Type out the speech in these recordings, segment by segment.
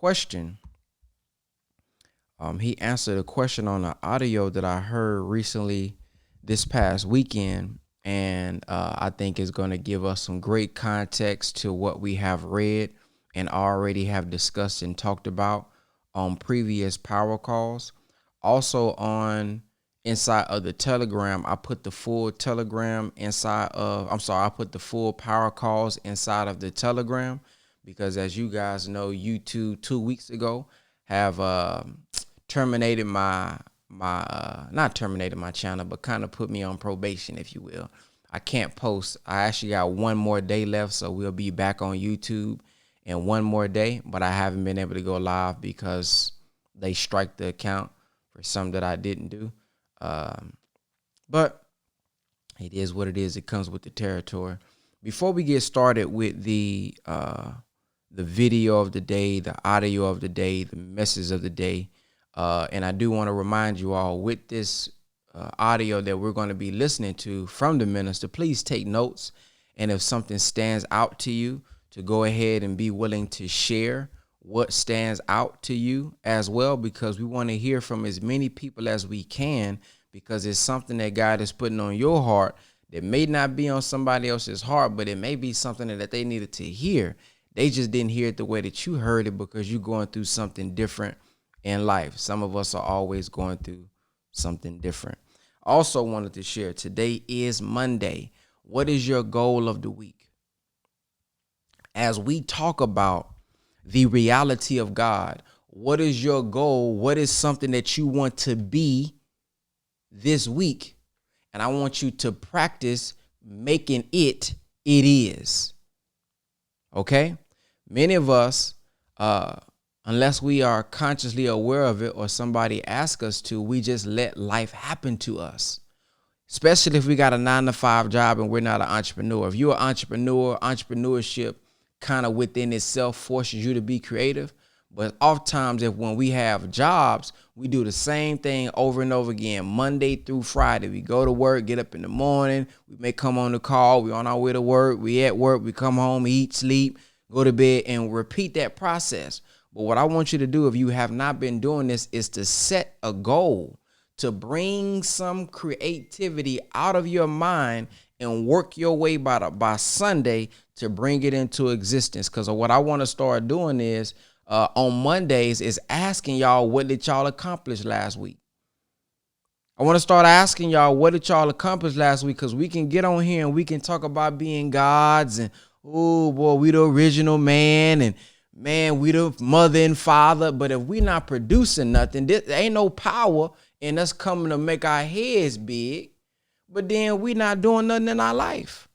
question. He answered a question on an audio that I heard recently this past weekend, and I think is going to give us some great context to what we have read and already have discussed and talked about on previous power calls. Also on inside of the Telegram, I put the full Telegram I put the full power calls inside of the Telegram because, as you guys know, YouTube 2 weeks ago have terminated not terminated my channel, but kind of put me on probation, if you will. I can't post. I actually got one more day left, so we'll be back on YouTube in one more day, but I haven't been able to go live because they strike the account for something that I didn't do. But it is what it is. It comes with the territory. Before we get started with the video of the day, the audio of the day, the message of the day, and I do want to remind you all with this audio that we're going to be listening to from the minister, please take notes. And if something stands out to you, to go ahead and be willing to share what stands out to you as well, because we want to hear from as many people as we can, because it's something that God is putting on your heart that may not be on somebody else's heart, but it may be something that they needed to hear. They just didn't hear it the way that you heard it because you're going through something different in life. Some of us are always going through something different. Also wanted to share, today is Monday. What is your goal of the week? As we talk about the reality of God, what is your goal? What is something that you want to be this week? And I want you to practice making it is. Okay? Many of us, unless we are consciously aware of it or somebody asks us to, we just let life happen to us. Especially if we got a 9-to-5 job and we're not an entrepreneur. If you're an entrepreneur, entrepreneurship kind of within itself forces you to be creative. But oftentimes, when we have jobs, we do the same thing over and over again, Monday through Friday. We go to work, get up in the morning. We may come on the call. We're on our way to work. We at work. We come home, eat, sleep, go to bed, and repeat that process. But what I want you to do, if you have not been doing this, is to set a goal to bring some creativity out of your mind and work your way by Sunday to bring it into existence. Because what I want to start doing is on Mondays is asking y'all, what did y'all accomplish last week? I want to start asking y'all, what did y'all accomplish last week? Because we can get on here and we can talk about being gods and, oh, boy, we the original man and, man, we the mother and father. But if we not producing nothing, there ain't no power in us coming to make our heads big. But then we not doing nothing in our life.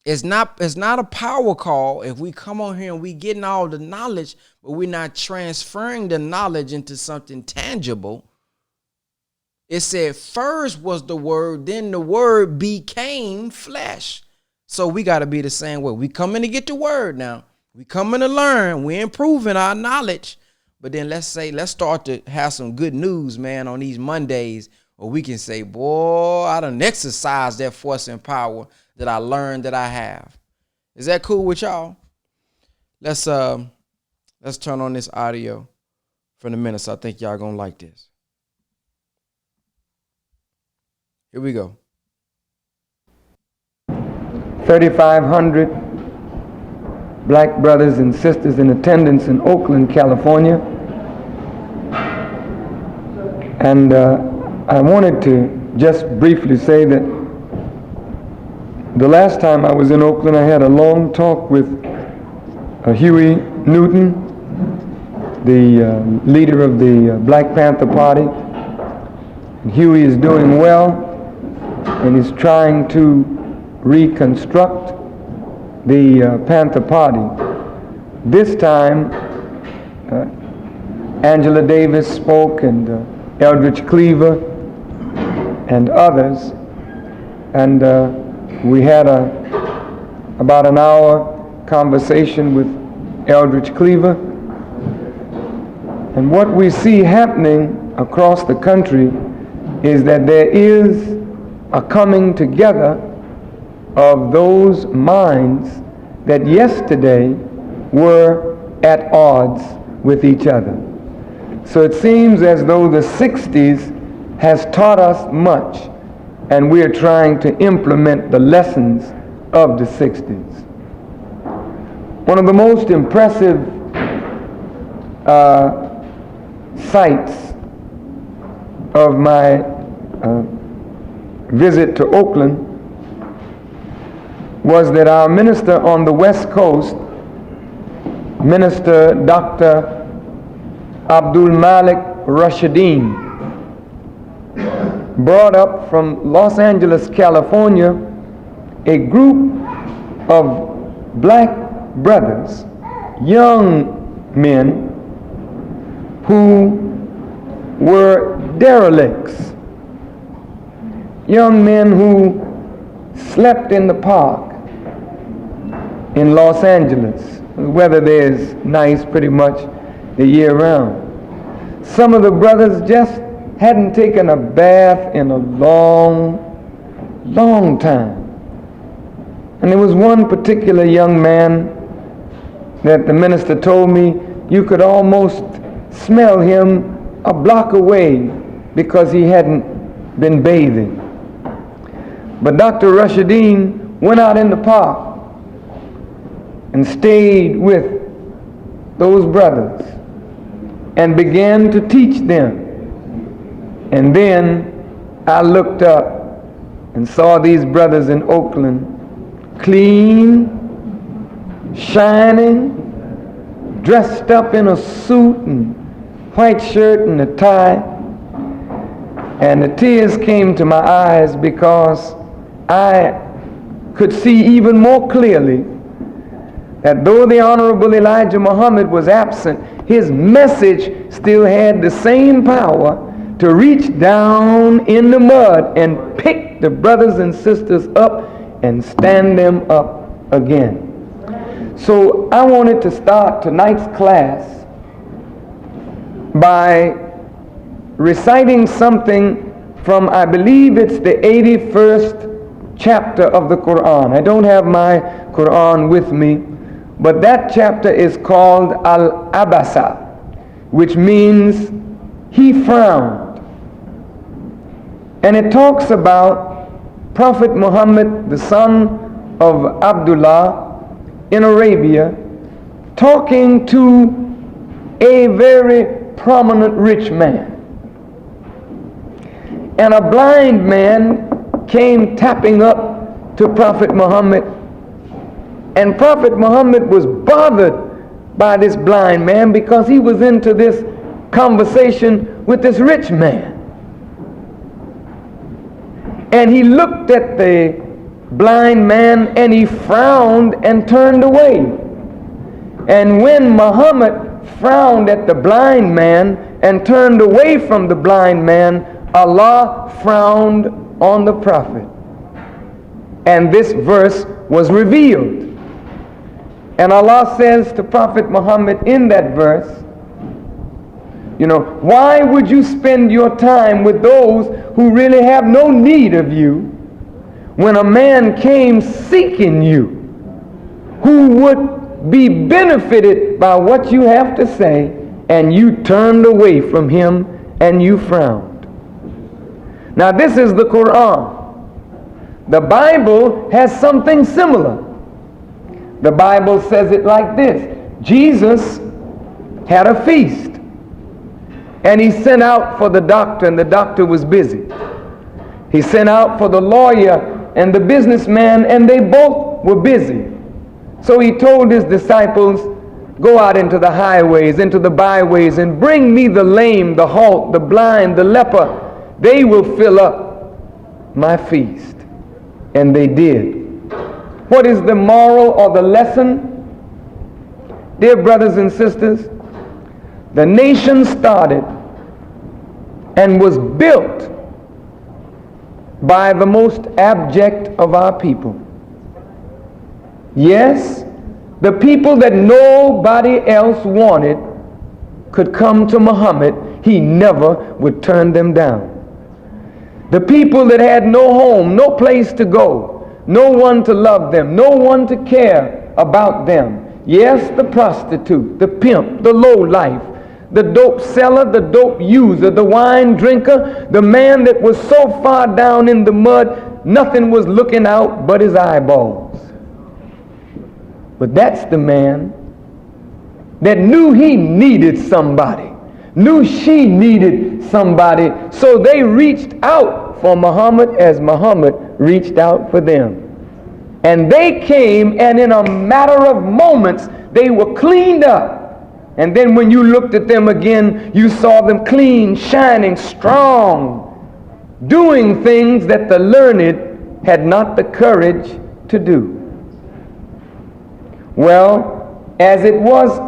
It's not a power call if we come on here and we getting all the knowledge, but we're not transferring the knowledge into something tangible. It said first was the word, then the word became flesh. So we got to be the same way. We coming to get the word now. We coming to learn. We improving our knowledge. But then let's start to have some good news, man, on these Mondays, where we can say, boy, I done exercised that force and power that I learned that I have. Is that cool with y'all? Let's turn on this audio from the minister. I think y'all gonna like this. Here we go. 3,500 black brothers and sisters in attendance in Oakland, California. And I wanted to just briefly say that the last time I was in Oakland, I had a long talk with Huey Newton, the leader of the Black Panther Party. And Huey is doing well and is trying to reconstruct the Panther Party. This time, Angela Davis spoke, and Eldridge Cleaver and others, and we had about an hour conversation with Eldridge Cleaver. And what we see happening across the country is that there is a coming together of those minds that yesterday were at odds with each other. So it seems as though the 60s has taught us much, and we are trying to implement the lessons of the 60s. One of the most impressive sights of my visit to Oakland was that our minister on the West Coast, Minister Dr. Abdul Malik Rashidin, brought up from Los Angeles, California, a group of black brothers, young men who were derelicts, young men who slept in the park in Los Angeles. The weather there is nice pretty much the year round. Some of the brothers just hadn't taken a bath in a long time. And there was one particular young man that the minister told me you could almost smell him a block away because he hadn't been bathing. But Dr. Rashidin went out in the park and stayed with those brothers and began to teach them. And then I looked up and saw these brothers in Oakland, clean, shining, dressed up in a suit and white shirt and a tie. And the tears came to my eyes because I could see even more clearly that though the Honorable Elijah Muhammad was absent, his message still had the same power to reach down in the mud and pick the brothers and sisters up and stand them up again. So I wanted to start tonight's class by reciting something from, I believe it's the 81st chapter of the Quran. I don't have my Quran with me, but that chapter is called Al-Abasa, which means he frowned. And it talks about Prophet Muhammad, the son of Abdullah, in Arabia, talking to a very prominent rich man. And a blind man came tapping up to Prophet Muhammad, and Prophet Muhammad was bothered by this blind man because he was into this conversation with this rich man. And he looked at the blind man and he frowned and turned away. And when Muhammad frowned at the blind man and turned away from the blind man, Allah frowned on the prophet. And this verse was revealed. And Allah says to Prophet Muhammad in that verse, why would you spend your time with those who really have no need of you when a man came seeking you who would be benefited by what you have to say, and you turned away from him and you frowned? Now this is the Quran. The Bible has something similar. The Bible says it like this: Jesus had a feast, and he sent out for the doctor, and the doctor was busy. He sent out for the lawyer and the businessman, and they both were busy. So he told his disciples, go out into the highways, into the byways, and bring me the lame, the halt, the blind, the leper. They will fill up my feast. And they did. What is the moral or the lesson? Dear brothers and sisters, the nation started and was built by the most abject of our people. Yes, the people that nobody else wanted could come to Muhammad. He never would turn them down. The people that had no home, no place to go, no one to love them, no one to care about them, Yes, the prostitute, the pimp, the lowlife, the dope seller, the dope user, the wine drinker, the man that was so far down in the mud, nothing was looking out but his eyeballs. But that's the man that knew he needed somebody, knew she needed somebody, so they reached out for Muhammad as Muhammad reached out for them. And they came, and in a matter of moments, they were cleaned up. And then when you looked at them again, you saw them clean, shining, strong, doing things that the learned had not the courage to do. Well, as it was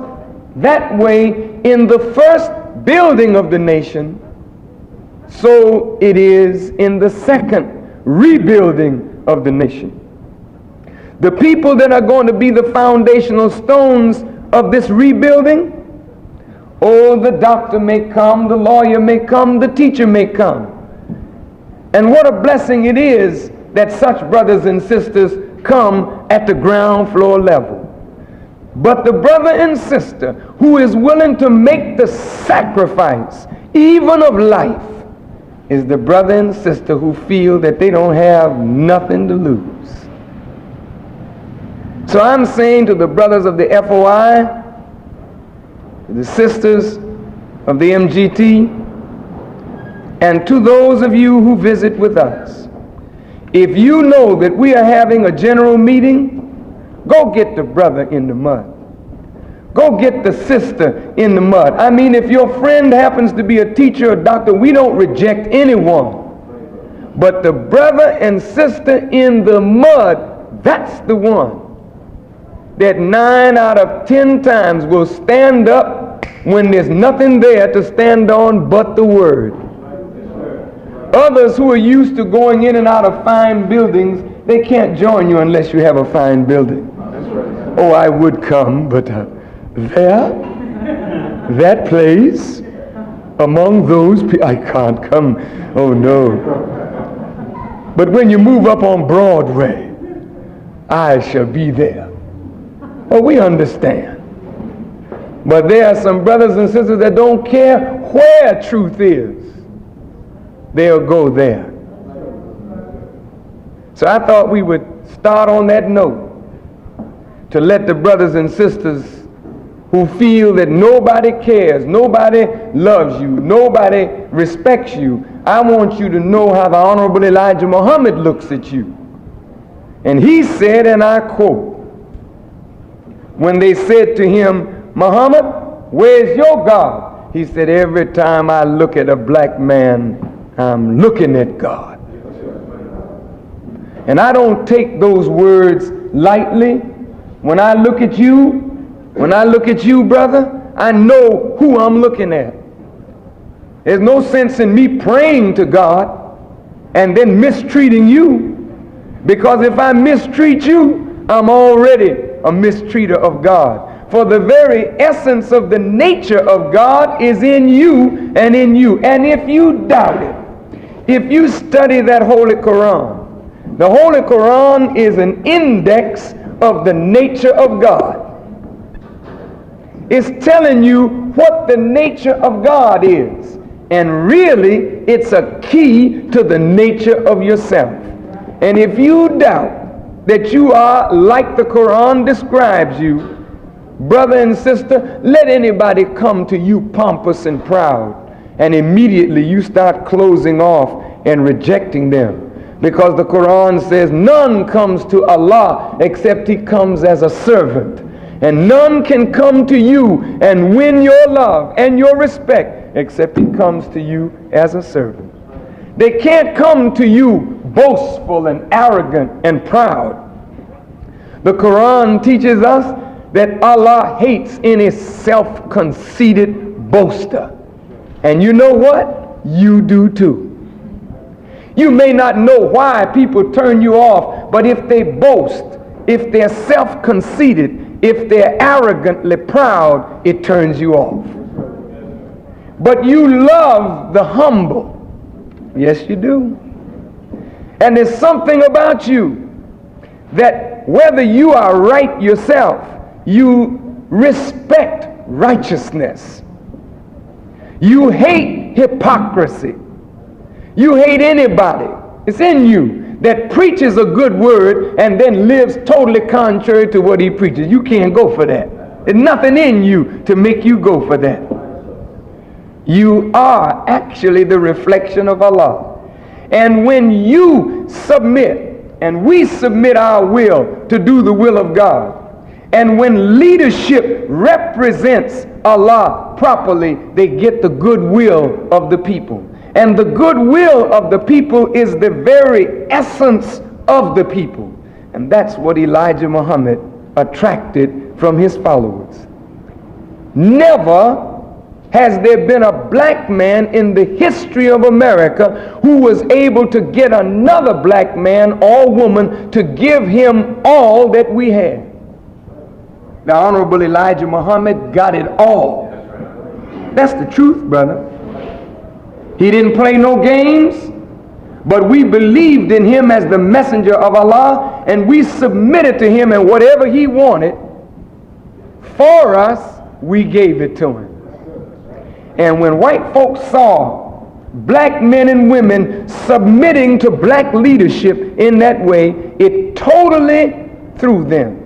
that way in the first building of the nation, so it is in the second rebuilding of the nation. The people that are going to be the foundational stones of this rebuilding, oh, the doctor may come, the lawyer may come, the teacher may come. And what a blessing it is that such brothers and sisters come at the ground floor level. But the brother and sister who is willing to make the sacrifice, even of life, is the brother and sister who feel that they don't have nothing to lose. So I'm saying to the brothers of the FOI, to the sisters of the MGT, and to those of you who visit with us, if you know that we are having a general meeting, go get the brother in the mud. Go get the sister in the mud. I mean, if your friend happens to be a teacher or doctor, we don't reject anyone. But the brother and sister in the mud, that's the one that 9 out of 10 times will stand up when there's nothing there to stand on but the word. Others who are used to going in and out of fine buildings, they can't join you unless you have a fine building. Oh, I would come, but that place, among those people, I can't come. Oh, no. But when you move up on Broadway, I shall be there. Oh, we understand. But there are some brothers and sisters that don't care where truth is. They'll go there. So I thought we would start on that note to let the brothers and sisters who feel that nobody cares, nobody loves you, nobody respects you, I want you to know how the Honorable Elijah Muhammad looks at you. And he said, and I quote, when they said to him, Muhammad, where's your God? He said, every time I look at a black man, I'm looking at God. And I don't take those words lightly. When I look at you, brother, I know who I'm looking at. There's no sense in me praying to God and then mistreating you. Because if I mistreat you, I'm already a mistreater of God. For the very essence of the nature of God is in you and in you. And if you doubt it, if you study that Holy Quran, the Holy Quran is an index of the nature of God. It's telling you what the nature of God is. And really, it's a key to the nature of yourself. And if you doubt that you are like the Quran describes you, brother and sister, let anybody come to you pompous and proud, and immediately you start closing off and rejecting them. Because the Quran says none comes to Allah except he comes as a servant. And none can come to you and win your love and your respect except he comes to you as a servant. They can't come to you boastful and arrogant and proud. The Quran teaches us that Allah hates any self-conceited boaster. And you know what? You do too. You may not know why people turn you off, but if they boast, if they're self-conceited, if they're arrogantly proud, it turns you off. But you love the humble. Yes, you do. And there's something about you that whether you are right yourself, You respect righteousness. You hate hypocrisy. You hate anybody. It's in you that preaches a good word and then lives totally contrary to what he preaches. You can't go for that. There's nothing in you to make you go for that. You are actually the reflection of Allah. And when you submit, and we submit our will to do the will of God, and when leadership represents Allah properly, they get the goodwill of the people. And the goodwill of the people is the very essence of the people. And that's what Elijah Muhammad attracted from his followers. Never has there been a black man in the history of America who was able to get another black man or woman to give him all that we had. The Honorable Elijah Muhammad got it all. That's the truth, brother. He didn't play no games, but we believed in him as the messenger of Allah, and we submitted to him, and whatever he wanted for us, we gave it to him. And when white folks saw black men and women submitting to black leadership in that way, it totally threw them.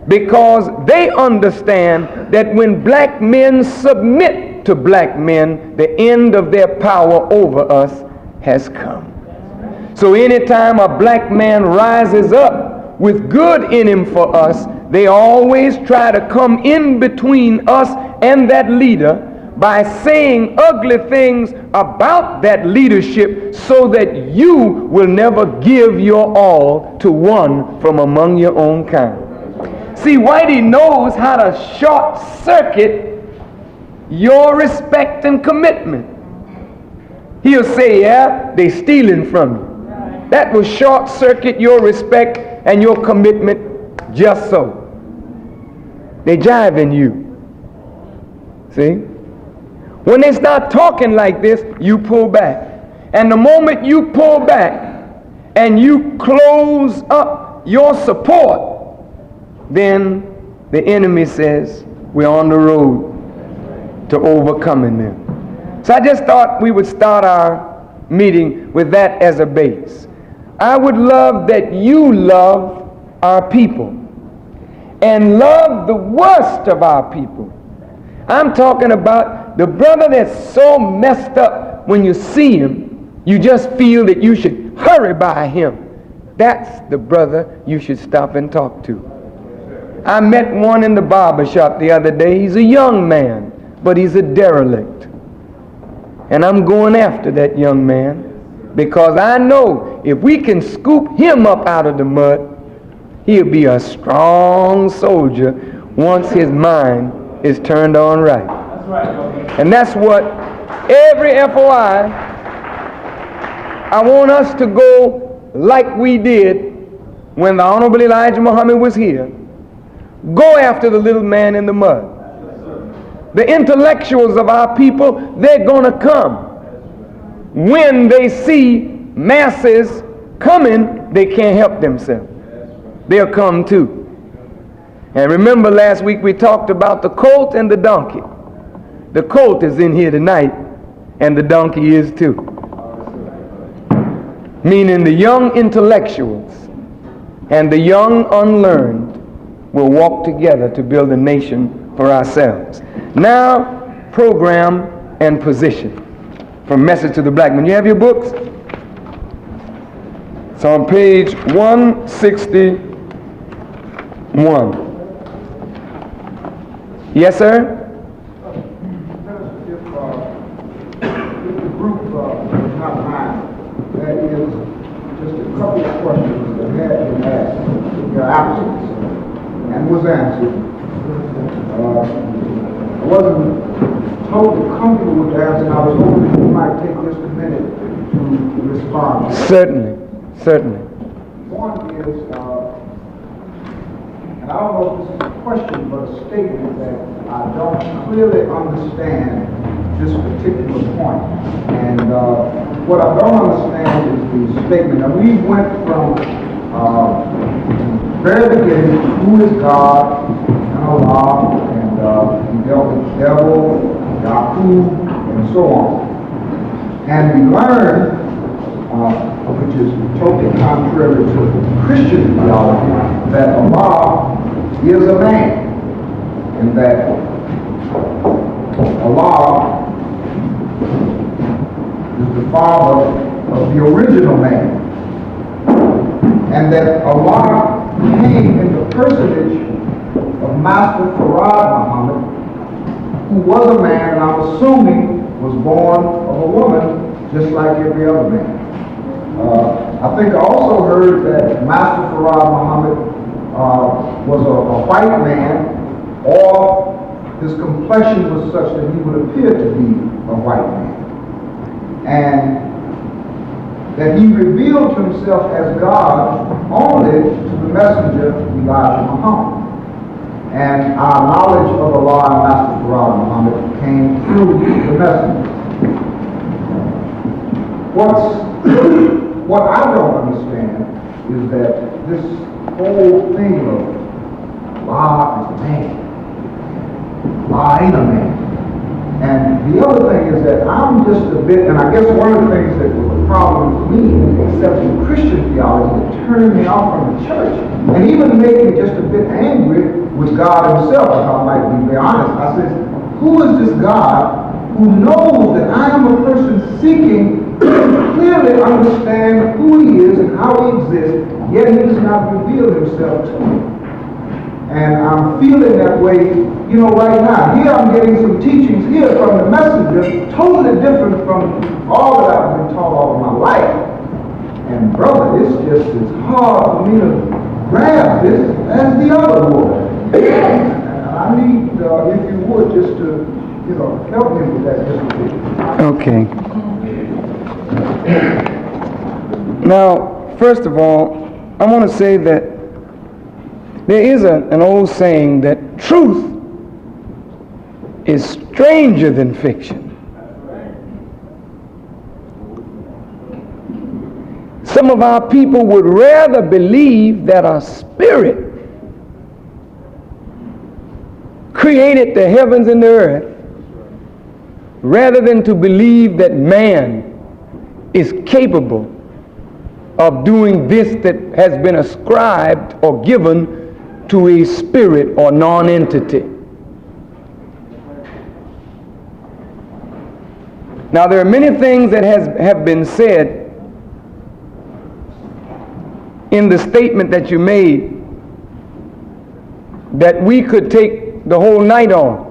Because they understand that when black men submit to black men, the end of their power over us has come. So anytime a black man rises up with good in him for us, they always try to come in between us and that leader by saying ugly things about that leadership so that you will never give your all to one from among your own kind. See, Whitey knows how to short circuit your respect and commitment. He'll say, yeah, they stealing from you. That will short circuit your respect and your commitment just so. They jiving you. See? When they start talking like this, you pull back. And the moment you pull back and you close up your support, then the enemy says we're on the road to overcoming them. So I just thought we would start our meeting with that as a base. I would love that you love our people and love the worst of our people. I'm talking about the brother that's so messed up when you see him, you just feel that you should hurry by him. That's the brother you should stop and talk to. I met one in the barber shop the other day. He's a young man, but he's a derelict. And I'm going after that young man because I know if we can scoop him up out of the mud, he'll be a strong soldier once his mind is turned on right. That's right. And that's what every FOI, I want us to go like we did when the Honorable Elijah Muhammad was here. Go after the little man in the mud. The intellectuals of our people, they're going to come. When they see masses coming, they can't help themselves. They'll come too. And remember last week we talked about the colt and the donkey. The colt is in here tonight, and the donkey is too. Meaning the young intellectuals and the young unlearned will walk together to build a nation for ourselves. Now, program and position. From Message to the Black Man. You have your books? It's on page 161. Yes, sir? If the group is not mine, that is just a couple of questions that had been asked in your absence and was answered. I wasn't totally comfortable with the answer, and I was hoping you might take just a minute to respond. Certainly, certainly. One is, and I don't know if this is a question, but a statement that I don't clearly understand this particular point. And what I don't understand is the statement. Now, we went from very beginning, who is God and Allah, and he dealt with the devil, Yaqub, and so on. And we learn, which is totally contrary to Christian theology, that Allah is a man, and that Allah is the father of the original man, and that Allah came in the personage of Master Farad Muhammad, who was a man, and I'm assuming was born of a woman, just like every other man. I think I also heard that Master Farad Muhammad was a white man, or his complexion was such that he would appear to be a white man. And that he revealed himself as God only to the messenger Elijah Muhammad. And our knowledge of Allah and Master Farad Muhammad came through the messenger. What I don't understand is that this whole thing of Allah is a man, Allah ain't a man. And the other thing is that I'm just a bit, and I guess one of the things that was a problem for me, accepting Christian theology, that turned me off from the church, and even made me just a bit angry with God himself, if I might be very honest. I said, who is this God who knows that I am a person seeking to clearly understand who he is and how he exists, yet he does not reveal himself to me? And I'm feeling that way, right now. Here I'm getting some teachings here from the messenger, totally different from all that I've been taught all of my life. And brother, it's hard for me to grab this as the other would. And I need, if you would, just to, help me with that just a bit. Okay. Now, first of all, I want to say that there is an old saying that truth is stranger than fiction. Some of our people would rather believe that a spirit created the heavens and the earth rather than to believe that man is capable of doing this that has been ascribed or given to a spirit or non-entity. Now, there are many things that have been said in the statement that you made that we could take the whole night on.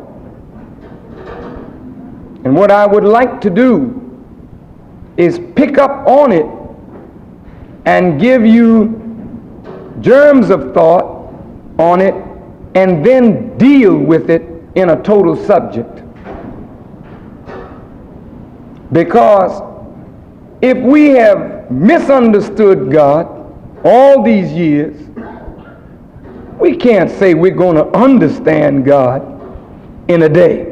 And what I would like to do is pick up on it and give you germs of thought on it and then deal with it in a total subject. Because if we have misunderstood God all these years, we can't say we're going to understand God in a day.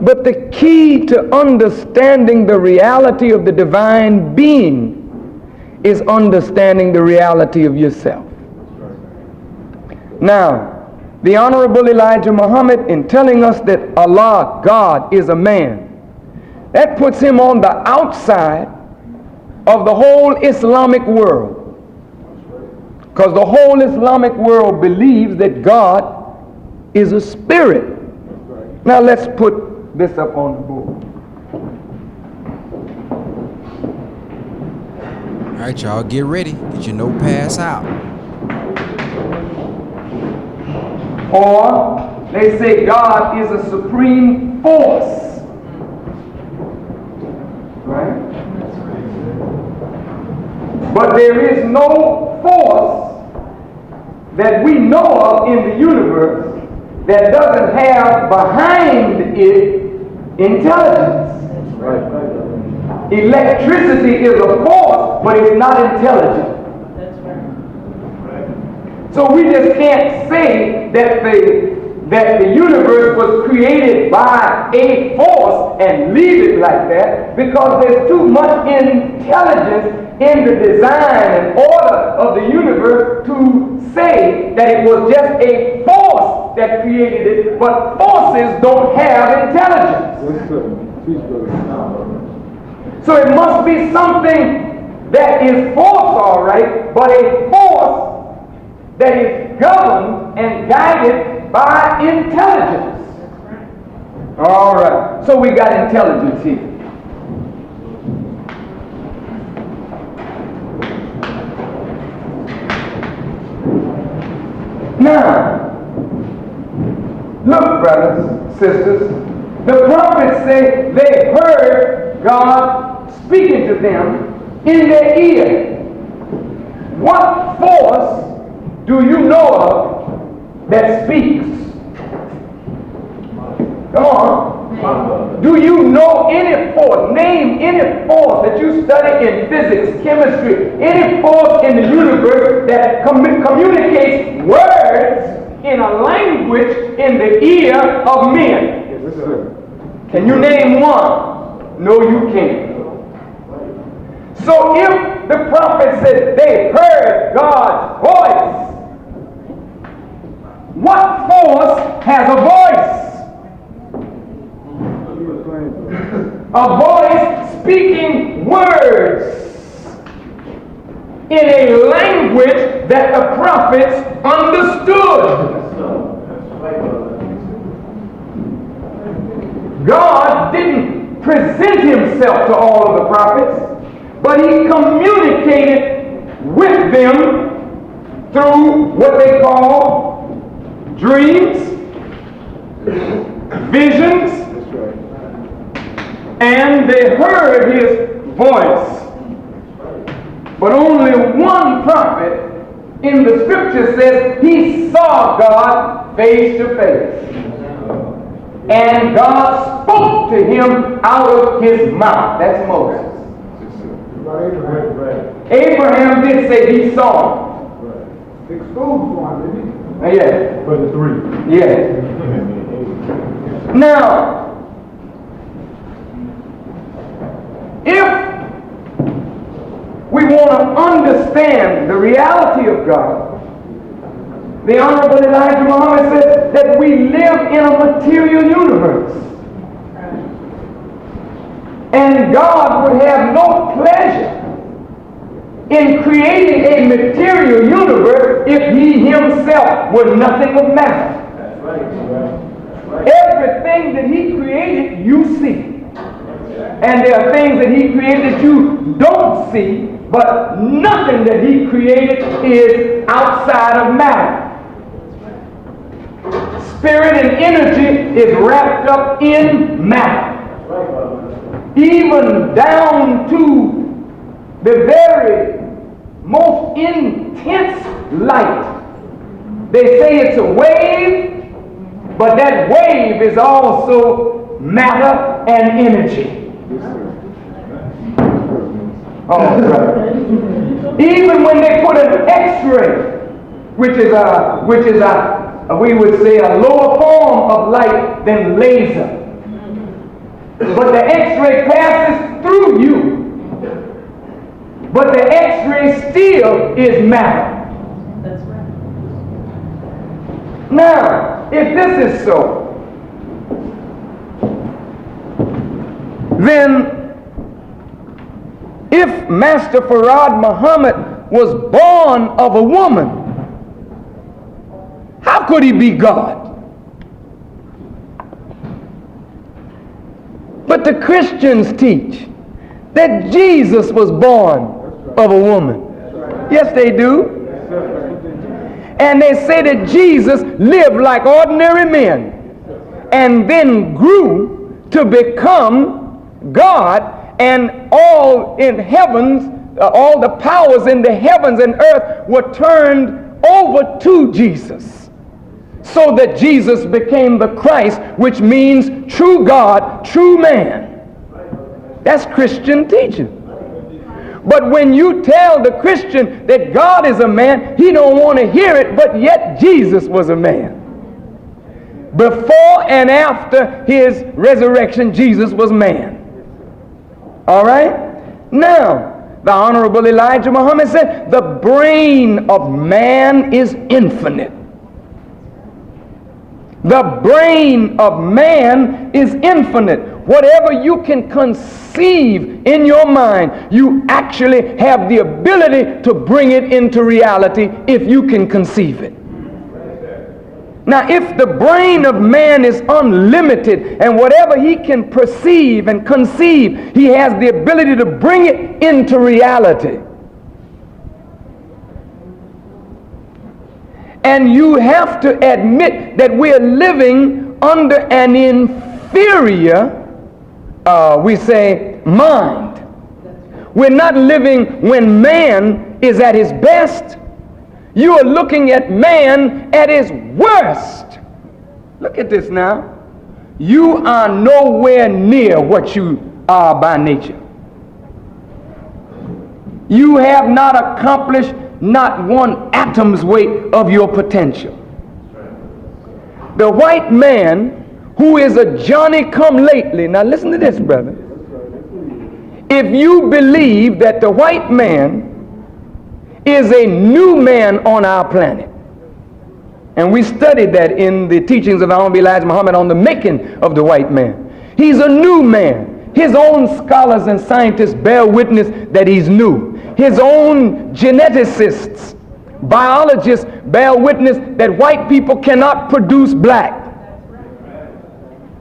But the key to understanding the reality of the divine being is understanding the reality of yourself. Now, the Honorable Elijah Muhammad, in telling us that Allah, God, is a man, that puts him on the outside of the whole Islamic world. Because the whole Islamic world believes that God is a spirit. Now let's put this up on the board. All right, y'all, get ready. Get your notepads out. Or they say God is a supreme force. Right? But there is no force that we know of in the universe that doesn't have behind it intelligence. Electricity is a force, but it's not intelligent. So we just can't say that the universe was created by a force and leave it like that, because there's too much intelligence in the design and order of the universe to say that it was just a force that created it, but forces don't have intelligence. So it must be something that is force, all right, but a force that is governed and guided by intelligence. All right, so we got intelligence here. Now, look, brothers, sisters, the prophets say they heard God speaking to them in their ear. What force do you know of that speaks? Come on. Do you know any force? Name any force that you study in physics, chemistry, any force in the universe that communicates words in a language in the ear of men. Yes, sir. Can you name one? No, you can't. So if the prophet said they heard God's voice, what force has a voice? A voice speaking words in a language that the prophets understood. God didn't present himself to all of the prophets, but he communicated with them through what they call dreams, visions, and they heard his voice. But only one prophet in the scripture says he saw God face to face. And God spoke to him out of his mouth. That's Moses. Abraham did say he saw him. Exposed one, didn't he? Yes. For the three. Yes. Now, if we want to understand the reality of God, the Honorable Elijah Muhammad says that we live in a material universe. And God would have no pleasure in creating a material universe if he himself were nothing of matter. Everything that he created, you see. And there are things that he created that you don't see, but nothing that he created is outside of matter. Spirit and energy is wrapped up in matter. Even down to the very most intense light. They say it's a wave, but that wave is also matter and energy. Oh, right. Even when they put an X-ray, which is we would say a lower form of light than laser, but the X-ray passes through you, but the X-ray still is matter. That's right. Now, if this is so, then if Master Farad Muhammad was born of a woman, how could he be God? But the Christians teach that Jesus was born of a woman. Yes, they do. And they say that Jesus lived like ordinary men and then grew to become God, and all in heavens, all the powers in the heavens and earth were turned over to Jesus, so that Jesus became the Christ, which means true God, true man. That's Christian teaching. But when you tell the Christian that God is a man, he don't want to hear it, but yet Jesus was a man. Before and after his resurrection, Jesus was man. All right? Now, The Honorable Elijah Muhammad said, the brain of man is infinite. The brain of man is infinite. Whatever you can conceive in your mind, you actually have the ability to bring it into reality if you can conceive it. Now, if the brain of man is unlimited and whatever he can perceive and conceive, he has the ability to bring it into reality. And you have to admit that we're living under an inferior, we say, mind. We're not living when man is at his best. You are looking at man at his worst. Look at this now. You are nowhere near what you are by nature. You have not accomplished not one atom's weight of your potential. The white man who is a Johnny-come-lately, now listen to this, brother. If you believe that the white man is a new man on our planet, and we studied that in the teachings of Honorable Elijah Muhammad on the making of the white man. He's a new man. His own scholars and scientists bear witness that he's new. His own geneticists, biologists bear witness that white people cannot produce black.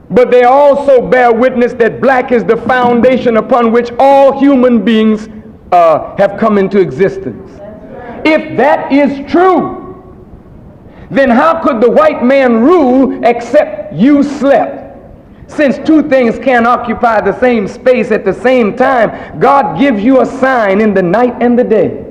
But they also bear witness that black is the foundation upon which all human beings have come into existence. If that is true, then how could the white man rule except you slept? Since two things can't occupy the same space at the same time, God gives you a sign in the night and the day.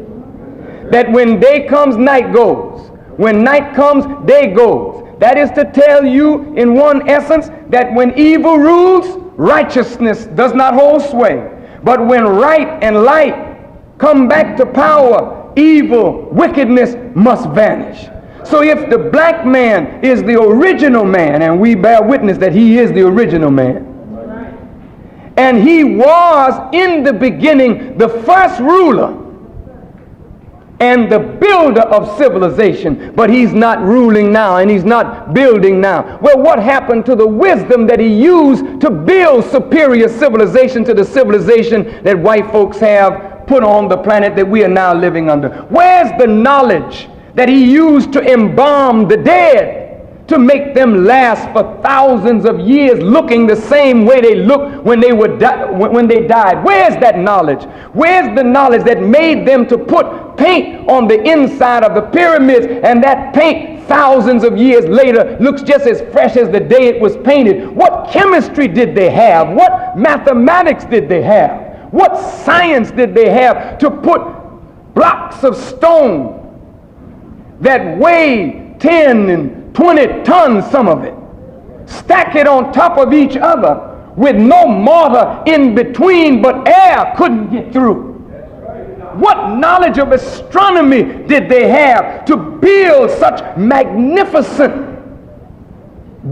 That when day comes, night goes. When night comes, day goes. That is to tell you in one essence that when evil rules, righteousness does not hold sway. But when right and light come back to power, evil, wickedness must vanish. So if the black man is the original man, and we bear witness that he is the original man, and he was in the beginning the first ruler and the builder of civilization, but he's not ruling now and he's not building now. Well, what happened to the wisdom that he used to build superior civilization to the civilization that white folks have put on the planet that we are now living under? Where's the knowledge that he used to embalm the dead, to make them last for thousands of years looking the same way they looked when they died? Where's that knowledge? Where's the knowledge that made them to put paint on the inside of the pyramids, and that paint thousands of years later looks just as fresh as the day it was painted? What chemistry did they have? What mathematics did they have? What science did they have to put blocks of stone that weigh 10 and 20 tons, some of it, stack it on top of each other with no mortar in between, but air couldn't get through? What knowledge of astronomy did they have to build such magnificent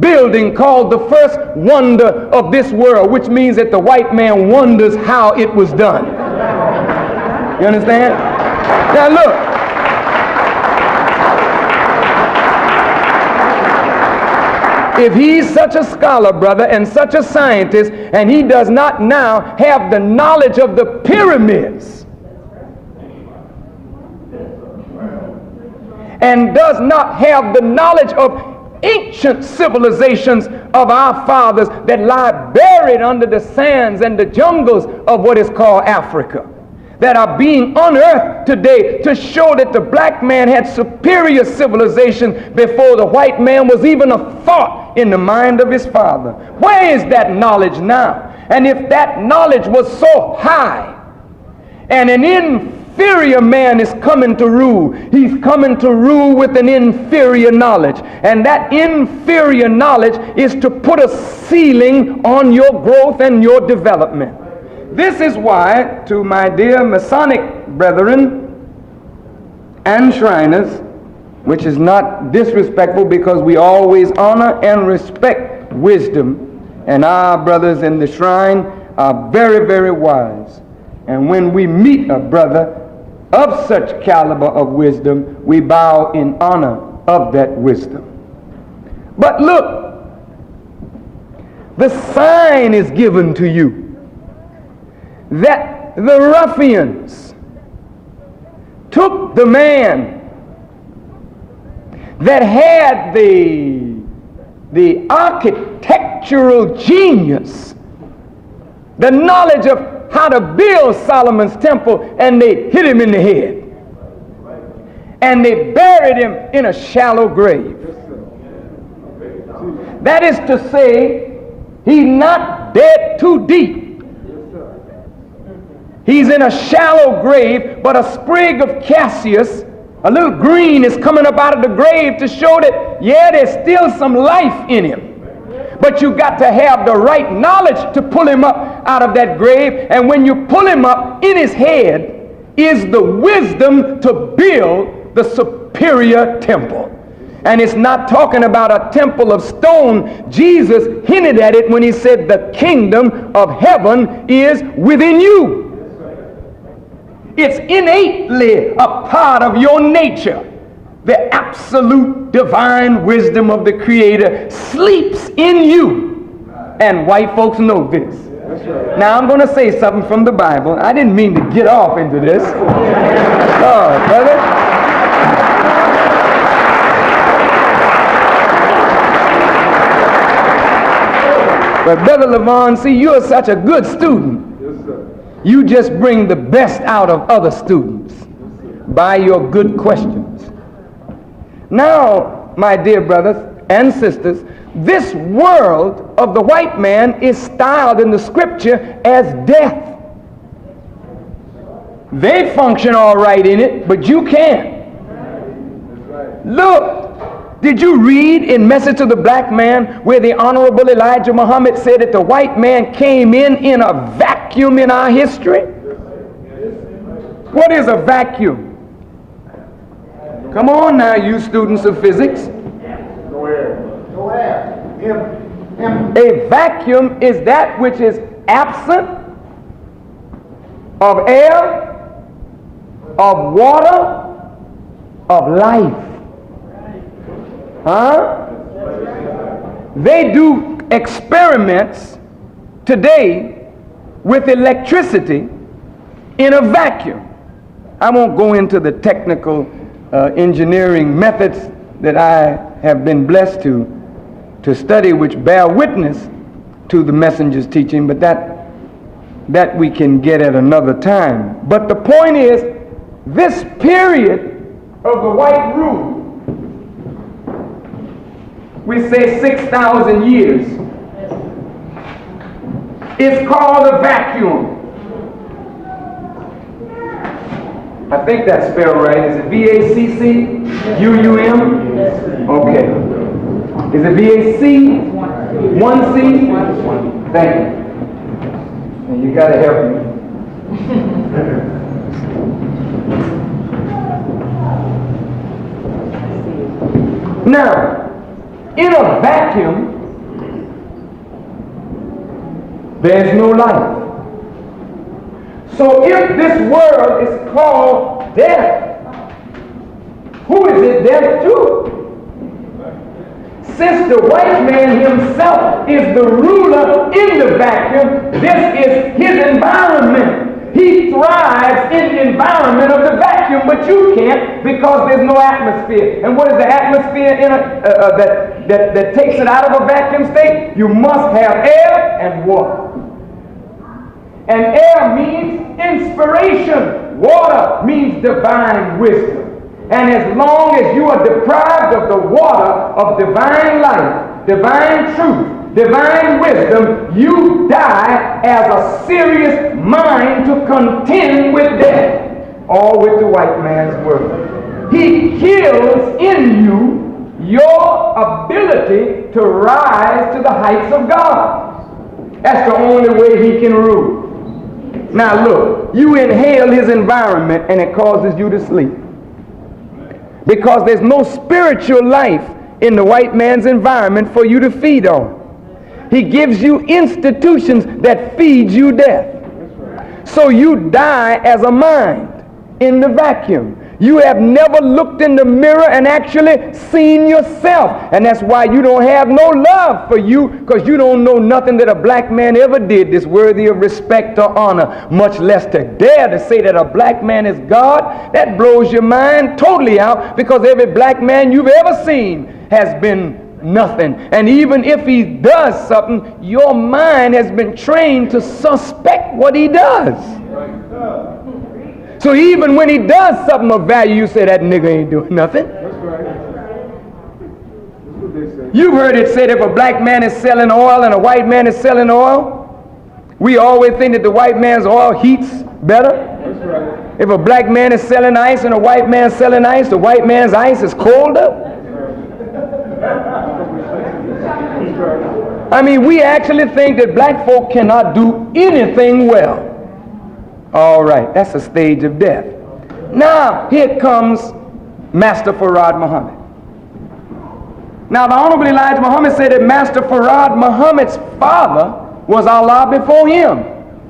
building called the first wonder of this world, which means that the white man wonders how it was done? You understand? Now look, if he's such a scholar, brother, and such a scientist, and he does not now have the knowledge of the pyramids, and does not have the knowledge of ancient civilizations of our fathers that lie buried under the sands and the jungles of what is called Africa, that are being unearthed today to show that the black man had superior civilization before the white man was even a thought in the mind of his father. Where is that knowledge now? And if that knowledge was so high, and an inferior man is coming to rule, he's coming to rule with an inferior knowledge, and that inferior knowledge is to put a ceiling on your growth and your development. This is why, to my dear Masonic brethren and Shriners, which is not disrespectful because we always honor and respect wisdom, and our brothers in the shrine are very, very wise. And when we meet a brother of such caliber of wisdom, we bow in honor of that wisdom. But look, the sign is given to you that the ruffians took the man that had the architectural genius, the knowledge of how to build Solomon's temple, and they hit him in the head. And they buried him in a shallow grave. That is to say, he's not dead too deep. He's in a shallow grave, but a sprig of cassius, a little green, is coming up out of the grave to show that, yeah, there's still some life in him. But you got to have the right knowledge to pull him up out of that grave. And when you pull him up, in his head is the wisdom to build the superior temple. And it's not talking about a temple of stone. Jesus hinted at it when he said the kingdom of heaven is within you. It's innately a part of your nature. The absolute divine wisdom of the Creator sleeps in you. And white folks know this. Now I'm going to say something from the Bible. I didn't mean to get off into this. Oh, brother. But Brother Levon, see, you're such a good student. You just bring the best out of other students by your good questions. Now, my dear brothers and sisters, this world of the white man is styled in the scripture as death. They function all right in it, but you can't. Look, did you read in Message to the Black Man where the Honorable Elijah Muhammad said that the white man came in a vacuum in our history? What is a vacuum? Come on now, you students of physics. Go ahead. A vacuum is that which is absent of air, of water, of life. Huh? They do experiments today with electricity in a vacuum. I won't go into the technical engineering methods that I have been blessed to study, which bear witness to the messenger's teaching, but that we can get at another time. But the point is, this period of the white rule, we say 6,000 years, is called a vacuum. I think that's spelled right. Is it V-A-C-C-U-U-M? Okay. Is it V-A-C? 1C? Thank you. And you got to help me. Now, in a vacuum, there's no life. So if this world is called death, who is it death to? Since the white man himself is the ruler in the vacuum, this is his environment. He thrives in the environment of the vacuum, but you can't because there's no atmosphere. And what is the atmosphere that takes it out of a vacuum state? You must have air and water. And air means inspiration. Water means divine wisdom. And as long as you are deprived of the water of divine life, divine truth, divine wisdom, you die as a serious mind to contend with death. All with the white man's word. He kills in you your ability to rise to the heights of God. That's the only way he can rule. Now look, you inhale his environment and it causes you to sleep. Because there's no spiritual life in the white man's environment for you to feed on. He gives you institutions that feed you death. So you die as a mind in the vacuum. You have never looked in the mirror and actually seen yourself. And that's why you don't have no love for you, because you don't know nothing that a black man ever did that's worthy of respect or honor, much less to dare to say that a black man is God. That blows your mind totally out, because every black man you've ever seen has been nothing. And even if he does something, your mind has been trained to suspect what he does. So even when he does something of value, you say that nigga ain't doing nothing. That's right. That's what they say. You've heard it said if a black man is selling oil and a white man is selling oil, we always think that the white man's oil heats better. That's right. If a black man is selling ice and a white man is selling ice, the white man's ice is colder. I mean, we actually think that black folk cannot do anything well. All right, that's a stage of death. Now, here comes Master Farad Muhammad. Now, the Honorable Elijah Muhammad said that Master Farad Muhammad's father was Allah before him.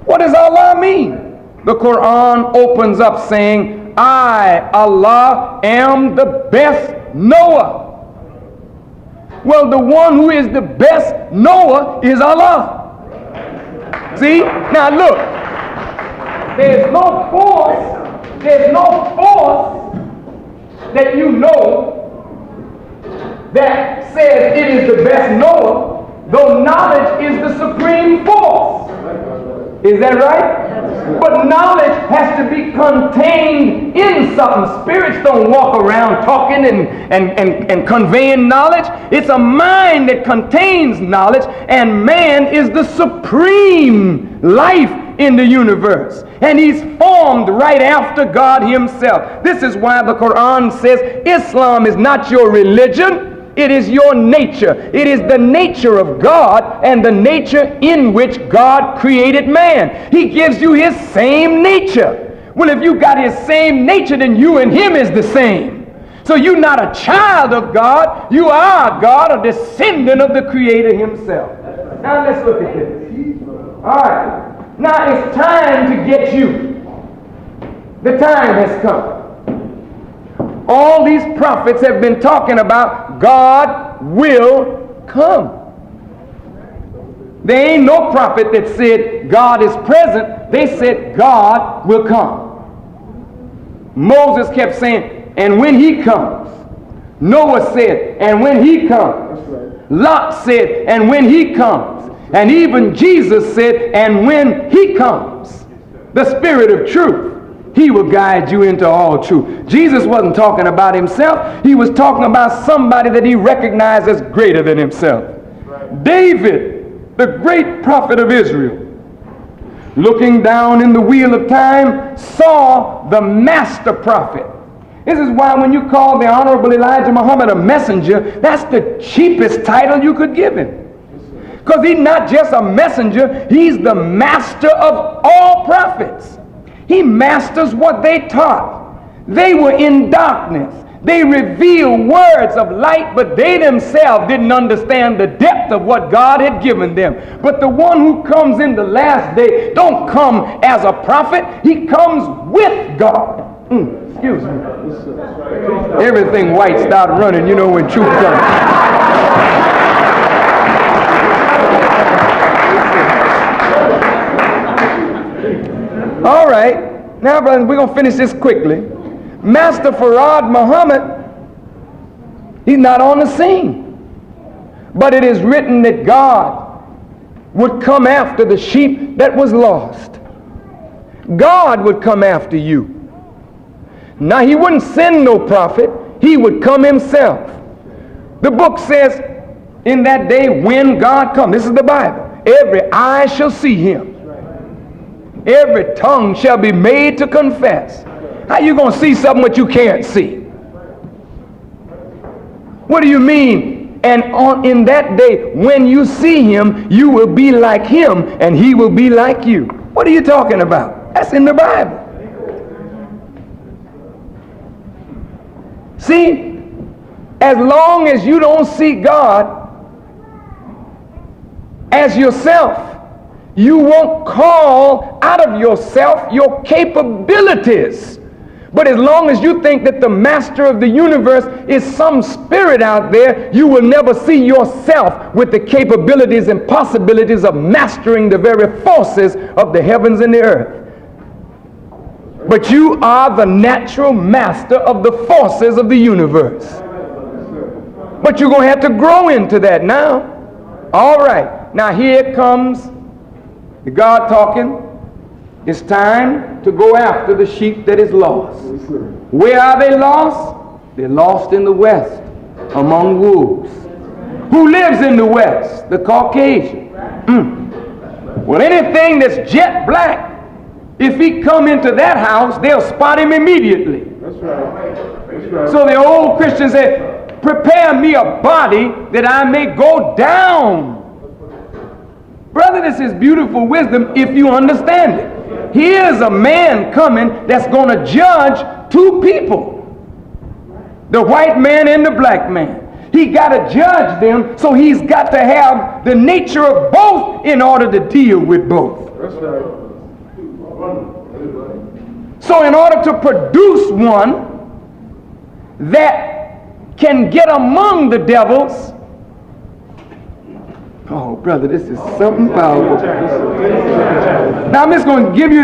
What does Allah mean? The Quran opens up saying, I, Allah, am the best knower. Well, the one who is the best knower is Allah. See? Now look. There's no force that you know that says it is the best knower, though knowledge is the supreme force. Is that right? But knowledge has to be contained in something. Spirits don't walk around talking and conveying knowledge. It's a mind that contains knowledge, and man is the supreme life in the universe, and he's formed right after God himself. This is why the Quran says Islam is not your religion, it is your nature. It is the nature of God and the nature in which God created man. He gives you his same nature. Well, if you got his same nature, then you and him is the same. So you're not a child of God, you are God, a descendant of the Creator himself. Now let's look at this. All right. Now it's time to get you. The time has come. All these prophets have been talking about God will come. There ain't no prophet that said God is present. They said God will come. Moses kept saying, and when he comes. Noah said, and when he comes. Lot said, and when he comes. And even Jesus said, and when he comes, the Spirit of truth, he will guide you into all truth. Jesus wasn't talking about himself. He was talking about somebody that he recognized as greater than himself. Right. David, the great prophet of Israel, looking down in the wheel of time, saw the master prophet. This is why when you call the Honorable Elijah Muhammad a messenger, that's the cheapest title you could give him. Because he's not just a messenger, he's the master of all prophets. He masters what they taught. They were in darkness. They revealed words of light, but they themselves didn't understand the depth of what God had given them. But the one who comes in the last day don't come as a prophet. He comes with God. Excuse me. Everything white start running, you know, when truth comes. All right, now brothers, we're going to finish this quickly. Master Farad Muhammad, he's not on the scene. But it is written that God would come after the sheep that was lost. God would come after you. Now he wouldn't send no prophet, he would come himself. The book says, in that day when God comes, this is the Bible, every eye shall see him. Every tongue shall be made to confess. How you going to see something that you can't see? What do you mean? And in that day, when you see him, you will be like him, and he will be like you. What are you talking about? That's in the Bible. See, as long as you don't see God as yourself, you won't call out of yourself your capabilities. But as long as you think that the master of the universe is some spirit out there, you will never see yourself with the capabilities and possibilities of mastering the very forces of the heavens and the earth. But you are the natural master of the forces of the universe. But you're going to have to grow into that now. All right. Now here comes the God talking. It's time to go after the sheep that is lost. Where are they lost? They're lost in the West, among wolves. Who lives in the West? The Caucasian. Well, anything that's jet black, if he come into that house, they'll spot him immediately. That's right. That's right. So the old Christian said, prepare me a body that I may go down. Brother, this is beautiful wisdom if you understand it. Here's a man coming that's going to judge two people, the white man and the black man. He got to judge them, so he's got to have the nature of both in order to deal with both. That's right. So in order to produce one that can get among the devils, oh, brother, this is something powerful. Now, I'm just going to give you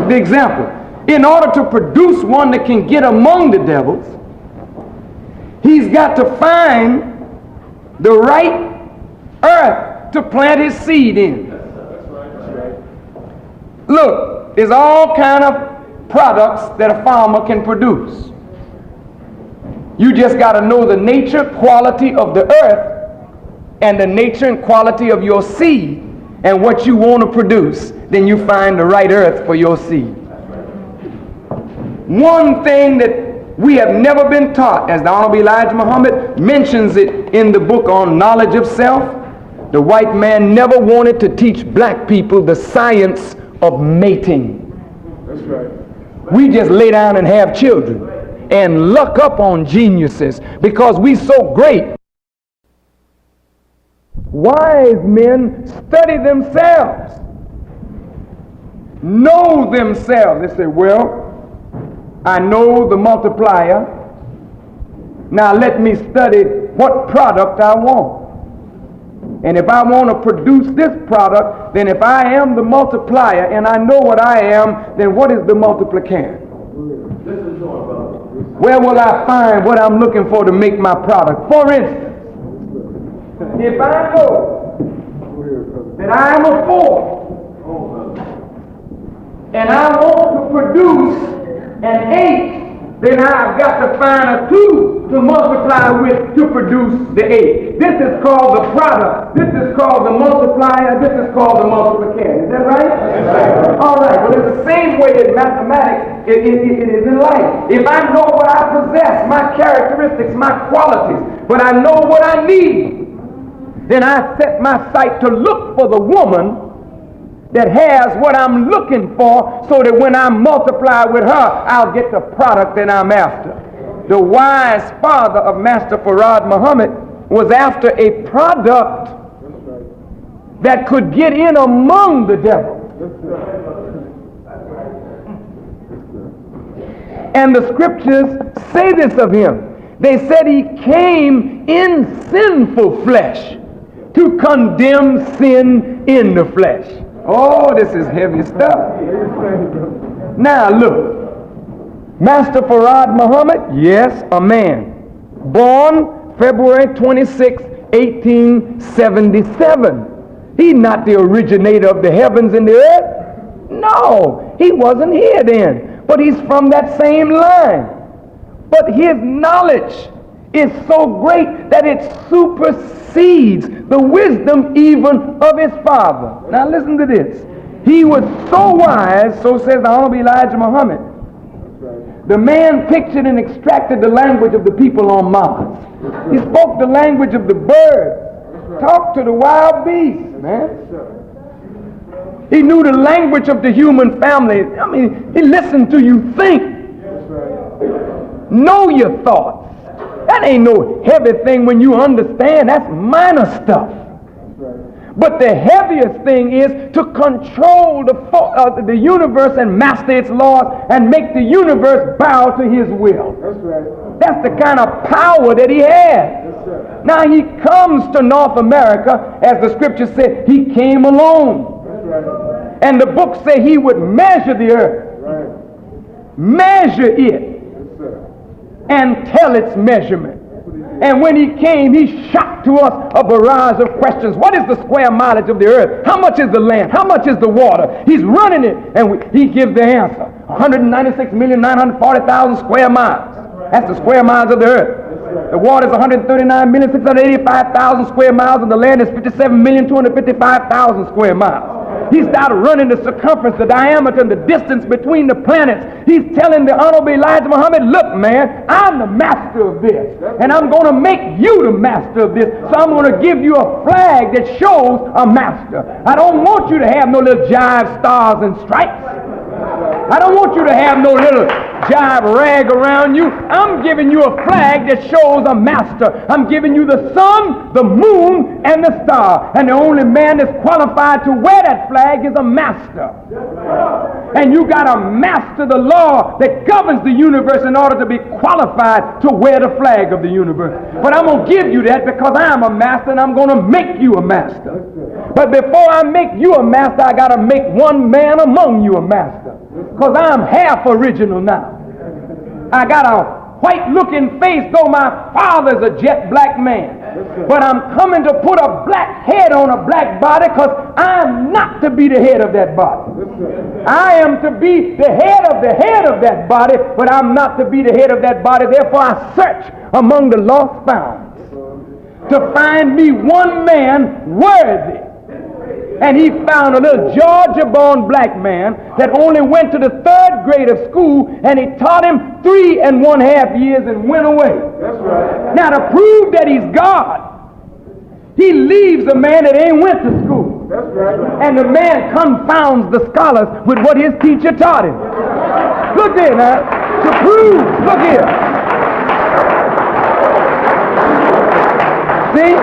the example. In order to produce one that can get among the devils, he's got to find the right earth to plant his seed in. Look, there's all kind of products that a farmer can produce. You just got to know the nature, quality of the earth, and the nature and quality of your seed and what you want to produce, then you find the right earth for your seed. One thing that we have never been taught, as the Honorable Elijah Muhammad mentions it in the book on knowledge of self, the white man never wanted to teach black people the science of mating. That's right. We just lay down and have children and luck up on geniuses because we so great. Wise men study themselves, know themselves. They say, well, I know the multiplier. Now let me study what product I want. And if I want to produce this product, then if I am the multiplier and I know what I am, then what is the multiplicand? Where will I find what I'm looking for to make my product? For instance, if I know that I am a 4 and I want to produce an 8, then I've got to find a 2 to multiply with to produce the 8. This is called the product. This is called the multiplier. This is called the multiplicand. Is that right? Yes. All right. Well, it's the same way in mathematics it is in life. If I know what I possess, my characteristics, my qualities, but I know what I need, then I set my sight to look for the woman that has what I'm looking for, so that when I multiply with her, I'll get the product that I'm after. The wise father of Master Farrakhan Muhammad was after a product that could get in among the devil. And the scriptures say this of him. They said he came in sinful flesh to condemn sin in the flesh. Oh, this is heavy stuff. Now look, Master Farrakhan Muhammad, yes, a man, born February 26, 1877. He's not the originator of the heavens and the earth. No, he wasn't here then, but he's from that same line. But his knowledge is so great that it supersedes the wisdom even of his father. Now listen to this. He was so wise, so says the Honorable Elijah Muhammad. The man pictured and extracted the language of the people on Mars. He spoke the language of the birds, talked to the wild beasts, man. He knew the language of the human family. I mean, he listened to you think. Know your thoughts. That ain't no heavy thing when you understand. That's minor stuff. But the heaviest thing is to control the universe and master its laws and make the universe bow to his will. That's right. That's the kind of power that he has. Yes, sir. Now he comes to North America, as the scripture said, he came alone. That's right. And the book said he would measure the earth, Right. measure it, Yes, sir. and tell its measurement. And when he came, he shot to us a barrage of questions. What is the square mileage of the earth? How much is the land? How much is the water? He's running it, and he gives the answer. 196,940,000 square miles. That's the square miles of the earth. The water is 139,685,000 square miles, and the land is 57,255,000 square miles. He started running the circumference, the diameter, and the distance between the planets. He's telling the Honorable Elijah Muhammad, look, man, I'm the master of this, and I'm going to make you the master of this. So I'm going to give you a flag that shows a master. I don't want you to have no little jive stars and stripes. I don't want you to have no little jive rag around you. I'm giving you a flag that shows a master. I'm giving you the sun, the moon, and the star. And the only man that's qualified to wear that flag is a master. And you got to master the law that governs the universe in order to be qualified to wear the flag of the universe. But I'm going to give you that because I'm a master, and I'm going to make you a master. But before I make you a master, I got to make one man among you a master. Because I'm half original now. I got a white-looking face, though my father's a jet black man. But I'm coming to put a black head on a black body because I'm not to be the head of that body. I am to be the head of that body, but I'm not to be the head of that body. Therefore, I search among the lost found to find me one man worthy. And he found a little Georgia-born black man that only went to the 3rd grade of school, and he taught him 3.5 years and went away. That's right. Now, to prove that he's God, he leaves a man that ain't went to school. That's right. And the man confounds the scholars with what his teacher taught him. Look there now. To prove, look here. See?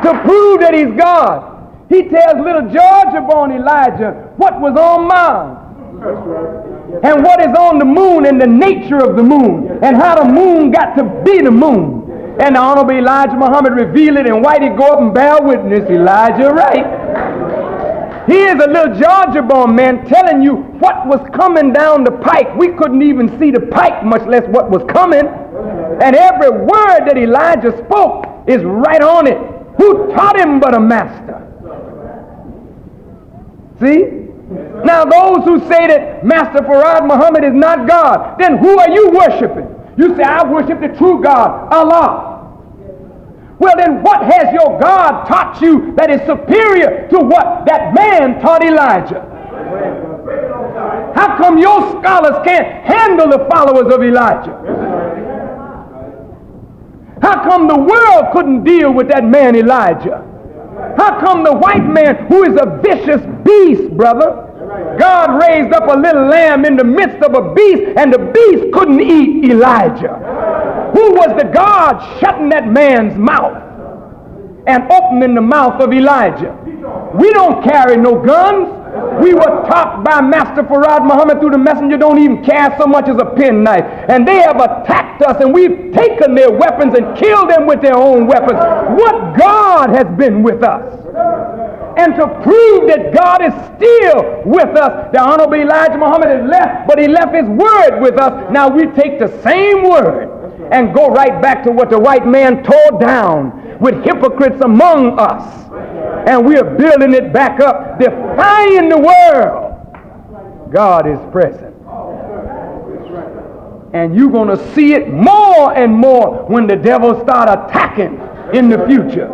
To prove that he's God. He tells little Georgia-born Elijah what was on Mars, and what is on the moon, and the nature of the moon, and how the moon got to be the moon. And the Honorable Elijah Muhammad revealed it, and Whitey go up and bear witness. Elijah, right? Here's a little Georgia-born man telling you what was coming down the pike. We couldn't even see the pike, much less what was coming. And every word that Elijah spoke is right on it. Who taught him but a master? See? Now those who say that Master Farrakhan Muhammad is not God, then who are you worshiping? You say, I worship the true God, Allah. Well then what has your God taught you that is superior to what that man taught Elijah? How come your scholars can't handle the followers of Elijah? How come the world couldn't deal with that man Elijah? How come the white man, who is a vicious beast, brother, God raised up a little lamb in the midst of a beast, and the beast couldn't eat Elijah? Who was the God shutting that man's mouth and opening the mouth of Elijah? We don't carry no guns. We were taught by Master Farrakhan Muhammad through the messenger don't even carry so much as a penknife. And they have attacked us, and we've taken their weapons and killed them with their own weapons. What God has been with us? And to prove that God is still with us, the Honorable Elijah Muhammad has left, but he left his word with us. Now we take the same word and go right back to what the white man tore down with hypocrites among us. And we are building it back up, defying the world. God is present. And you're going to see it more and more when the devil start attacking in the future.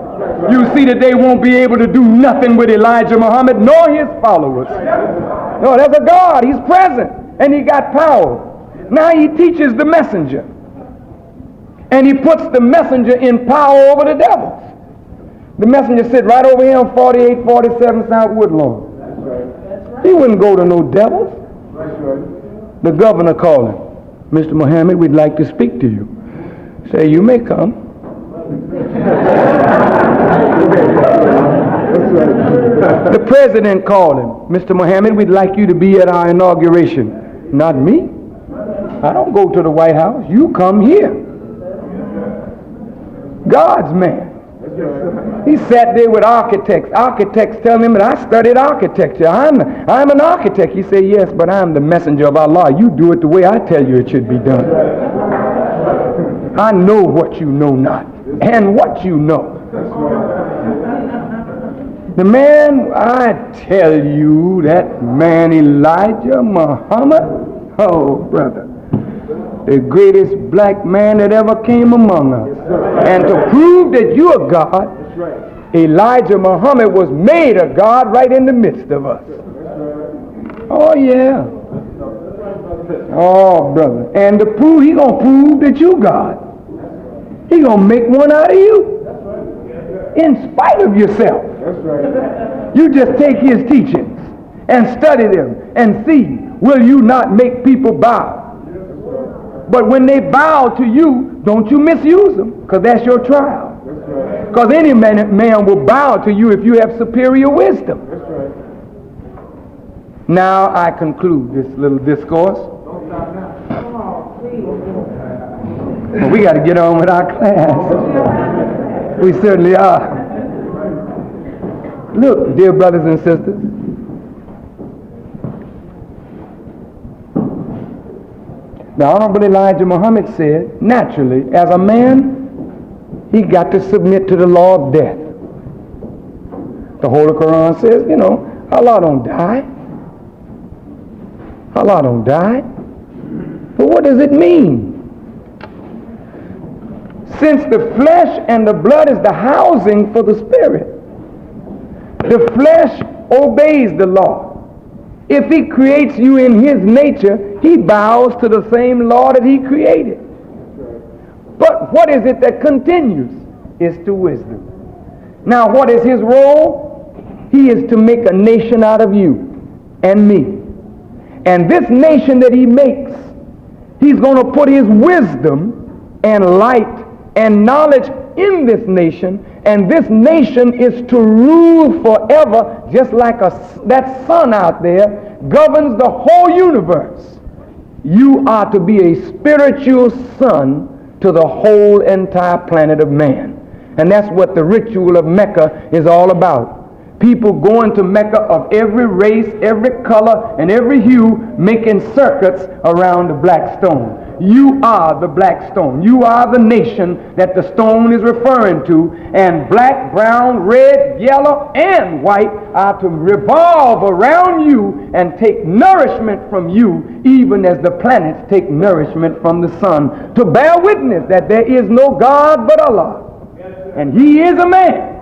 You see that they won't be able to do nothing with Elijah Muhammad nor his followers. No, there's a God. He's present and he got power. Now he teaches the messenger. And he puts the messenger in power over the devils. The messenger sit right over here on 4847 South Woodlawn. He wouldn't go to no devils. The governor called him. Mr. Muhammad, we'd like to speak to you. Say, you may come. The president called him. Mr. Muhammad, we'd like you to be at our inauguration. Not me. I don't go to the White House. You come here. God's man. He sat there with architects. Architects telling him that I studied architecture. I'm an architect. He said, yes, but I'm the messenger of Allah. You do it the way I tell you it should be done. I know what you know not, and what you know. The man, I tell you, that man Elijah Muhammad, oh brother, the greatest black man that ever came among us. And to prove that you are God, Elijah Muhammad was made a God right in the midst of us. Oh yeah. Oh brother. And to prove, he gonna prove that you God. He gonna make one out of you. In spite of yourself. You just take his teachings and study them and see, will you not make people bow? But when they bow to you, don't you misuse them, because that's your trial. Because any man will bow to you if you have superior wisdom. Now I conclude this little discourse. Well, we got to get on with our class. We certainly are. Look, dear brothers and sisters, the Honorable Elijah Muhammad said, naturally, as a man, he got to submit to the law of death. The Holy Quran says, you know, Allah don't die. Allah don't die. But what does it mean? Since the flesh and the blood is the housing for the spirit, the flesh obeys the law. If he creates you in his nature, he bows to the same law that he created. But what is it that continues? Is to wisdom. Now what is his role? He is to make a nation out of you and me. And this nation that he makes, he's going to put his wisdom and light and knowledge in this nation, and this nation is to rule forever, just like that sun out there governs the whole universe. You are to be a spiritual son to the whole entire planet of man. And that's what the ritual of Mecca is all about. People going to Mecca of every race, every color, and every hue, making circuits around the black stone. You are the black stone. You are the nation that the stone is referring to. And black, brown, red, yellow, and white are to revolve around you and take nourishment from you, even as the planets take nourishment from the sun, to bear witness that there is no God but Allah. And he is a man.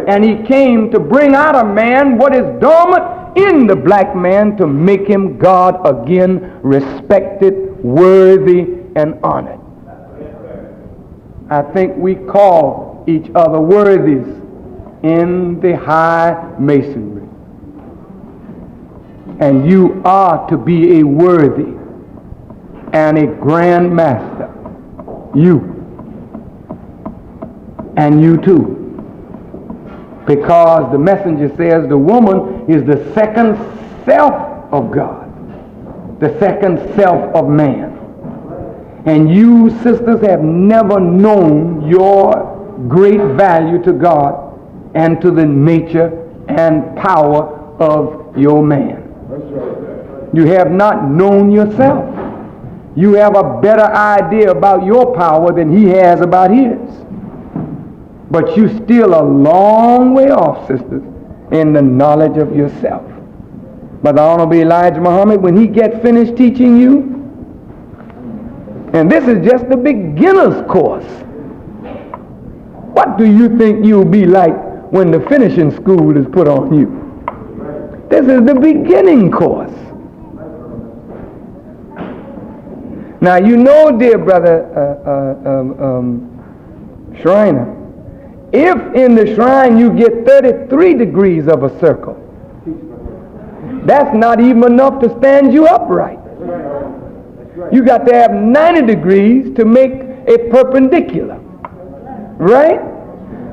And he came to bring out of man what is dormant in the black man, to make him God again, respected, worthy, and honored. I think we call each other worthies in the high masonry. And you are to be a worthy and a grand master. You. And you too. Because the messenger says the woman is the second self of God, the second self of man. And you, sisters, have never known your great value to God and to the nature and power of your man. You have not known yourself. You have a better idea about your power than he has about his. But you're still a long way off, sisters, in the knowledge of yourself. But the Honorable Elijah Muhammad, when he gets finished teaching you, and this is just the beginner's course, what do you think you'll be like when the finishing school is put on you? This is the beginning course. Now you know, dear brother Shriner, if in the shrine you get 33 degrees of a circle, that's not even enough to stand you upright. You got to have 90 degrees to make a perpendicular. Right?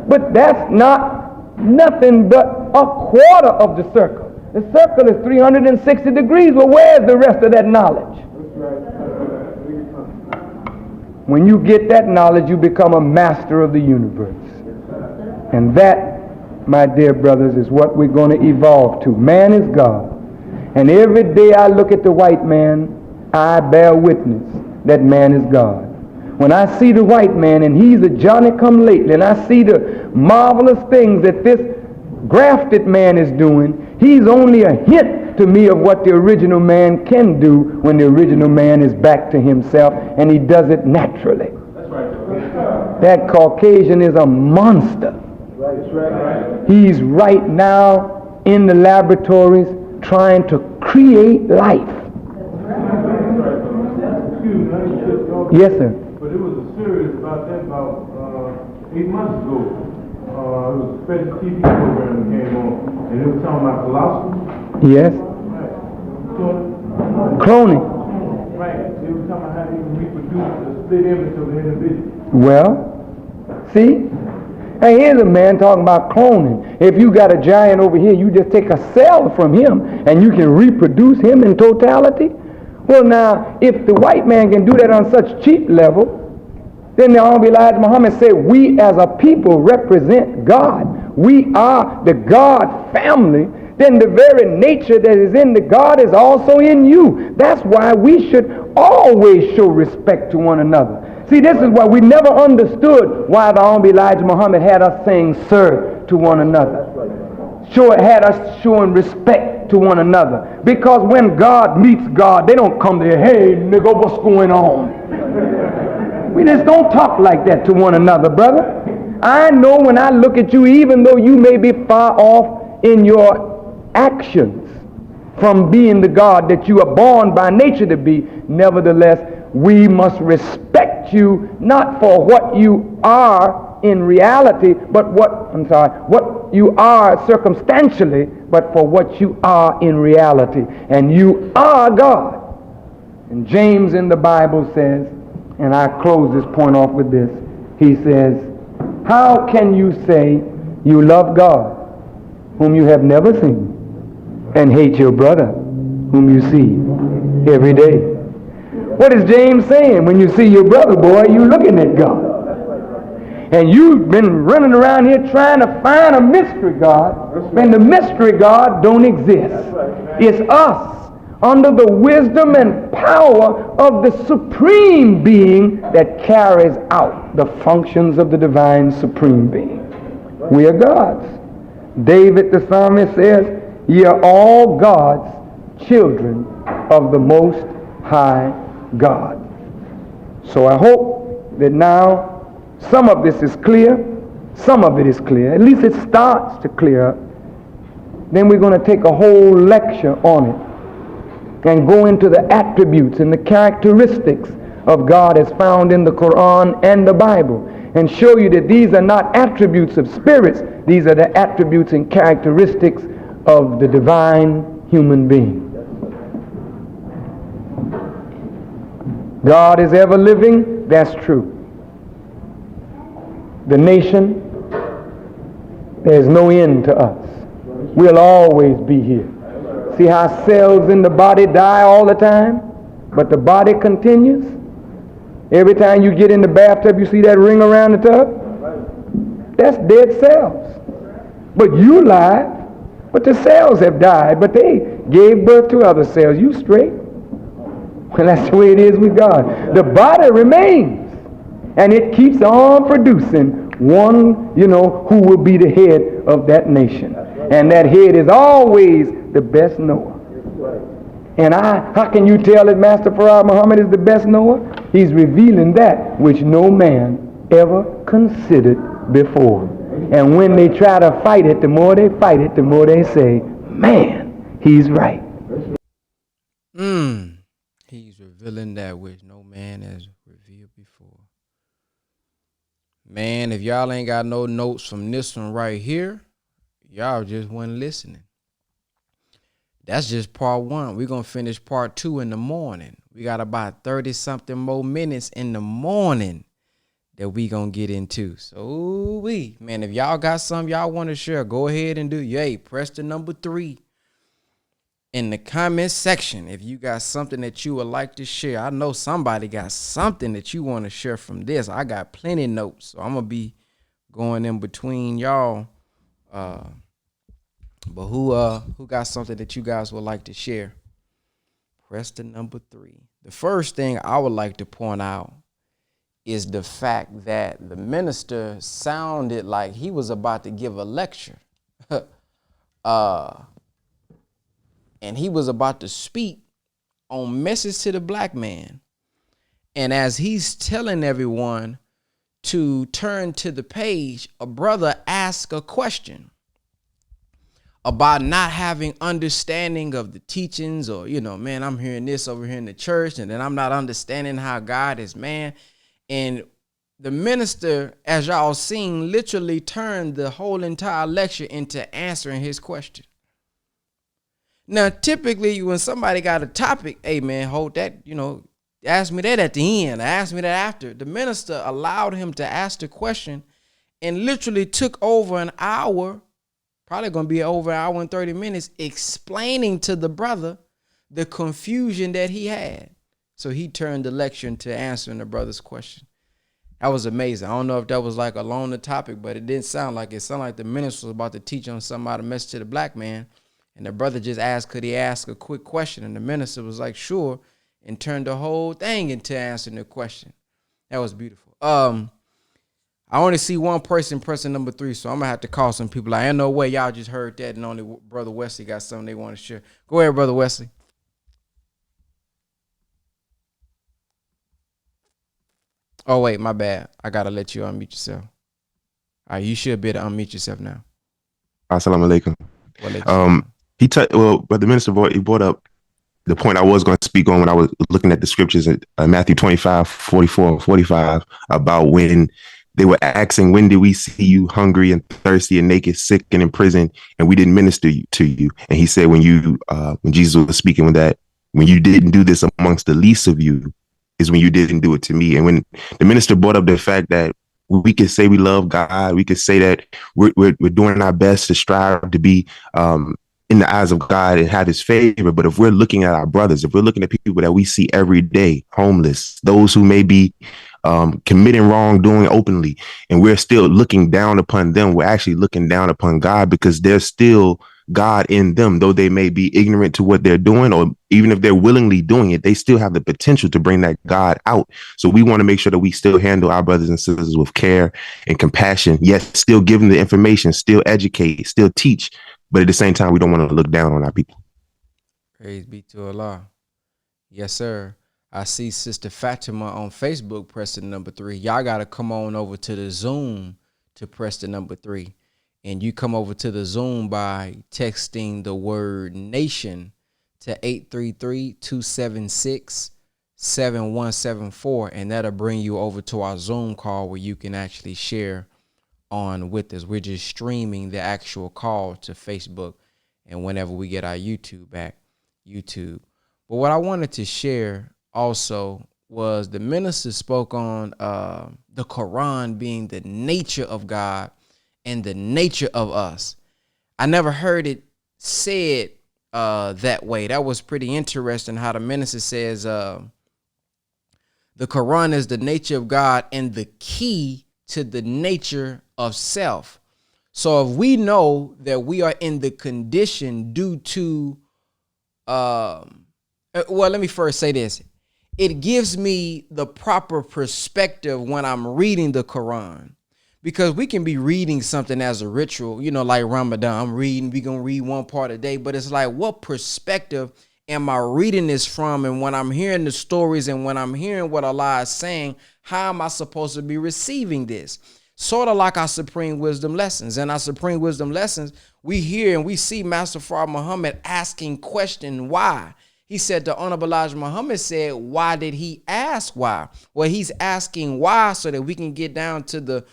But that's not nothing but a quarter of the circle. The circle is 360 degrees. Well, where's the rest of that knowledge? When you get that knowledge, you become a master of the universe. And that, my dear brothers, is what we're going to evolve to. Man is God. And every day I look at the white man, I bear witness that man is God. When I see the white man and he's a Johnny-come-lately, and I see the marvelous things that this grafted man is doing, he's only a hint to me of what the original man can do when the original man is back to himself, and he does it naturally. That's right. That Caucasian is a monster. Right. He's right now in the laboratories trying to create life. Yes, sir. But it was a series about that about 8 months ago. It was a special TV program that came on, and it was talking about philosophy. Yes. Right. Cloning. Right. They were talking about how they can reproduce the split image of the individual. Well, see? Hey, here's a man talking about cloning. If you got a giant over here, you just take a cell from him and you can reproduce him in totality. Well, now, if the white man can do that on such cheap level, then the Honorable Elijah Muhammad said, we as a people represent God. We are the God family. Then the very nature that is in the God is also in you. That's why we should always show respect to one another. See, this is why we never understood why the Honorable Elijah Muhammad had us saying sir to one another. Had us showing respect to one another. Because when God meets God, they don't come there, hey, nigga, what's going on? We just don't talk like that to one another, brother. I know when I look at you, even though you may be far off in your actions from being the God that you are born by nature to be, nevertheless, we must respect you not for what you are in reality, but what you are circumstantially, but for what you are in reality. And you are God. And James in the Bible says, and I close this point off with this, he says, how can you say you love God whom you have never seen and hate your brother whom you see every day? What is James saying? When you see your brother, boy, you looking at God. And you've been running around here trying to find a mystery God, and the mystery God don't exist. It's us under the wisdom and power of the supreme being that carries out the functions of the divine supreme being. We are gods. David the psalmist says, ye are all God's children of the most high God. So I hope that now some of this is clear, some of it is clear. At least it starts to clear up. Then we're going to take a whole lecture on it and go into the attributes and the characteristics of God as found in the Quran and the Bible, and show you that these are not attributes of spirits, these are the attributes and characteristics of the divine human being. God is ever living, that's true. The nation, there's no end to us. We'll always be here. See how cells in the body die all the time, but the body continues? Every time you get in the bathtub, you see that ring around the tub? That's dead cells. But you live, but the cells have died, but they gave birth to other cells. You straight? Well, that's the way it is with God. The body remains. And it keeps on producing one, who will be the head of that nation. And that head is always the best knower. And how can you tell that Master Farrakhan Muhammad is the best knower? He's revealing that which no man ever considered before. And when they try to fight it, the more they fight it, the more they say, man, he's right. He's revealing that which no man has revealed before. Man, if y'all ain't got no notes from this one right here, y'all just wasn't listening. That's just part one. We're going to finish part two in the morning. We got about 30-something more minutes in the morning. that we gonna get into. So man, if y'all got something y'all want to share, go ahead and do. Yay, press the number 3 in the comment section if you got something that you would like to share. I know somebody got something that you want to share from this. I got plenty of notes, so I'm gonna be going in between y'all. But who got something that you guys would like to share? Press the number 3. The first thing I would like to point out is the fact that the minister sounded like he was about to give a lecture. And he was about to speak on Message to the Black Man. And as he's telling everyone to turn to the page, a brother asked a question about not having understanding of the teachings, or, man, I'm hearing this over here in the church, and then I'm not understanding how God is, man. And the minister, as y'all seen, literally turned the whole entire lecture into answering his question. Now, typically, when somebody got a topic, hey, man, hold that, ask me that at the end, ask me that after. The minister allowed him to ask the question and literally took over an hour, probably going to be over an hour and 30 minutes, explaining to the brother the confusion that he had. So he turned the lecture into answering the brother's question. That was amazing. I don't know if that was like along the topic, but it didn't sound like it. It sounded like the minister was about to teach on something about a message to the black man. And the brother just asked, could he ask a quick question? And the minister was like, sure, and turned the whole thing into answering the question. That was beautiful. I only see one person pressing number 3, so I'm going to have to call some people. Like, ain't no way y'all just heard that and only Brother Wesley got something they want to share. Go ahead, Brother Wesley. Oh, wait, my bad. I got to let you unmute yourself. All right, you should be able to unmute yourself now. Assalamu alaikum. But the minister brought up the point I was going to speak on when I was looking at the scriptures in Matthew 25, 44 and 45 about when they were asking, when did we see you hungry and thirsty and naked, sick and in prison, and we didn't minister to you? And he said, when Jesus was speaking with that, when you didn't do this amongst the least of you is when you didn't do it to me. And when the minister brought up the fact that we could say we love God, we could say that we're doing our best to strive to be in the eyes of God and have his favor. But if we're looking at our brothers, if we're looking at people that we see every day, homeless, those who may be committing wrongdoing openly, and we're still looking down upon them, we're actually looking down upon God, because there's still God in them, though they may be ignorant to what they're doing, or even if they're willingly doing it, they still have the potential to bring that God out. So we want to make sure that we still handle our brothers and sisters with care and compassion, yet still give them the information, still educate, still teach. But at the same time, we don't want to look down on our people. Praise be to Allah. Yes, sir. I see Sister Fatima on Facebook pressing number 3. Y'all got to come on over to the Zoom to press the number 3. And you come over to the Zoom by texting the word nation to 833-276-7174. And that'll bring you over to our Zoom call where you can actually share on with us. We're just streaming the actual call to Facebook, and whenever we get our YouTube back, YouTube. But what I wanted to share also was the minister spoke on the Quran being the nature of God and the nature of us. I never heard it said that way. That was pretty interesting how the minister says the Quran is the nature of God and the key to the nature of self. So if we know that we are in the condition due to, well, let me first say this. It gives me the proper perspective when I'm reading the Quran, because we can be reading something as a ritual, like Ramadan. we're going to read one part a day, but it's like, what perspective am I reading this from? And when I'm hearing the stories and when I'm hearing what Allah is saying, how am I supposed to be receiving this? Sort of like our Supreme Wisdom lessons. And our Supreme Wisdom lessons, we hear and we see Master Farrakhan Muhammad asking question, why? He said, the Honorable Elijah Muhammad said, why did he ask why? Well, he's asking why so that we can get down to the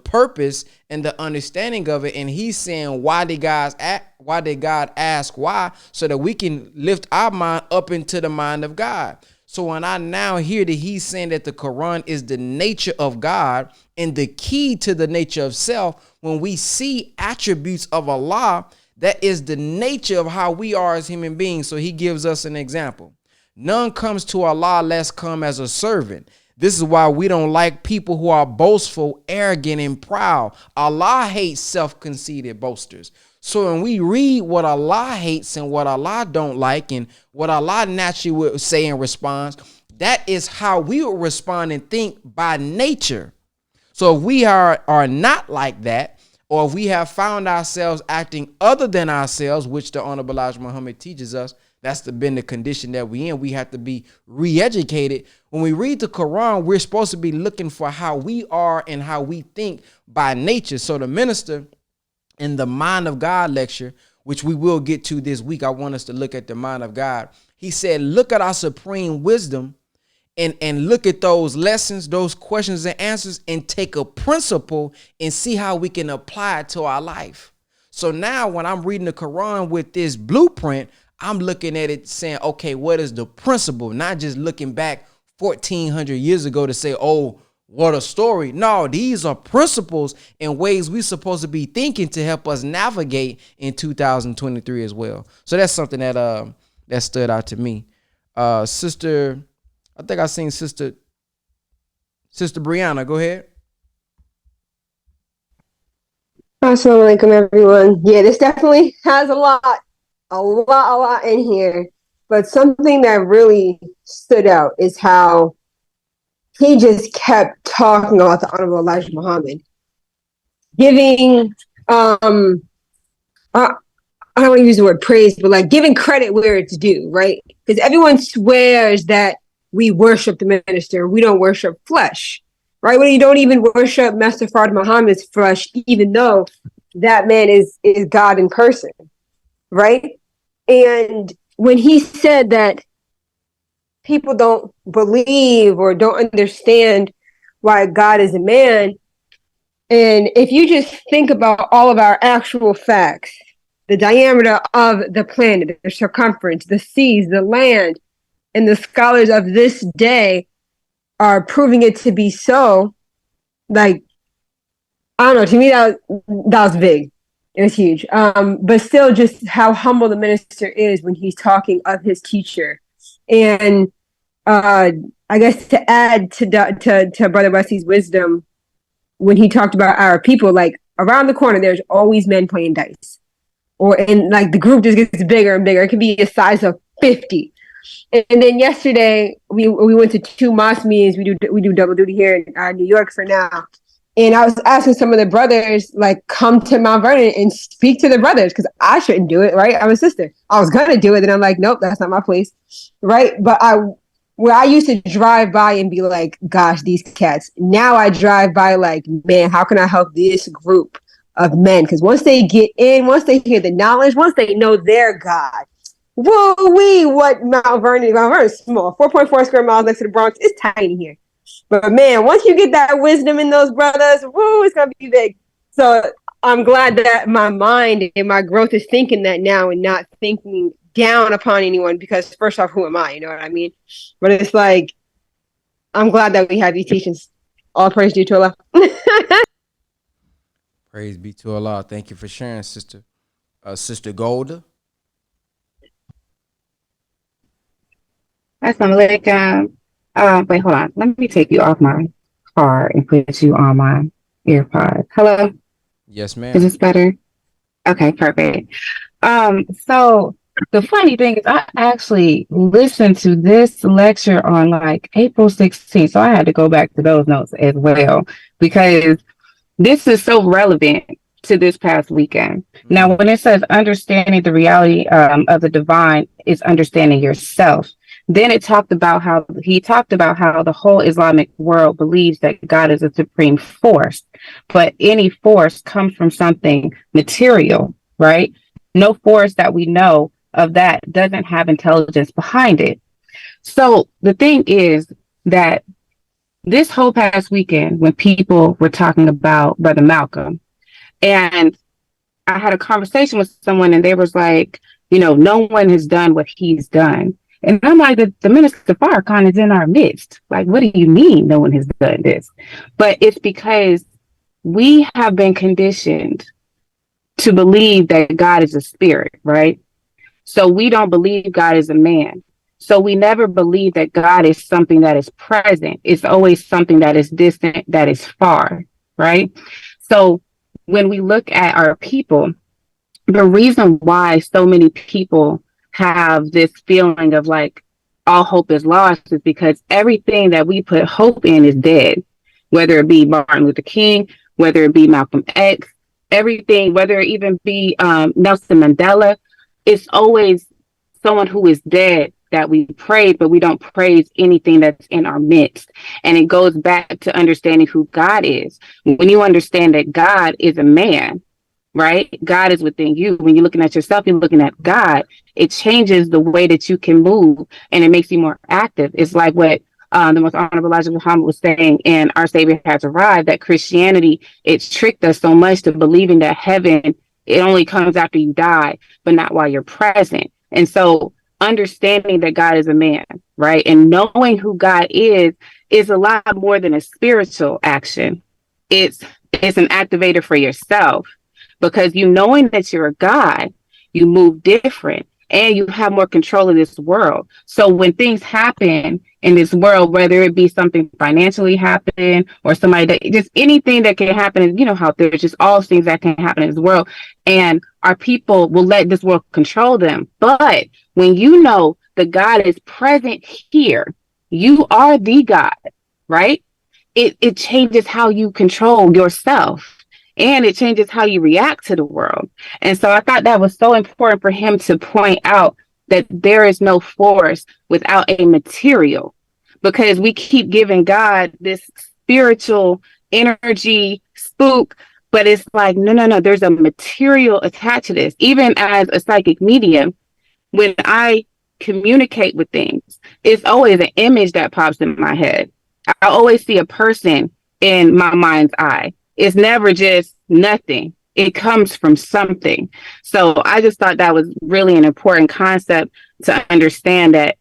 purpose and the understanding of it. And he's saying, why did God ask why? So that we can lift our mind up into the mind of God. So when I now hear that he's saying that the Quran is the nature of God and the key to the nature of self, when we see attributes of Allah, that is the nature of how we are as human beings. So he gives us an example. None comes to Allah less come as a servant. This is why we don't like people who are boastful, arrogant, and proud. Allah hates self-conceited boasters. So when we read what Allah hates and what Allah don't like and what Allah naturally would say in response, that is how we will respond and think by nature. So if we are not like that, or if we have found ourselves acting other than ourselves, which the Honorable Elijah Muhammad teaches us, that's been the condition that we in. We have to be re-educated. When we read the Quran, we're supposed to be looking for how we are and how we think by nature. So the minister in the Mind of God lecture, which we will get to this week, I want us to look at the Mind of God. He said, look at our supreme wisdom and look at those lessons, those questions and answers, and take a principle and see how we can apply it to our life. So now when I'm reading the Quran with this blueprint, I'm looking at it saying, okay, what is the principle? Not just looking back 1,400 years ago to say, oh, what a story. No, these are principles and ways we're supposed to be thinking to help us navigate in 2023 as well. So that's something that that stood out to me. Sister, I think I seen Sister Brianna. Go ahead. Assalamu alaikum, everyone. Yeah, this definitely has a lot in here. But something that really stood out is how he just kept talking about the Honorable Elijah Muhammad, giving I don't want to use the word praise, but like giving credit where it's due, right? Because everyone swears that we worship the minister, we don't worship flesh, right? When you don't even worship Master Fard Muhammad's flesh, even though that man is God in person, right? And when he said that people don't believe or don't understand why God is a man, and if you just think about all of our actual facts, the diameter of the planet, the circumference, the seas, the land, and the scholars of this day are proving it to be so, like, I don't know, to me that was big. It was huge. But still just how humble the minister is when he's talking of his teacher. And I guess to add to Brother Wesley's wisdom, when he talked about our people, like around the corner, there's always men playing dice. And like the group just gets bigger and bigger. It could be a size of 50. And then yesterday we went to 2 mosque meetings. We do double duty here in New York for now. And I was asking some of the brothers, like, come to Mount Vernon and speak to the brothers, because I shouldn't do it, right? I'm a sister. I was gonna do it, and I'm like, nope, that's not my place, right? But I used to drive by and be like, gosh, these cats. Now I drive by like, man, how can I help this group of men? Because once they get in, once they hear the knowledge, once they know their God, whoa-wee, what Mount Vernon is small, 4.4 square miles next to the Bronx. It's tiny here. But man, once you get that wisdom in those brothers, woo, it's gonna be big. So I'm glad that my mind and my growth is thinking that now and not thinking down upon anyone, because first off, who am I? You know what I mean? But it's like, I'm glad that we have these teachings. All praise due to Allah. Praise be to Allah. Thank you for sharing, Sister. Sister Golda. Assalamu alaikum. Wait, hold on. Let me take you off my car and put you on my AirPods. Hello? Yes, ma'am. Is this better? Okay, perfect. So the funny thing is I actually listened to this lecture on like April 16th. So I had to go back to those notes as well, because this is so relevant to this past weekend. Mm-hmm. Now, when it says understanding the reality of the divine is understanding yourself, then he talked about how the whole Islamic world believes that God is a supreme force, but any force comes from something material, right? No force that we know of that doesn't have intelligence behind it. So the thing is that this whole past weekend, when people were talking about Brother Malcolm, and I had a conversation with someone and they was like, no one has done what he's done. And I'm like, the minister Farrakhan is in our midst. Like, what do you mean no one has done this? But it's because we have been conditioned to believe that God is a spirit, right? So we don't believe God is a man. So we never believe that God is something that is present. It's always something that is distant, that is far, right? So when we look at our people, the reason why so many people have this feeling of like all hope is lost is because everything that we put hope in is dead, whether it be Martin Luther King, whether it be Malcolm X, everything, whether it even be Nelson Mandela, it's always someone who is dead that we praise, but we don't praise anything that's in our midst. And it goes back to understanding who God is. When you understand that God is a man, right? God is within you. When you're looking at yourself, you're looking at God. It changes the way that you can move and it makes you more active. It's like what the most honorable Elijah Muhammad was saying, and our Savior has arrived, that Christianity, it's tricked us so much to believing that heaven, it only comes after you die, but not while you're present. And so understanding that God is a man, right? And knowing who God is a lot more than a spiritual action. It's an activator for yourself because you knowing that you're a God, you move different and you have more control of this world. So when things happen in this world, whether it be something financially happen or somebody that just anything that can happen, you know how there's just all things that can happen in this world, and our people will let this world control them. But when you know that God is present here, you are the God, right? It changes how you control yourself and it changes how you react to the world. And so I thought that was so important for him to point out that there is no force without a material, because we keep giving God this spiritual energy spook, but it's like, no, there's a material attached to this. Even as a psychic medium, when I communicate with things, it's always an image that pops in my head. I always see a person in my mind's eye. It's never just nothing. It comes from something. So I just thought that was really an important concept to understand that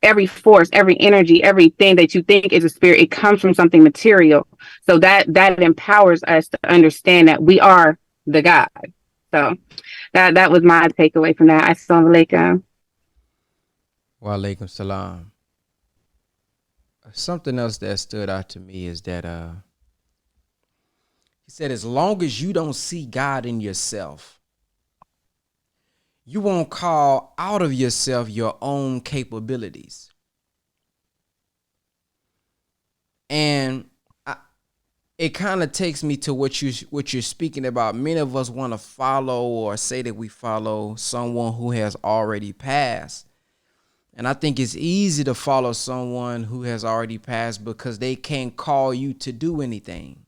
every force, every energy, everything that you think is a spirit, it comes from something material. So that empowers us to understand that we are the God. So that was my takeaway from that. Assalamu alaikum. Wa alaikum salam. Something else that stood out to me is that he said, as long as you don't see God in yourself, you won't call out of yourself your own capabilities. And it kind of takes me to what you're speaking about. Many of us want to follow or say that we follow someone who has already passed. And I think it's easy to follow someone who has already passed because they can't call you to do anything.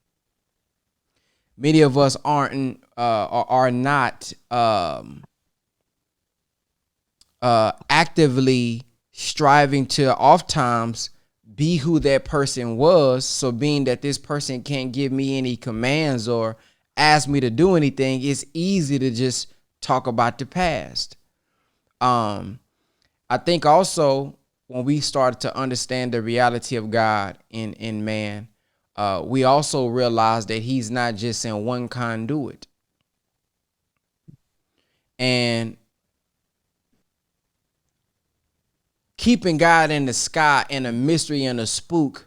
Many of us are not actively striving to oftentimes be who that person was. So being that this person can't give me any commands or ask me to do anything, it's easy to just talk about the past. I think also when we started to understand the reality of God in man, we also realize that he's not just in one conduit. And keeping God in the sky and a mystery and a spook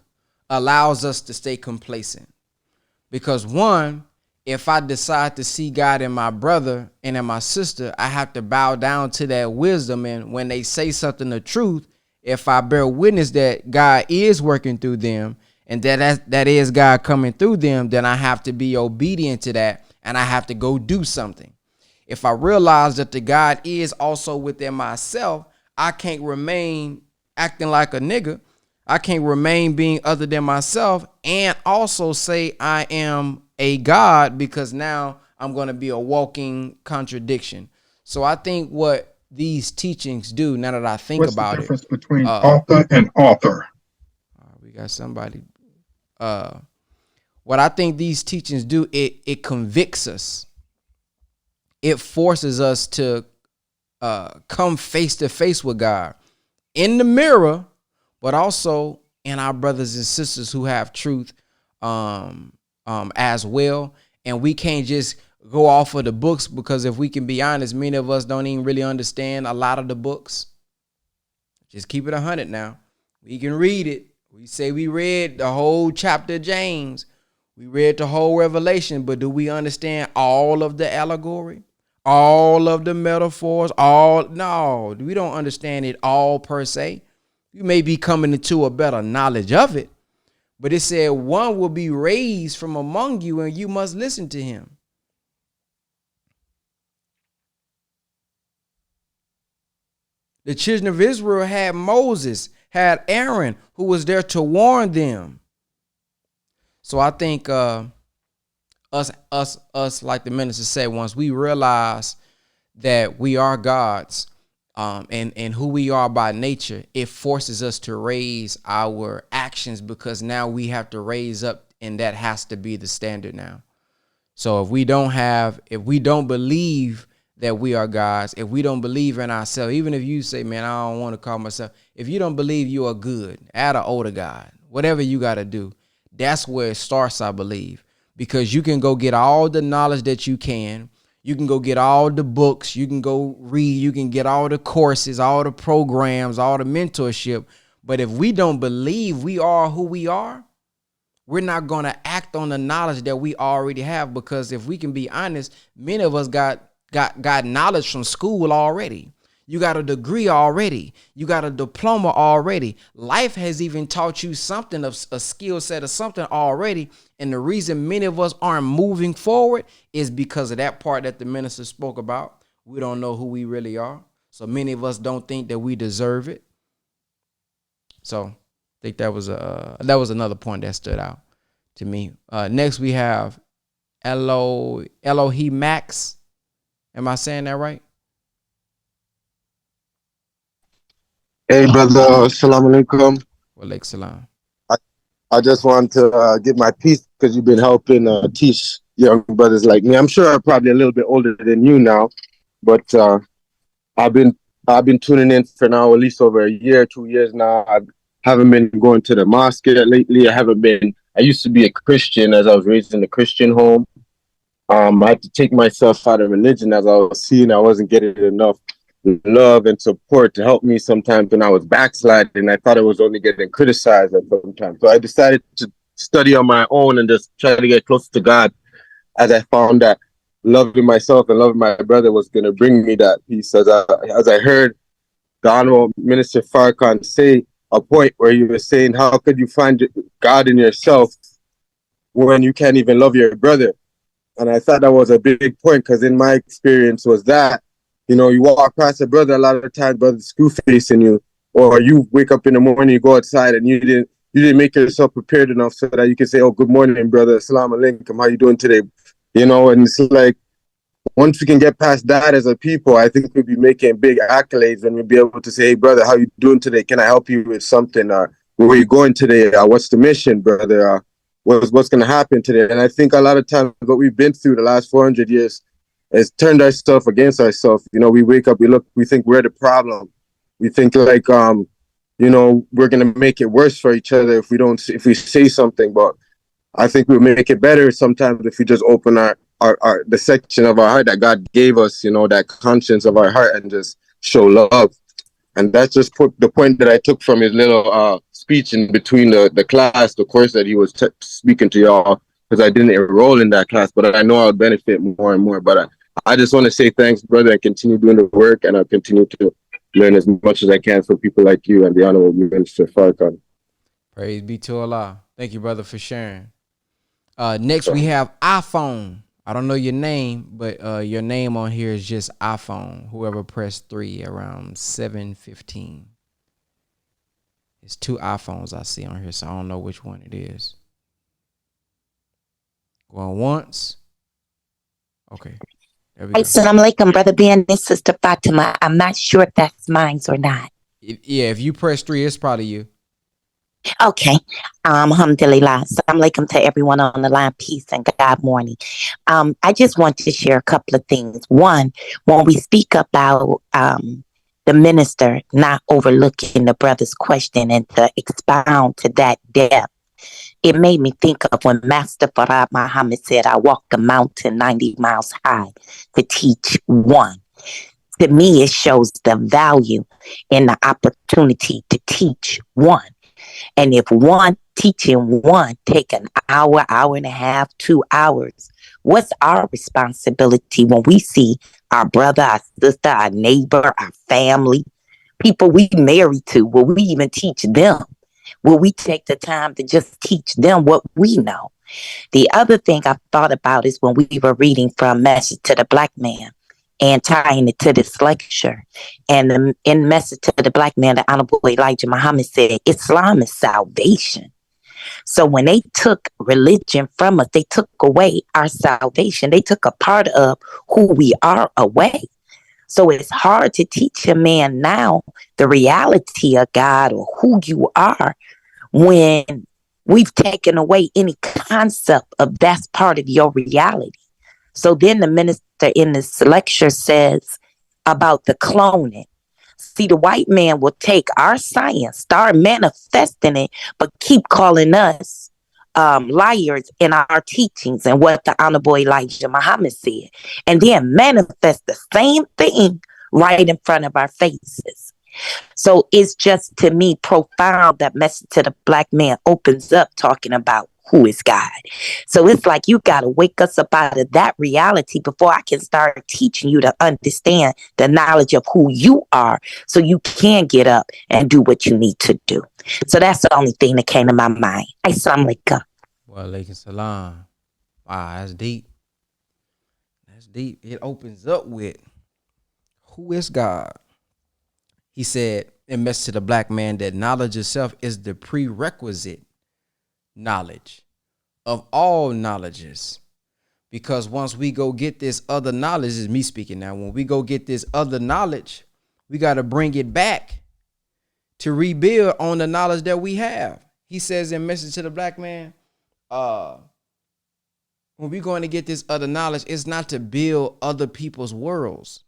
allows us to stay complacent. Because one, if I decide to see God in my brother and in my sister, I have to bow down to that wisdom. And when they say something the truth, if I bear witness that God is working through them and that is God coming through them, then I have to be obedient to that and I have to go do something. If I realize that the God is also within myself, I can't remain acting like a nigga. I can't remain being other than myself and also say I am a God, because now I'm going to be a walking contradiction. So I think what these teachings do, now that I think about it. What's the difference between author and author? We got somebody. What I think these teachings do, it convicts us. It forces us to come face to face with God. in the mirror, but also in our brothers and sisters who have truth as well. And we can't just go off of the books, because if we can be honest, many of us don't even really understand a lot of the books. Just keep it 100 now. We can read it. We say we read the whole chapter of James. We read the whole Revelation, but do we understand all of the allegory? All of the metaphors? No, we don't understand it all per se. You may be coming into a better knowledge of it, but it said one will be raised from among you and you must listen to him. The children of Israel had Moses, had Aaron, who was there to warn them. So I think us, like the minister said, once we realize that we are gods, and who we are by nature, it forces us to raise our actions, because now we have to raise up, and that has to be the standard now. So if we don't believe that we are gods, if we don't believe in ourselves, even if you say, man, I don't want to call myself, if you don't believe you are good, add an older God, whatever you got to do, that's where it starts, I believe, because you can go get all the knowledge that you can. You can go get all the books. You can go read. You can get all the courses, all the programs, all the mentorship. But if we don't believe we are who we are, we're not going to act on the knowledge that we already have. Because if we can be honest, many of us got knowledge from school already. You got a degree already. You got a diploma already. Life has even taught you something, of a skill set or something already. And the reason many of us aren't moving forward is because of that part that the minister spoke about. We don't know who we really are. So many of us don't think that we deserve it. So I think that was another point that stood out to me. Next we have Elohi Max. Am I saying that right? Hey, brother. Assalamu alaikum. Walaikum salam. I just want to give my piece, because you've been helping teach young brothers like me. I'm sure I'm probably a little bit older than you now, but I've been tuning in for now at least over a year, 2 years now. I haven't been going to the mosque lately. I used to be a Christian, as I was raised in a Christian home. I had to take myself out of religion, as I was seeing I wasn't getting enough love and support to help me sometimes when I was backsliding. I thought I was only getting criticized at sometimes. So I decided to study on my own and just try to get close to God, as I found that loving myself and loving my brother was going to bring me that peace. As I heard the Honorable Minister Farrakhan say a point where he was saying, how could you find God in yourself when you can't even love your brother? And I thought that was a big point, because in my experience was that, you walk past a brother, a lot of times brother's screw facing you, or you wake up in the morning, you go outside and you didn't make yourself prepared enough so that you can say, oh, good morning, brother, assalamu alaikum, how you doing today? And it's like, once we can get past that as a people, I think we'll be making big accolades, and we'll be able to say, hey, brother, how you doing today? Can I help you with something? Where are you going today? What's the mission, brother? What's going to happen today? And I think a lot of times what we've been through the last 400 years has turned ourselves against ourselves. We wake up, we look, we think we're the problem. We think like, we're going to make it worse for each other if we say something. But I think we'll make it better sometimes if we just open the section of our heart that God gave us, that conscience of our heart, and just show love. And that's just the point that I took from his little speech in between the class, the course that he was speaking to y'all, because I didn't enroll in that class, but I know I'll benefit more and more. But I just want to say thanks, brother, and continue doing the work, and I'll continue to learn as much as I can from people like you and the Honorable Minister Farrakhan. Praise be to Allah. Thank you, brother, for sharing. Next, we have iPhone. I don't know your name, but your name on here is just iPhone. Whoever pressed 3 around 7:15. It's 2 iPhones I see on here, so I don't know which one it is. Going once. Okay. There we go. Assalamu alaikum, Brother Ben. This is Sister Fatima. I'm not sure if that's mine or not. If you press 3, it's probably you. Okay. Alhamdulillah. Assalamu alaikum to everyone on the line. Peace and God morning. I just want to share a couple of things. One, when we speak about the the minister not overlooking the brother's question and to expound to that depth. It made me think of when Master Farad Muhammad said, I walked a mountain 90 miles high to teach one. To me, it shows the value in the opportunity to teach one. And if one teaching one take an hour, hour and a half, 2 hours, what's our responsibility when we see our brother, our sister, our neighbor, our family, people we married to? Will we even teach them? Will we take the time to just teach them what we know? The other thing I thought about is when we were reading from Message to the Black Man and tying it to this lecture. And in Message to the Black Man, the Honorable Elijah Muhammad said, Islam is salvation. So when they took religion from us, they took away our salvation. They took a part of who we are away. So it's hard to teach a man now the reality of God or who you are when we've taken away any concept of that's part of your reality. So then the minister in this lecture says about the cloning. See, the white man will take our science, start manifesting it, but keep calling us liars in our teachings and what the Honorable Elijah Muhammad said, and then manifest the same thing right in front of our faces. So it's just, to me, profound that Message to the Black Man opens up talking about who is God. So it's like you got to wake us up out of that reality before I can start teaching you to understand the knowledge of who you are so you can get up and do what you need to do. So that's the only thing that came to my mind. Assalamu alaikum. Wa alaikum salam. Wow, that's deep. That's deep. It opens up with who is God. He said in Message to the Black Man that knowledge itself is the prerequisite knowledge of all knowledges, because once we go get this other knowledge, this is me speaking now, when we go get this other knowledge, we got to bring it back to rebuild on the knowledge that we have. He says in Message to the Black Man, when we're going to get this other knowledge, it's not to build other people's worlds,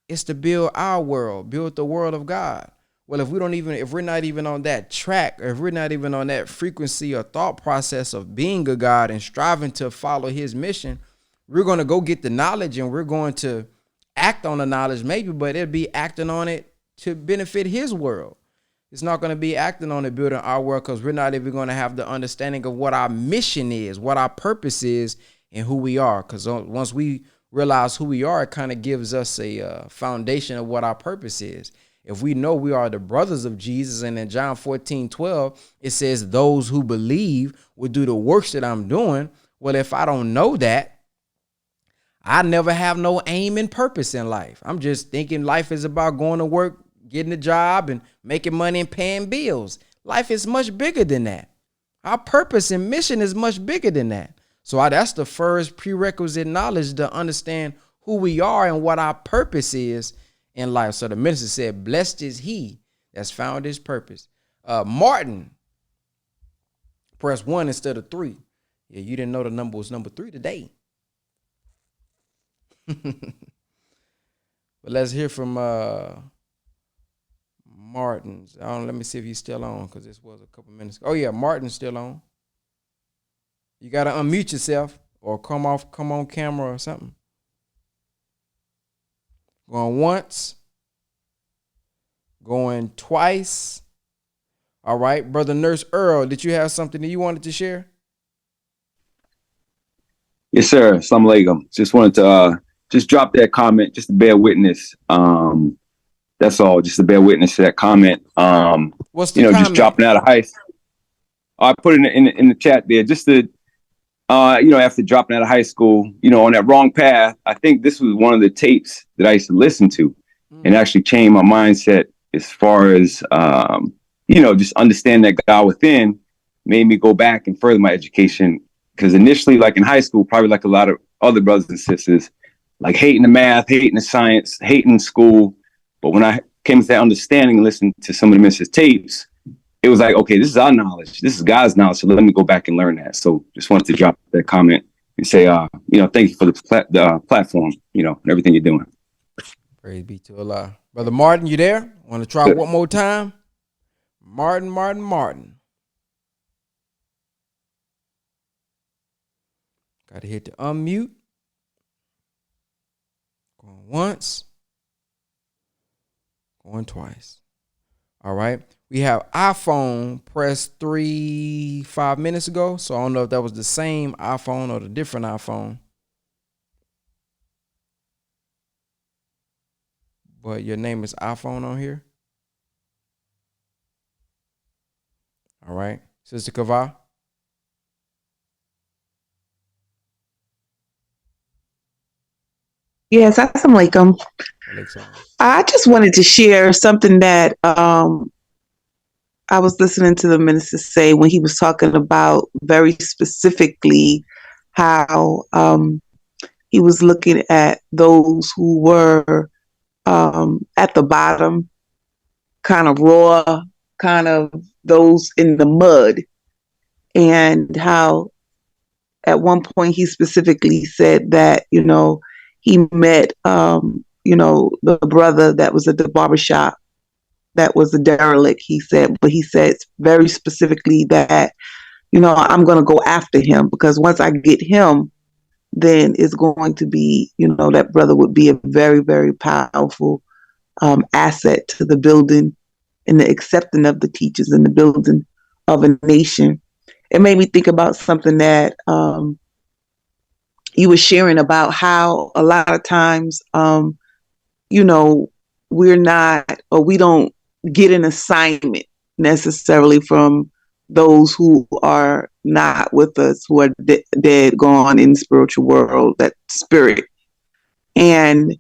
it's to build our world, build the world of God. Well, if we're not even on that track, or if we're not even on that frequency or thought process of being a God and striving to follow his mission, we're going to go get the knowledge and we're going to act on the knowledge maybe, but it'll be acting on it to benefit his world. It's not going to be acting on it, building our world, because we're not even going to have the understanding of what our mission is, what our purpose is, and who we are. Because once we realize who we are, it kind of gives us a foundation of what our purpose is. If we know we are the brothers of Jesus, and in John 14:12, it says those who believe will do the works that I'm doing. Well, if I don't know that, I never have no aim and purpose in life. I'm just thinking life is about going to work, getting a job, and making money and paying bills. Life is much bigger than that. Our purpose and mission is much bigger than that. So that's the first prerequisite knowledge, to understand who we are and what our purpose is in life. So the minister said, blessed is he that's found his purpose. Martin, press 1 instead of 3. Yeah, you didn't know the number was number 3 today. But let's hear from Martin's. Let me see if he's still on, because this was a couple minutes ago. Oh yeah, Martin's still on. You gotta unmute yourself or come on camera or something. Going once, going twice. All right, Brother Nurse Earl, did you have something that you wanted to share? Yes, sir. Assalamu alaikum. Just wanted to just drop that comment, just to bear witness. That's all, just to bear witness to that comment. What's the comment? Just dropping out of high school. I put it in the chat there, just to, after dropping out of high school, on that wrong path. I think this was one of the tapes that I used to listen to, and actually changed my mindset as far as, just understand that God within made me go back and further my education. Because initially, like in high school, probably like a lot of other brothers and sisters, like hating the math, hating the science, hating school. But when I came to that understanding and listened to some of the ministers' tapes, it was like, okay, this is our knowledge. This is God's knowledge. So let me go back and learn that. So just wanted to drop that comment and say, thank you for the platform, and everything you're doing. Praise be to Allah. Brother Martin, you there? Want to try one more time? Martin. Got to hit the unmute. Going once. Going twice. All right. We have iPhone pressed 5 minutes ago. So I don't know if that was the same iPhone or the different iPhone. But your name is iPhone on here. All right. Sister Kava. Yes, assalamu alaikum. I just wanted to share something that I was listening to the minister say when he was talking about very specifically how he was looking at those who were at the bottom, kind of raw, kind of those in the mud, and how at one point he specifically said that, he met, the brother that was at the barbershop that was a derelict, he said, but he said very specifically that, I'm going to go after him because once I get him, then it's going to be, that brother would be a very, very powerful asset to the building and the accepting of the teachers and the building of a nation. It made me think about something that you were sharing about how a lot of times, we're not, or we don't get an assignment necessarily from those who are not with us, who are dead, gone in the spiritual world, that spirit. And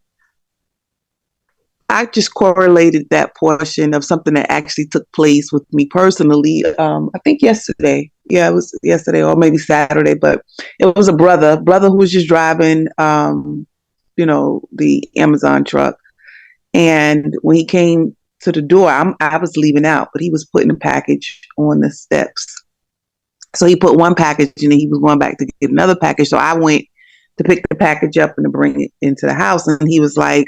I just correlated that portion of something that actually took place with me personally. I think yesterday. Yeah, it was yesterday or maybe Saturday, but it was a brother who was just driving, the Amazon truck. And when he came to the door, I was leaving out, but he was putting a package on the steps. So he put one package and then he was going back to get another package. So I went to pick the package up and to bring it into the house. And he was like,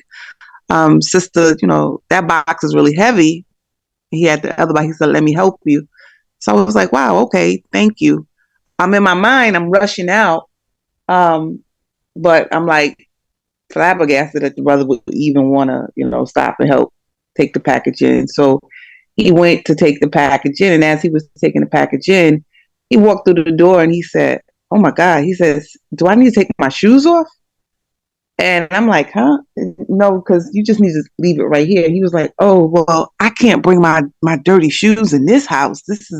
sister, that box is really heavy. He had the other box. He said, let me help you. So I was like, wow, okay, thank you. I'm in my mind, I'm rushing out. But I'm like flabbergasted that the brother would even want to, stop and help take the package in. So he went to take the package in. And as he was taking the package in, he walked through the door and he said, oh my God, he says, do I need to take my shoes off? And I'm like, huh? No, because you just need to leave it right here. He was like, oh, well, I can't bring my dirty shoes in this house. This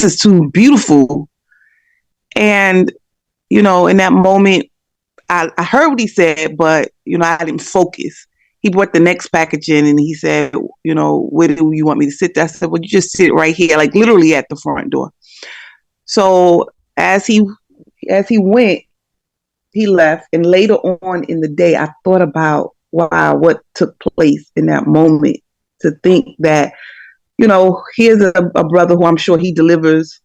is too beautiful. And, in that moment, I heard what he said, but, I didn't focus. He brought the next package in and he said, where do you want me to sit there? I said, well, you just sit right here, like literally at the front door. So as he went, he left. And later on in the day, I thought about, wow, what took place in that moment, to think that, here's a brother who I'm sure he delivers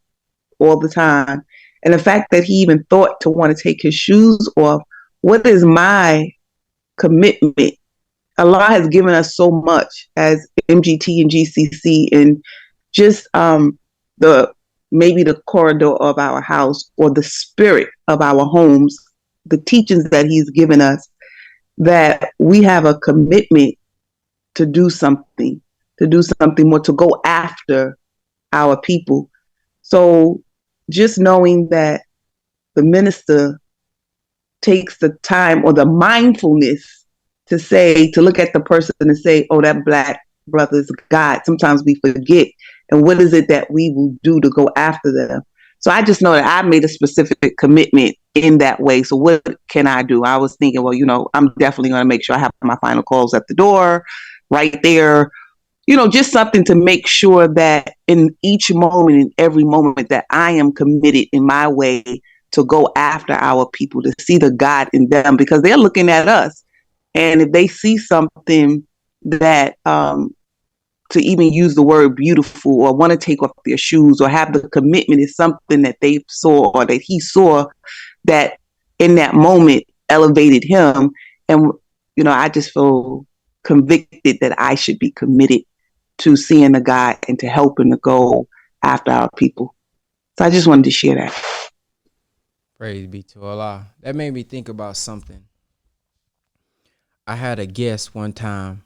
all the time. And the fact that he even thought to want to take his shoes off, what is my commitment? Allah has given us so much as MGT and GCC, and just maybe the corridor of our house or the spirit of our homes, the teachings that he's given us, that we have a commitment to do something more, to go after our people. So just knowing that the minister takes the time or the mindfulness to look at the person and say, oh, that black brother's God. Sometimes we forget. And what is it that we will do to go after them? So I just know that I made a specific commitment in that way. So what can I do? I was thinking, well, I'm definitely going to make sure I have my final calls at the door right there. Just something to make sure that in each moment, in every moment, that I am committed in my way to go after our people, to see the God in them, because they're looking at us. And if they see something that, to even use the word beautiful, or want to take off their shoes, or have the commitment, is something that they saw or that he saw that in that moment elevated him. And, I just feel convicted that I should be committed to seeing the God and to helping to go after our people. So I just wanted to share that. Praise be to Allah. That made me think about something. I had a guest one time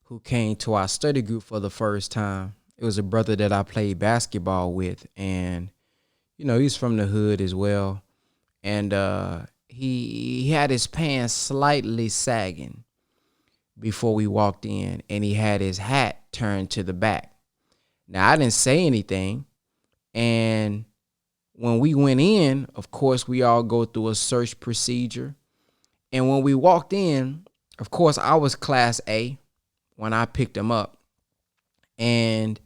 who came to our study group for the first time. It was a brother that I played basketball with, and he's from the hood as well. And he had his pants slightly sagging before we walked in, and he had his hat turned to the back. Now, I didn't say anything, and when we went in, of course, we all go through a search procedure. And when we walked in, of course, I was Class A when I picked him up. And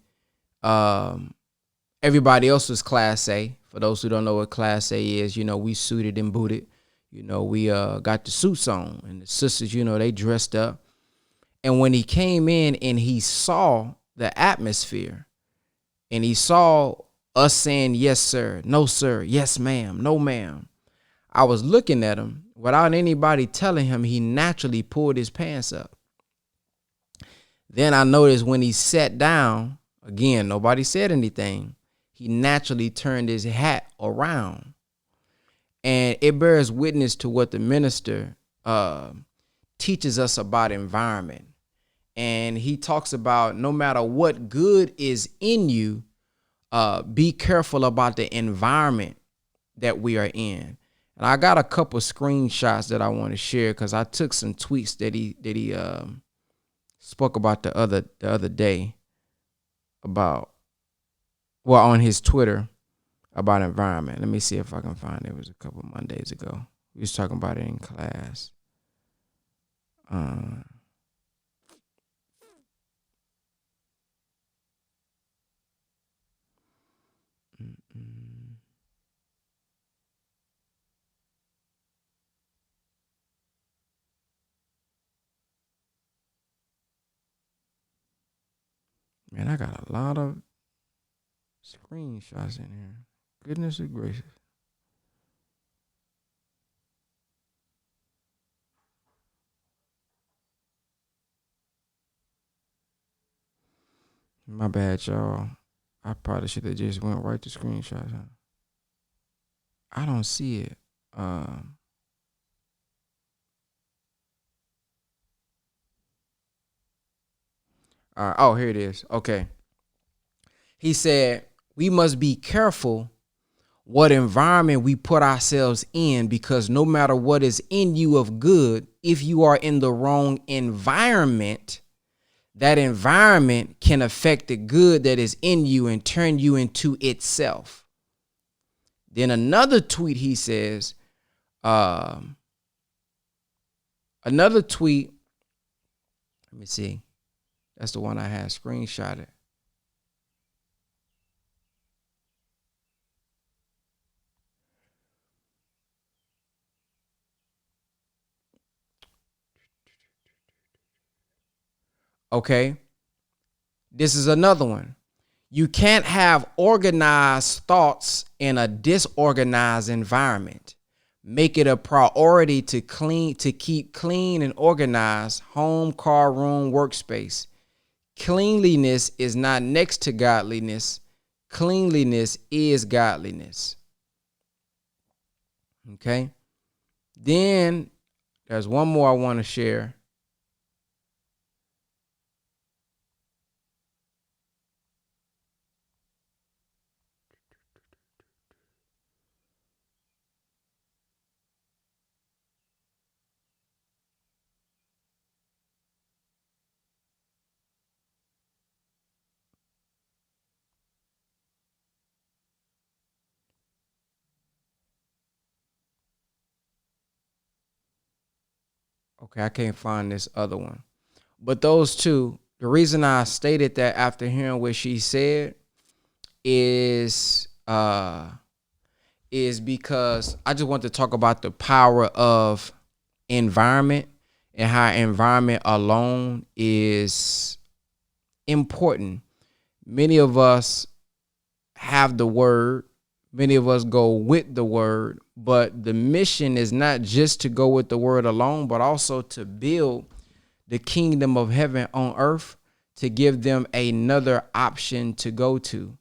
everybody else was Class A. For those who don't know what Class A is, we suited and booted. We got the suits on. And the sisters, they dressed up. And when he came in and he saw the atmosphere, and he saw us saying, yes, sir, no, sir, yes, ma'am, no, ma'am, I was looking at him without anybody telling him. He naturally pulled his pants up. Then I noticed when he sat down, again, nobody said anything, he naturally turned his hat around. And it bears witness to what the minister teaches us about environment. And he talks about no matter what good is in you, be careful about the environment that we are in. And I got a couple screenshots that I want to share because I took some tweets that he spoke about the other day about, on his Twitter about environment. Let me see if I can find it. It was a couple Mondays ago. We was talking about it in class. Man, I got a lot of screenshots in here. Goodness gracious. My bad, y'all. I probably should have just went right to screenshots. Huh? I don't see it. Oh, here it is. Okay. He said, we must be careful what environment we put ourselves in, because no matter what is in you of good, if you are in the wrong environment, that environment can affect the good that is in you and turn you into itself. Then another tweet, he says, another tweet, let me see. That's the one I had screenshotted. Okay. This is another one. You can't have organized thoughts in a disorganized environment. Make it a priority to keep clean and organized home, car, room, workspace. Cleanliness is not next to godliness. Cleanliness is godliness. Okay. Then there's one more I want to share. Okay, I can't find this other one. But those two, the reason I stated that after hearing what she said is because I just want to talk about the power of environment and how environment alone is important. Many of us have the word. Many of us go with the word, but the mission is not just to go with the word alone, but also to build the kingdom of heaven on earth, to give them another option to go to.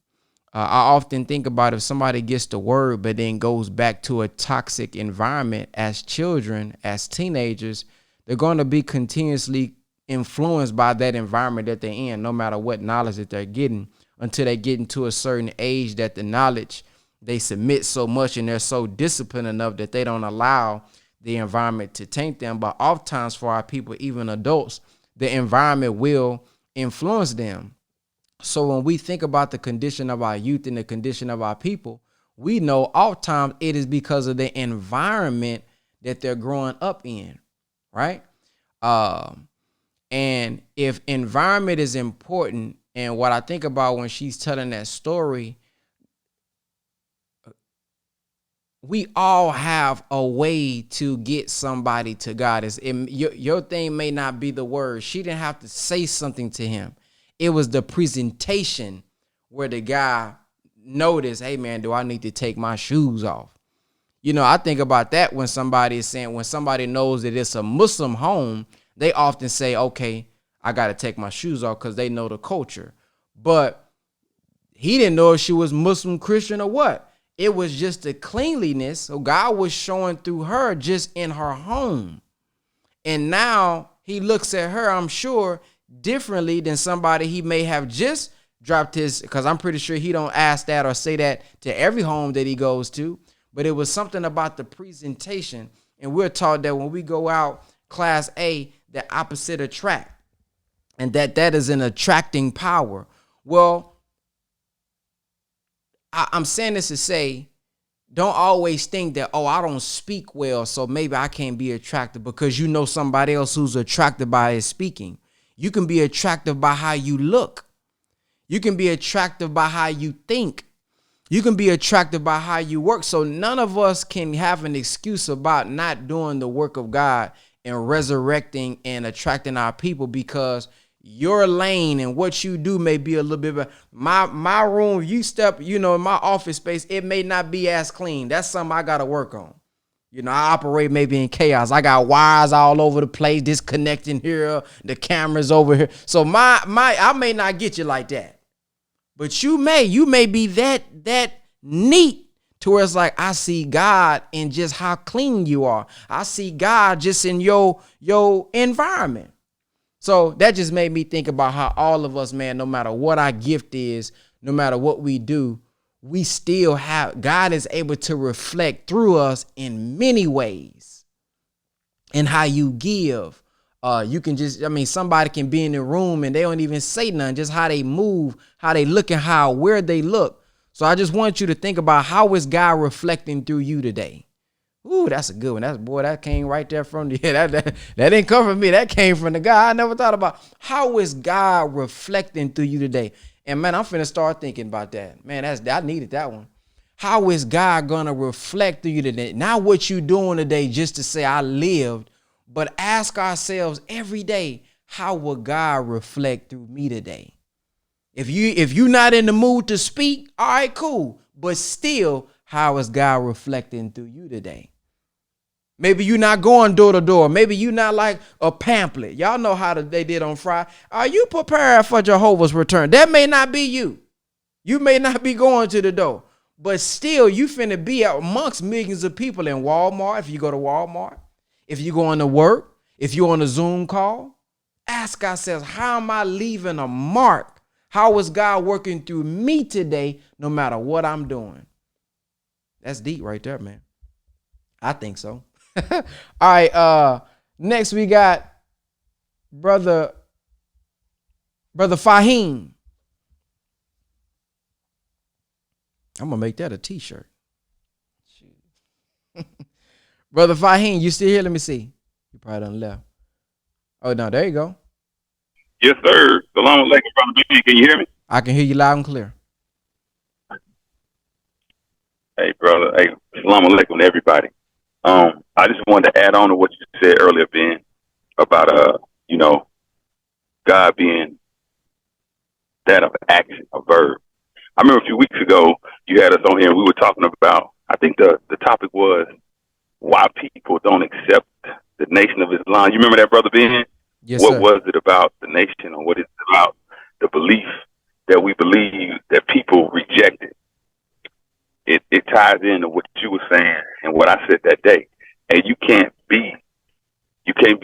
I often think about if somebody gets the word but then goes back to a toxic environment as children, as teenagers, they're going to be continuously influenced by that environment that they're in, no matter what knowledge that they're getting, until they get into a certain age that the knowledge, they submit so much and they're so disciplined enough that they don't allow the environment to taint them. But oftentimes for our people, even adults, the environment will influence them. So when we think about the condition of our youth and the condition of our people, we know oftentimes it is because of the environment that they're growing up in, right? And if environment is important, and what I think about when she's telling that story, we all have a way to get somebody to God. Your thing may not be the word. She didn't have to say something to him. It was the presentation where the guy noticed, hey man, do I need to take my shoes off? You know, I think about that when somebody is saying, when somebody knows that it's a Muslim home, they often say, okay, I got to take my shoes off because they know the culture. But he didn't know if she was Muslim, Christian, or what. It was just the cleanliness. So God was showing through her just in her home. And now he looks at her, I'm sure, differently than somebody he may have just dropped his, because I'm pretty sure he don't ask that or say that to every home that he goes to. But it was something about the presentation. And we're taught that when we go out class A, the opposite attract. And that is an attracting power. Well, I'm saying this to say, don't always think that, oh, I don't speak well, so maybe I can't be attractive because you know somebody else who's attracted by his speaking. You can be attractive by how you look. You can be attractive by how you think. You can be attractive by how you work. So none of us can have an excuse about not doing the work of God and resurrecting and attracting our people, because your lane and what you do may be a little bit better. My room, you step, in my office space, it may not be as clean. That's something I got to work on. I operate maybe in chaos. I got wires all over the place, disconnecting here, the cameras over here. So I may not get you like that, but you may be that neat to where it's like, I see God in just how clean you are. I see God just in your environment. So that just made me think about how all of us, man, no matter what our gift is, no matter what we do, we still have, God is able to reflect through us in many ways. And how you give, you can just, somebody can be in the room and they don't even say nothing, just how they move, how they look, and where they look. So I just want you to think about, how is God reflecting through you today? Ooh, that's a good one. That came right there from the, that didn't come from me. That came from the guy. I never thought about, how is God reflecting through you today? And man, I'm finna start thinking about that. Man, I needed that one. How is God gonna reflect through you today? Not what you doing today just to say I lived, but ask ourselves every day, how will God reflect through me today? If you're not in the mood to speak, all right, cool. But still, how is God reflecting through you today? Maybe you're not going door to door. Maybe you're not like a pamphlet. Y'all know how they did on Friday. Are you prepared for Jehovah's return? That may not be you. You may not be going to the door. But still, you finna be amongst millions of people in Walmart. If you go to Walmart, if you go to work, if you're on a Zoom call, ask ourselves, how am I leaving a mark? How is God working through me today, no matter what I'm doing? That's deep right there, man. I think so. All right. Next we got brother Fahim. I'm gonna make that a t-shirt. Brother Fahim, you still here? Let me see. You probably done left. Oh no, there you go. Yes, sir. Salam alaikum, brother B. Can you hear me? I can hear you loud and clear. Hey, brother. Hey, salam alaikum to everybody. I just wanted to add on to what you said earlier, Ben, about God being that of action, a verb. I remember a few weeks ago you had us on here and we were talking about, I think the topic was why people don't accept the Nation of Islam. You remember that, brother Ben? Yes, What sir. was it about the nation, or what is it about the belief that we believe that people rejected? It ties into what you were saying and what I said that day. And you can't be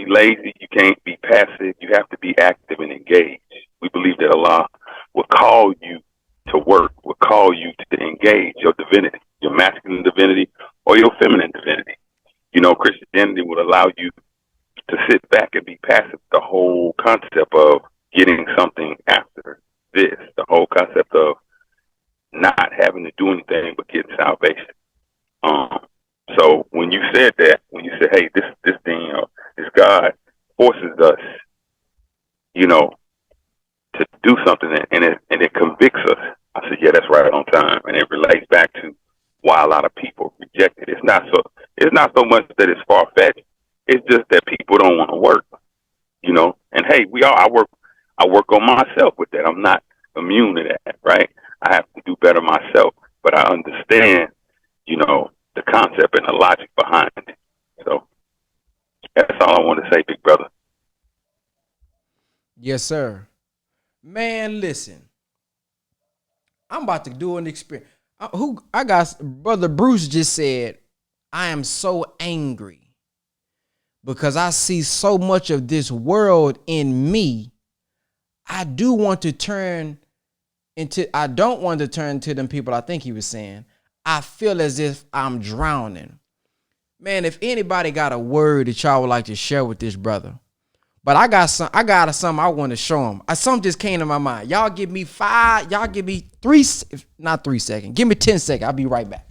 lazy, you can't be passive, you have to be active and engaged. We believe that Allah will call you to work, will call you to engage your divinity, your masculine divinity or your feminine divinity. You know, Christianity would allow you to sit back and be passive. The whole concept of getting something after this, the whole concept of not having to do anything but getting salvation. Um, so when you said that, when you said, "Hey, this thing, this God forces us, you know, to do something," and it convicts us, I said, "Yeah, that's right on time," and it relates back to why a lot of people reject it. It's not so much that it's far fetched. It's just that people don't want to work, you know. And hey, I work on myself with that. I'm not immune to that, right? I have to do better myself, but I understand, you know, the concept and the logic behind it. So that's all I want to say, big brother. Yes, sir. Man, listen. I'm about to do an experiment. Who I got? Brother Bruce just said, "I am so angry because I see so much of this world in me. I do want to turn into. I don't want to turn to them people." I think he was saying, "I feel as if I'm drowning." Man, if anybody got a word that y'all would like to share with this brother, but I got something I want to show him. Something just came to my mind. Y'all give me 5. Y'all give me 3. Not 3 seconds. Give me 10 seconds. I'll be right back.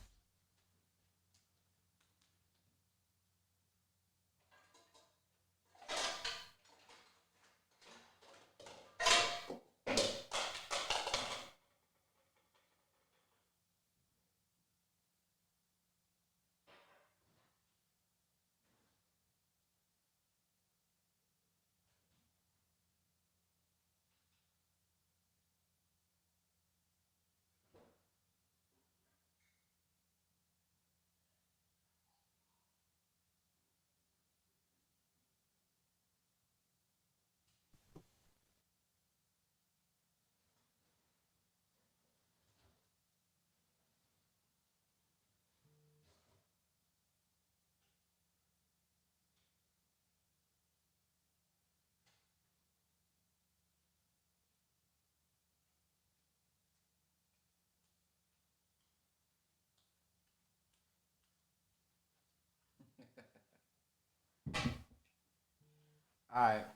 All right.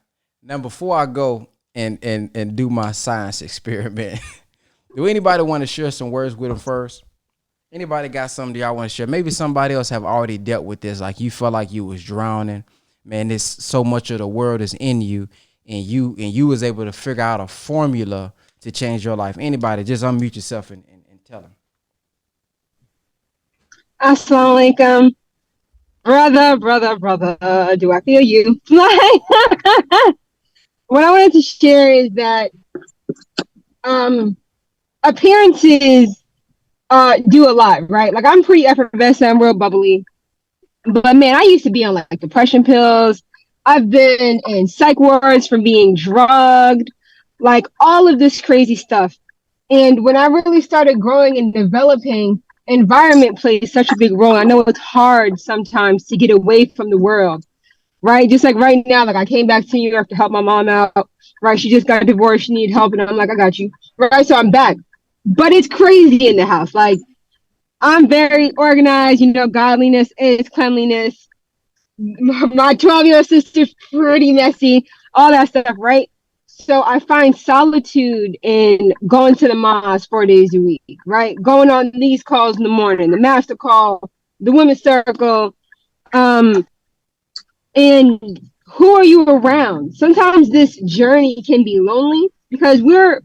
Now before I go and do my science experiment, do anybody want to share some words with them first? Anybody got something y'all want to share? Maybe somebody else have already dealt with this. Like you felt like you was drowning. Man, this so much of the world is in you, and you was able to figure out a formula to change your life. Anybody, just unmute yourself and tell them. Assalamu alaikum. Brother, do I feel you? Like, what I wanted to share is that appearances do a lot, right? Like I'm pretty effervescent, I'm real bubbly. But man, I used to be on like depression pills. I've been in psych wards from being drugged, like all of this crazy stuff. And when I really started growing and developing, environment plays such a big role. I know it's hard sometimes to get away from the world, right? Just like right now, like I came back to New York to help my mom out, right? She just got divorced, she needed help, and I'm like, I got you, right? So I'm back. But it's crazy in the house. Like I'm very organized, you know, godliness is cleanliness. My 12-year-old sister's pretty messy, all that stuff, right? So I find solitude in going to the mosque 4 days a week, right? Going on these calls in the morning, the master call, the women's circle, and who are you around? Sometimes this journey can be lonely because we're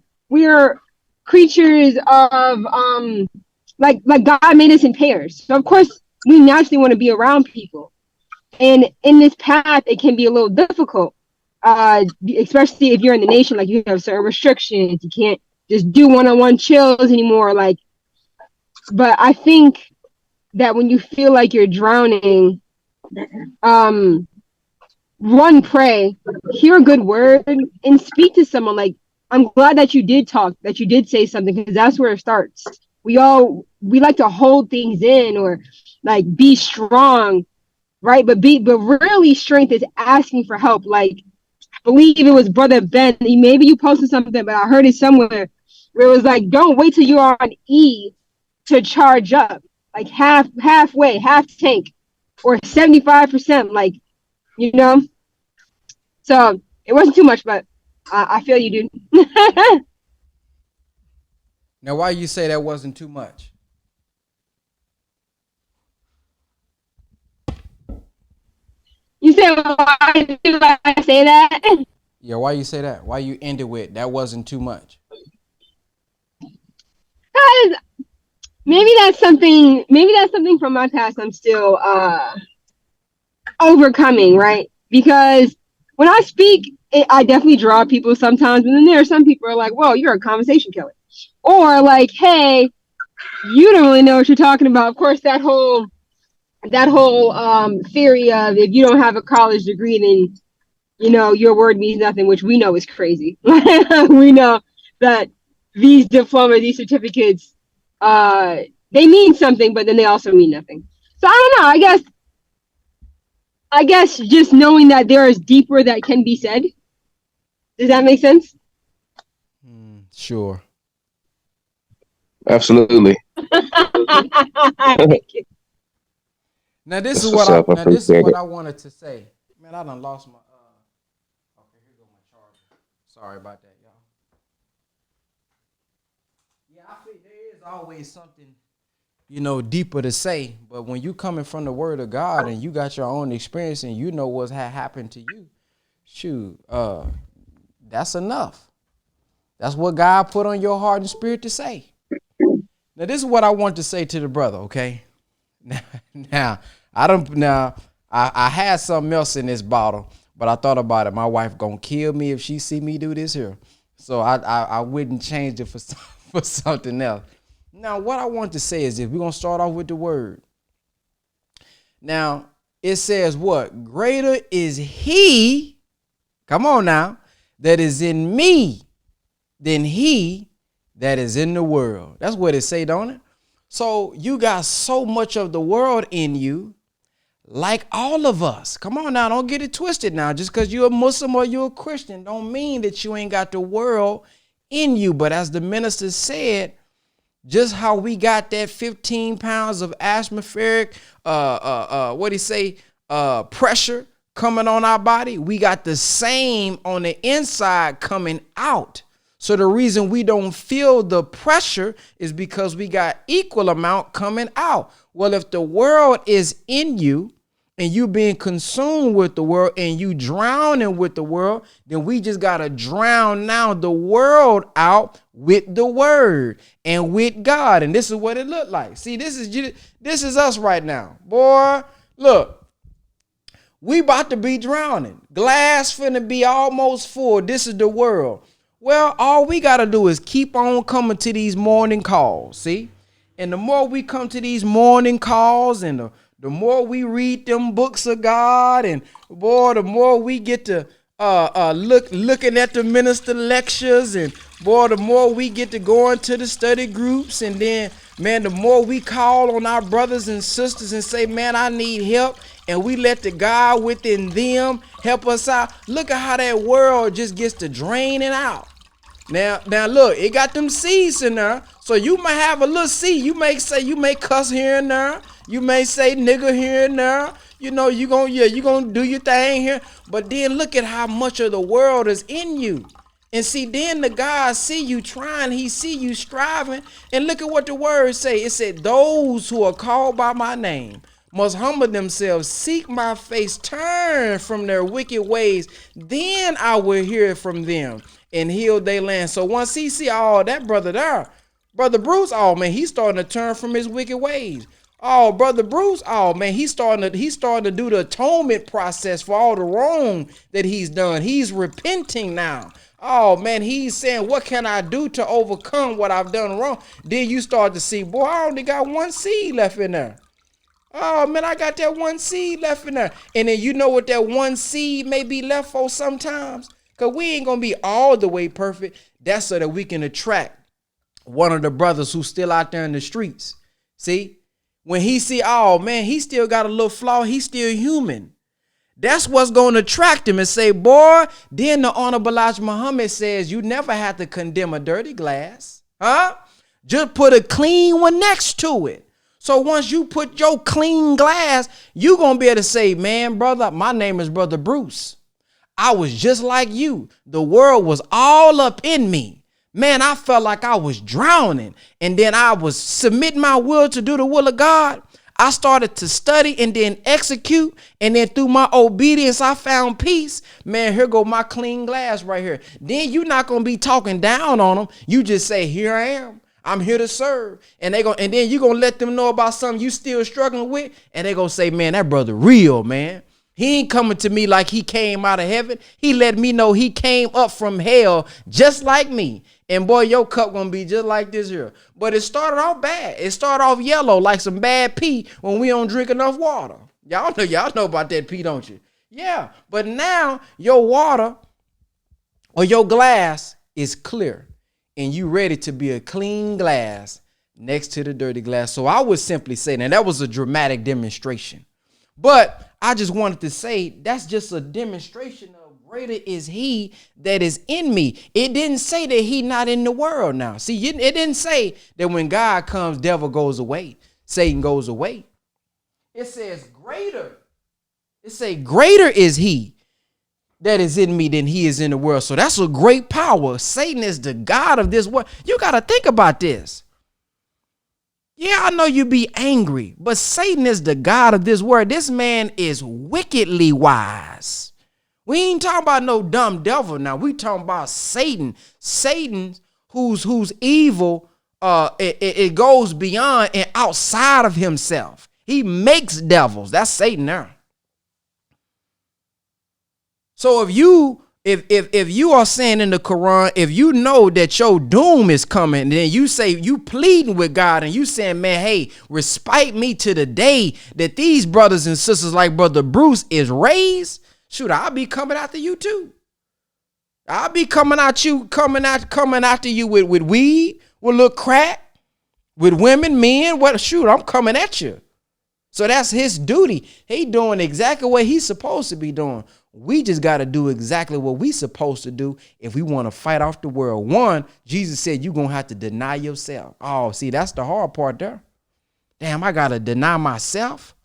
creatures of like God made us in pairs. So of course we naturally want to be around people. And in this path, it can be a little difficult, especially if you're in the nation, like you have certain restrictions. You can't just do one-on-one chills anymore. Like, but I think that when you feel like you're drowning, one, pray, hear a good word, and speak to someone. Like, I'm glad that you did talk, that you did say something, because that's where it starts. We like to hold things in, or like be strong, right? But really, strength is asking for help. Like, I believe it was Brother Ben. Maybe you posted something, but I heard it somewhere where it was like, don't wait till you're on E to charge up. Like halfway, half tank, or 75%. Like, you know. So it wasn't too much, but I feel you, dude. Now, why you say that wasn't too much? You said, why did I say that? Yeah, why you say that? Why you ended with that wasn't too much? Because maybe that's something. Maybe that's something from my past. I'm still overcoming, right? Because when I speak, I definitely draw people sometimes, and then there are some people who are like, "Whoa, you're a conversation killer," or like, "Hey, you don't really know what you're talking about." Of course, that whole theory of, if you don't have a college degree, then your word means nothing, which we know is crazy. We know that these diplomas, these certificates, they mean something, but then they also mean nothing. So I don't know. I guess just knowing that there is deeper that can be said. Does that make sense? Sure. Absolutely. Now this That's is what's what I up. I now this is appreciate what it. I wanted to say. Man, I done lost my okay, here go my charger. Sorry about that, y'all. Yeah, I think there is always something, deeper to say. But when you coming from the word of God and you got your own experience and you know what's happened to you, shoot, that's enough. That's what God put on your heart and spirit to say. Now, this is what I want to say to the brother, okay? Now, I had something else in this bottle, but I thought about it. My wife gonna kill me if she see me do this here. So I wouldn't change it for for something else. Now, what I want to say is this. We're gonna start off with the word. Now, it says what? Greater is he, come on now, that is in me than he that is in the world. That's what it say, don't it? So you got so much of the world in you, like all of us. Come on now, don't get it twisted now. Just because you're a Muslim or you're a Christian don't mean that you ain't got the world in you. But as the minister said, just how we got that 15 pounds of atmospheric, pressure coming on our body, we got the same on the inside coming out. So the reason we don't feel the pressure is because we got equal amount coming out. Well, if the world is in you and you being consumed with the world and you drowning with the world, then we just got to drown now the world out with the word and with God. And this is what it looked like. See, this is us right now. Boy, look. We about to be drowning. Glass finna be almost full. This is the world. Well, all we got to do is keep on coming to these morning calls, see? And the more we come to these morning calls and the more we read them books of God, and boy, the more we get to looking at the minister lectures, and boy, the more we get to go into the study groups, and then, man, the more we call on our brothers and sisters and say, man, I need help, and we let the God within them help us out. Look at how that world just gets to draining out. Now, look, it got them seeds in there. So you might have a little seed. You may cuss here and there. You may say nigga here and there. You gonna do your thing here. But then look at how much of the world is in you. And see, then the God see you trying, he see you striving. And look at what the words say. It said, those who are called by my name must humble themselves, seek my face, turn from their wicked ways. Then I will hear from them and heal their land. So once he see all that brother there, Brother Bruce, oh man, he's starting to turn from his wicked ways. Oh, Brother Bruce, oh man, he's starting to do the atonement process for all the wrong that he's done. He's repenting now. Oh man, he's saying, what can I do to overcome what I've done wrong? Then you start to see, boy, I only got one seed left in there. Oh man, I got that one seed left in there. And then you know what that one seed may be left for sometimes? Because we ain't going to be all the way perfect. That's so that we can attract one of the brothers who's still out there in the streets. See? When he see, oh man, he still got a little flaw. He's still human. That's what's going to attract him and say, boy, then the Honorable Elijah Muhammad says you never have to condemn a dirty glass. Huh? Just put a clean one next to it. So once you put your clean glass, you going to be able to say, man, brother, my name is Brother Bruce. I was just like you. The world was all up in me. Man, I felt like I was drowning. And then I was submitting my will to do the will of God. I started to study and then execute. And then through my obedience, I found peace. Man, here go my clean glass right here. Then you're not going to be talking down on them. You just say, here I am. I'm here to serve. And then you're going to let them know about something you still struggling with. And they're going to say, man, that brother real, man. He ain't coming to me like he came out of heaven. He let me know he came up from hell just like me. And boy, your cup gonna be just like this here. But it started off bad. It started off yellow like some bad pee when we don't drink enough water. Y'all know about that pee, don't you? Yeah. But now your water or your glass is clear. And you ready to be a clean glass next to the dirty glass. So I would simply say, now that was a dramatic demonstration. But I just wanted to say that's just a demonstration of greater is he that is in me. It didn't say that he not in the world now. See, it didn't say that when God comes, devil goes away, Satan goes away. It says greater. It say greater is he that is in me than he is in the world. So that's a great power. Satan is the God of this world. You got to think about this. Yeah, I know you be angry, but Satan is the God of this world. This man is wickedly wise. We ain't talking about no dumb devil now. We talking about Satan. Satan, who's evil, it goes beyond and outside of himself. He makes devils. That's Satan there. So if you are saying in the Quran, if you know that your doom is coming, then you say you pleading with God and you saying, man, hey, respite me to the day that these brothers and sisters like Brother Bruce is raised. Shoot, I'll be coming after you too. I'll be coming after you with weed, with a little crack, with women, men. What? Shoot, I'm coming at you. So that's his duty. He doing exactly what he's supposed to be doing. We just got to do exactly what we supposed to do if we want to fight off the world. One, Jesus said you're going to have to deny yourself. Oh, see, that's the hard part there. Damn, I got to deny myself.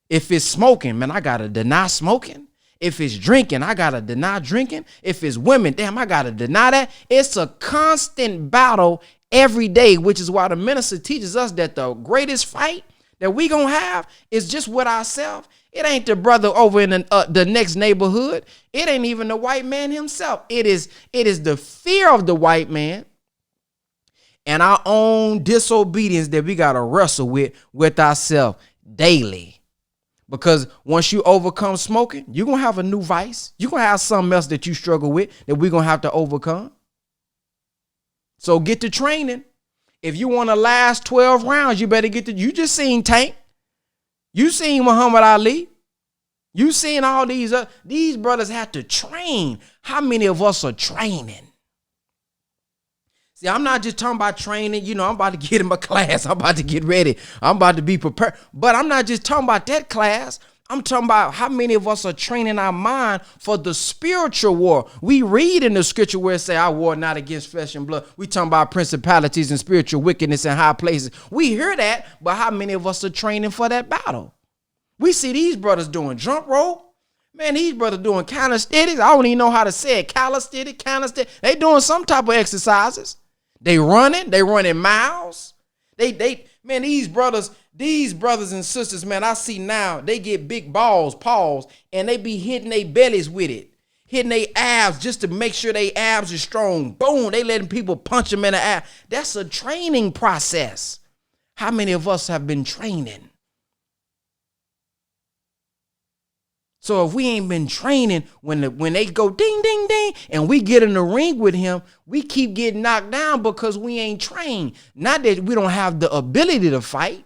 If it's smoking, man, I got to deny smoking. If it's drinking, I got to deny drinking. If it's women, damn, I got to deny that. It's a constant battle every day, which is why the minister teaches us that the greatest fight that we going to have is just with ourselves. It ain't the brother over in the next neighborhood. It ain't even the white man himself. It is the fear of the white man and our own disobedience that we got to wrestle with ourselves daily. Because once you overcome smoking, you're going to have a new vice. You're going to have something else that you struggle with that we're going to have to overcome. So get to training. If you want to last 12 rounds, you better you just seen Tank. You seen Muhammad Ali. You seen all these brothers have to train. How many of us are training? See, I'm not just talking about training. You know, I'm about to get in my class. I'm about to get ready. I'm about to be prepared. But I'm not just talking about that class. I'm talking about how many of us are training our mind for the spiritual war. We read in the scripture where it say, I war not against flesh and blood. We talking about principalities and spiritual wickedness in high places. We hear that, but how many of us are training for that battle? We see these brothers doing jump rope. Man, these brothers doing calisthenics. I don't even know how to say it. Calisthenics. They doing some type of exercises. They running miles. Man, these brothers and sisters, man, I see now they get big balls, paws, and they be hitting their bellies with it, hitting their abs just to make sure their abs are strong. Boom, they letting people punch them in the abs. That's a training process. How many of us have been training? So if we ain't been training, when they go ding, ding, ding, and we get in the ring with him, we keep getting knocked down because we ain't trained. Not that we don't have the ability to fight.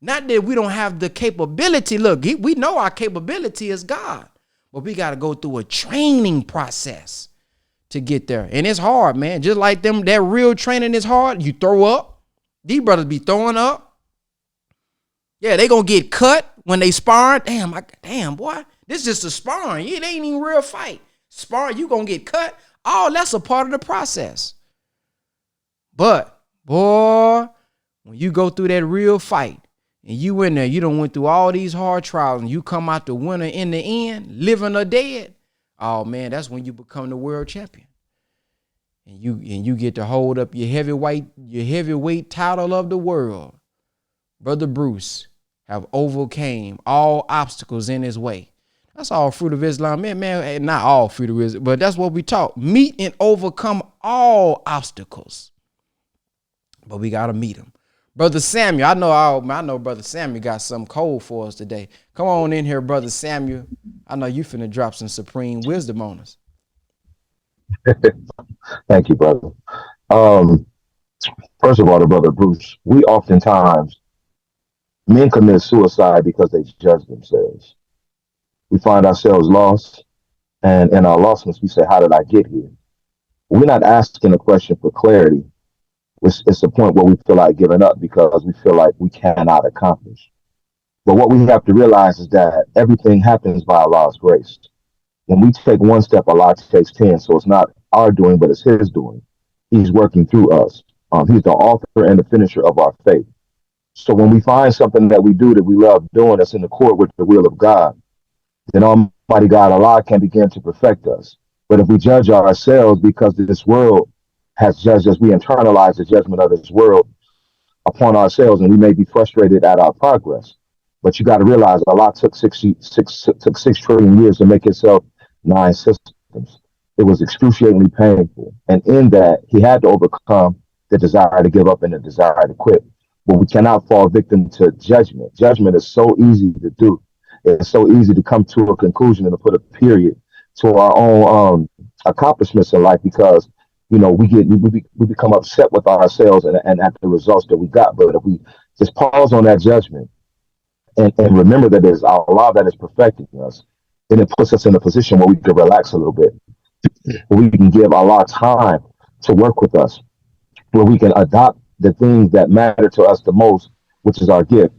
Not that we don't have the capability. Look, we know our capability is God, but we got to go through a training process to get there. And it's hard, man. Just like them, that real training is hard. You throw up. These brothers be throwing up. Yeah, they gonna get cut when they sparring. Damn, boy. This is just a sparring. It ain't even real fight. Sparring, you gonna get cut. Oh, that's a part of the process. But, boy, when you go through that real fight and you in there, you done went through all these hard trials and you come out the winner in the end, living or dead. Oh, man, that's when you become the world champion. And you get to hold up your heavyweight title of the world. Brother Bruce have overcame all obstacles in his way. That's all fruit of Islam. Man, not all fruit of Islam, but that's what we taught. Meet and overcome all obstacles. But we got to meet him. Brother Samuel, I know Brother Samuel got some cold for us today. Come on in here, Brother Samuel. I know you finna drop some supreme wisdom on us. Thank you, brother. First of all, to Brother Bruce, we oftentimes, men commit suicide because they judge themselves. We find ourselves lost, and in our lostness, we say, how did I get here? We're not asking a question for clarity. It's a point where we feel like giving up because we feel like we cannot accomplish. But what we have to realize is that everything happens by Allah's grace. When we take one step, Allah takes 10. So it's not our doing, but it's His doing. He's working through us. He's the author and the finisher of our faith. So when we find something that we do that we love doing that's in accord with the will of God, then Almighty God, Allah, can begin to perfect us. But if we judge ourselves because this world has judged us, we internalize the judgment of this world upon ourselves, and we may be frustrated at our progress. But you got to realize Allah took 6 trillion years to make Himself 9 systems. It was excruciatingly painful. And in that, He had to overcome the desire to give up and the desire to quit. But we cannot fall victim to judgment. Judgment is so easy to do. It's so easy to come to a conclusion and to put a period to our own accomplishments in life because, we become upset with ourselves and at the results that we got. But if we just pause on that judgment and remember that it's Allah that is perfecting us, then it puts us in a position where we can relax a little bit, where we can give Allah time to work with us, where we can adopt the things that matter to us the most, which is our gift.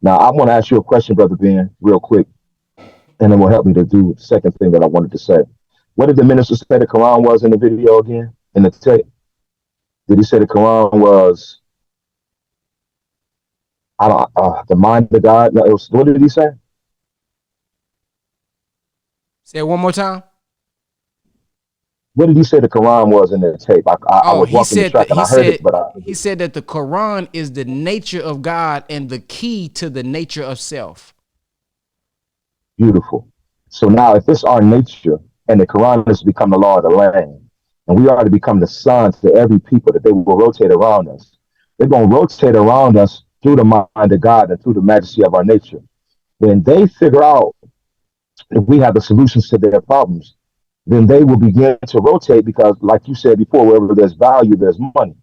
Now, I want to ask you a question, Brother Ben, real quick, and it will help me to do the second thing that I wanted to say. What did the minister say the Quran was in the video again? In the tape? Did he say the Quran was, the mind of God? No, what did he say? Say it one more time. What did he say the Quran was in the tape? I was walking the track and I heard it, but he said that the Quran is the nature of God and the key to the nature of self. Beautiful. So now if it's our nature and the Quran has become the law of the land, and we are to become the sons to every people that they will rotate around us, they're going to rotate around us through the mind of God and through the majesty of our nature. When they figure out if we have the solutions to their problems, then they will begin to rotate because, like you said before, wherever there's value, there's money.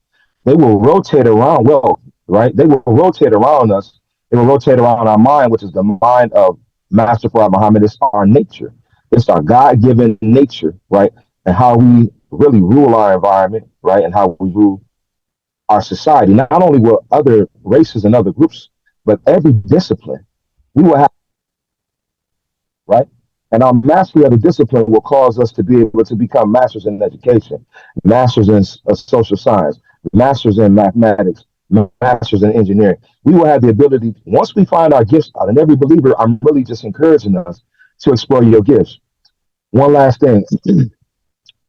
They will rotate around wealth, right? They will rotate around us. They will rotate around our mind, which is the mind of Master Farrakhan Muhammad. It's our nature. It's our God-given nature, right? And how we really rule our environment, right? And how we rule our society. Not only will other races and other groups, but every discipline, we will have, right? And our mastery of the discipline will cause us to be able to become masters in education, masters in social science, masters in mathematics, masters in engineering. We will have the ability, once we find our gifts out, and every believer, I'm really just encouraging us to explore your gifts. One last thing,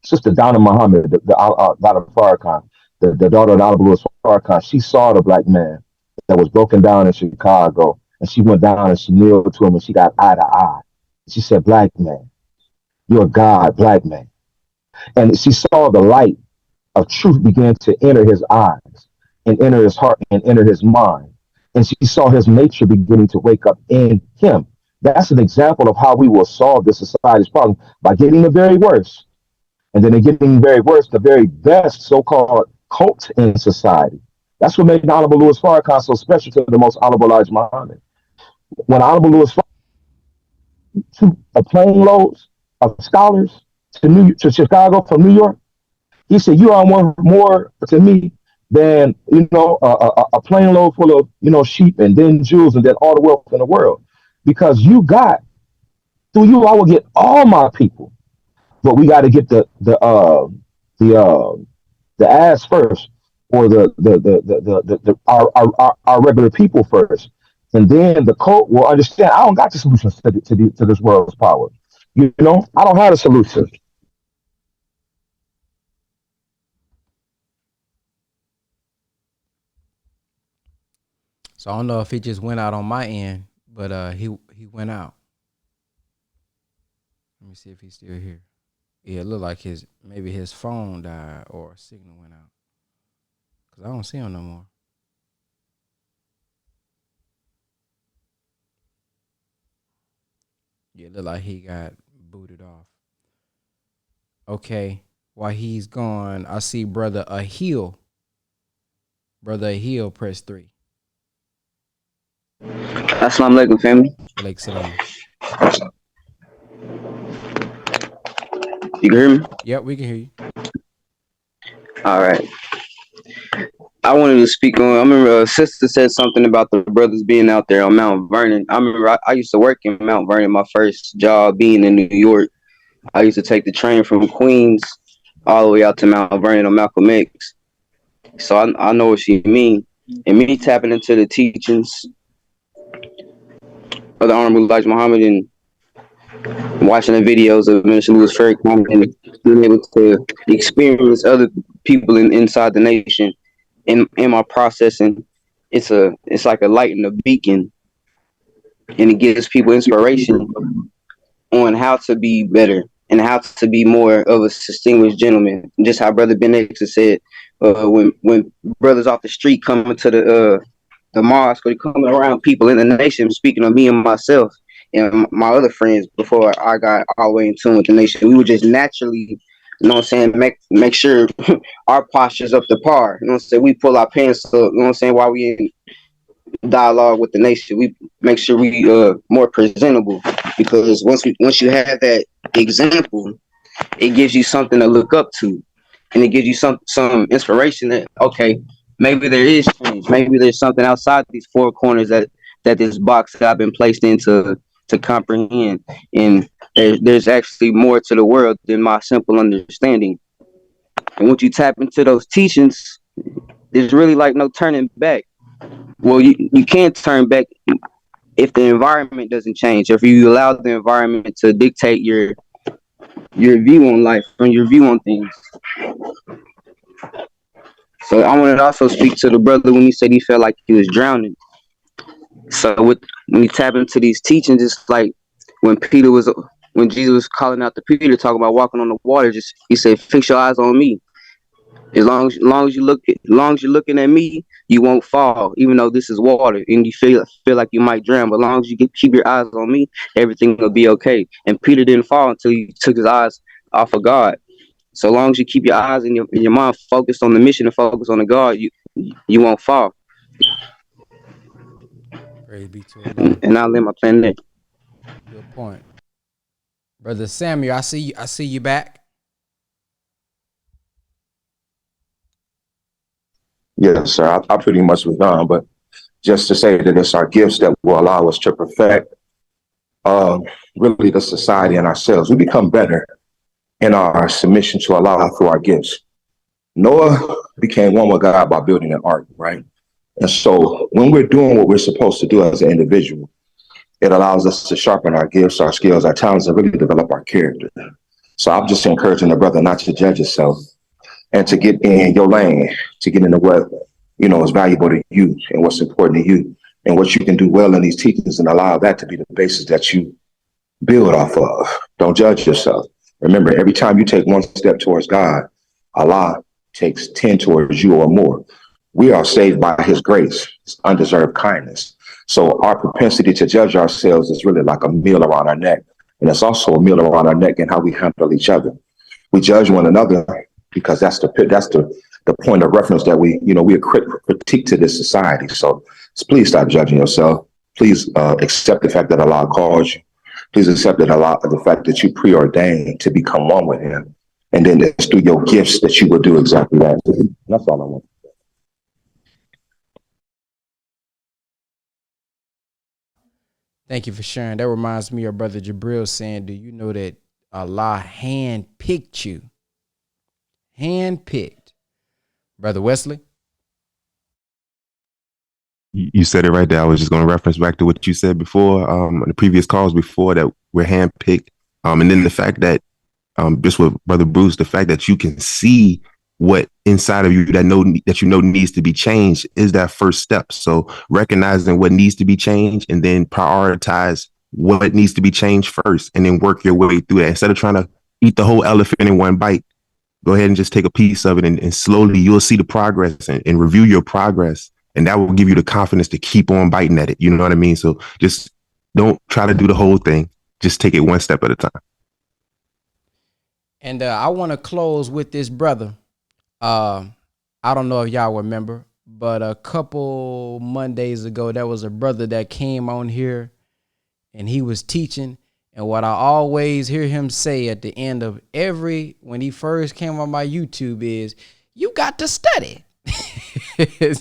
Sister Donna Muhammad, Donna Farrakhan, the daughter of Honorable Louis Farrakhan, she saw the black man that was broken down in Chicago, and she went down and she kneeled to him and she got eye to eye. She said, "Black man, you're a God, black man." And she saw the light of truth begin to enter his eyes and enter his heart and enter his mind. And she saw his nature beginning to wake up in him. That's an example of how we will solve this society's problem, by getting the very worst. And then in getting very worst, the very best so-called cult in society. That's what made the Honorable Louis Farrakhan so special to the most Honorable Elijah Muhammad. When Honorable Louis Farrakhan took a plane loads of scholars to Chicago from New York, he said, "You are more to me than a plane load full of sheep and then jewels and then all the wealth in the world, because you got through you I will get all my people, but we got to get the the ass first, or our regular people first, and then the cult will understand. I don't got the solutions to this world's power. I don't have a solution." So I don't know if he just went out on my end, but he went out. Let me see if he's still here. Yeah, it looked like maybe his phone died or signal went out. Cause I don't see him no more. Yeah, it looked like he got booted off. Okay, while he's gone, I see Brother Ahil. Brother Ahil, press 3. Assalamu alaikum, family. Alaikum salam. You can hear me? Yep, we can hear you. All right. I wanted to speak on. I remember a sister said something about the brothers being out there on Mount Vernon. I remember I used to work in Mount Vernon. My first job being in New York, I used to take the train from Queens all the way out to Mount Vernon on Malcolm X. So I know what she mean. And me tapping into the teachings of the Honorable Elijah Muhammad and watching the videos of Minister Louis Farrakhan and being able to experience other people inside the nation in my processing, it's like a light and a beacon, and it gives people inspiration on how to be better and how to be more of a distinguished gentleman. Just how Brother Ben X has said, when brothers off the street coming to the mosque, or coming around people in the nation, speaking of me and myself and my other friends before I got all the way in tune with the nation, we would just naturally, make sure our posture's up to par. You know what I'm saying? We pull our pants up, you know what I'm saying, while we in dialogue with the nation. We make sure we more presentable, because once you have that example, it gives you something to look up to, and it gives you some inspiration that, okay, maybe there is change. Maybe there's something outside these four corners that this box that I've been placed in to comprehend, and there's actually more to the world than my simple understanding. And once you tap into those teachings, there's really like no turning back. Well, you can't turn back if the environment doesn't change, if you allow the environment to dictate your view on life and your view on things. So I wanted to also speak to the brother when he said he felt like he was drowning. So when you tap into these teachings, it's like when Jesus was calling out to Peter, talking about walking on the water. He said, "Fix your eyes on me. As long as you're looking at me, you won't fall. Even though this is water and you feel like you might drown, but as long as you keep your eyes on me, everything will be okay." And Peter didn't fall until he took his eyes off of God. So long as you keep your eyes and your mind focused on the mission and focused on the God, you won't fall. Praise be to Allah. And I'll let my plan there. Good point. Brother Samuel, I see you back. Yes, sir. I pretty much was done, but just to say that it's our gifts that will allow us to perfect really the society and ourselves. We become better in our submission to Allah through our gifts. Noah became one with God by building an ark, right? And so when we're doing what we're supposed to do as an individual, it allows us to sharpen our gifts, our skills, our talents, and really develop our character. So I'm just encouraging the brother not to judge yourself and to get in your lane, to get into what, is valuable to you and what's important to you and what you can do well in these teachings, and allow that to be the basis that you build off of. Don't judge yourself. Remember, every time you take one step towards God, Allah takes 10 towards you or more. We are saved by his grace, his undeserved kindness. So our propensity to judge ourselves is really like a meal around our neck. And it's also a meal around our neck in how we handle each other. We judge one another because that's the point of reference that we critique to this society. So please stop judging yourself. Please accept the fact that Allah calls you. Please accept that the fact that you preordained to become one with Him, and then it's through your gifts that you will do exactly that. That's all I want. Thank you for sharing. That reminds me of Brother Jabril saying, do you know that Allah handpicked you? Handpicked. Brother Wesley? You said it right there. I was just going to reference back to what you said before, the previous calls before, that we're handpicked. And then the fact that, just with Brother Bruce, the fact that you can see what inside of you that you know needs to be changed is that first step. So recognizing what needs to be changed and then prioritize what needs to be changed first, and then work your way through that. Instead of trying to eat the whole elephant in one bite, go ahead and just take a piece of it, and slowly you'll see the progress and review your progress. And that will give you the confidence to keep on biting at it. You know what I mean? So just don't try to do the whole thing. Just take it one step at a time. And I want to close with this brother. I don't know if y'all remember, but a couple Mondays ago, there was a brother that came on here and he was teaching. And what I always hear him say at the end of when he first came on my YouTube is, you got to study.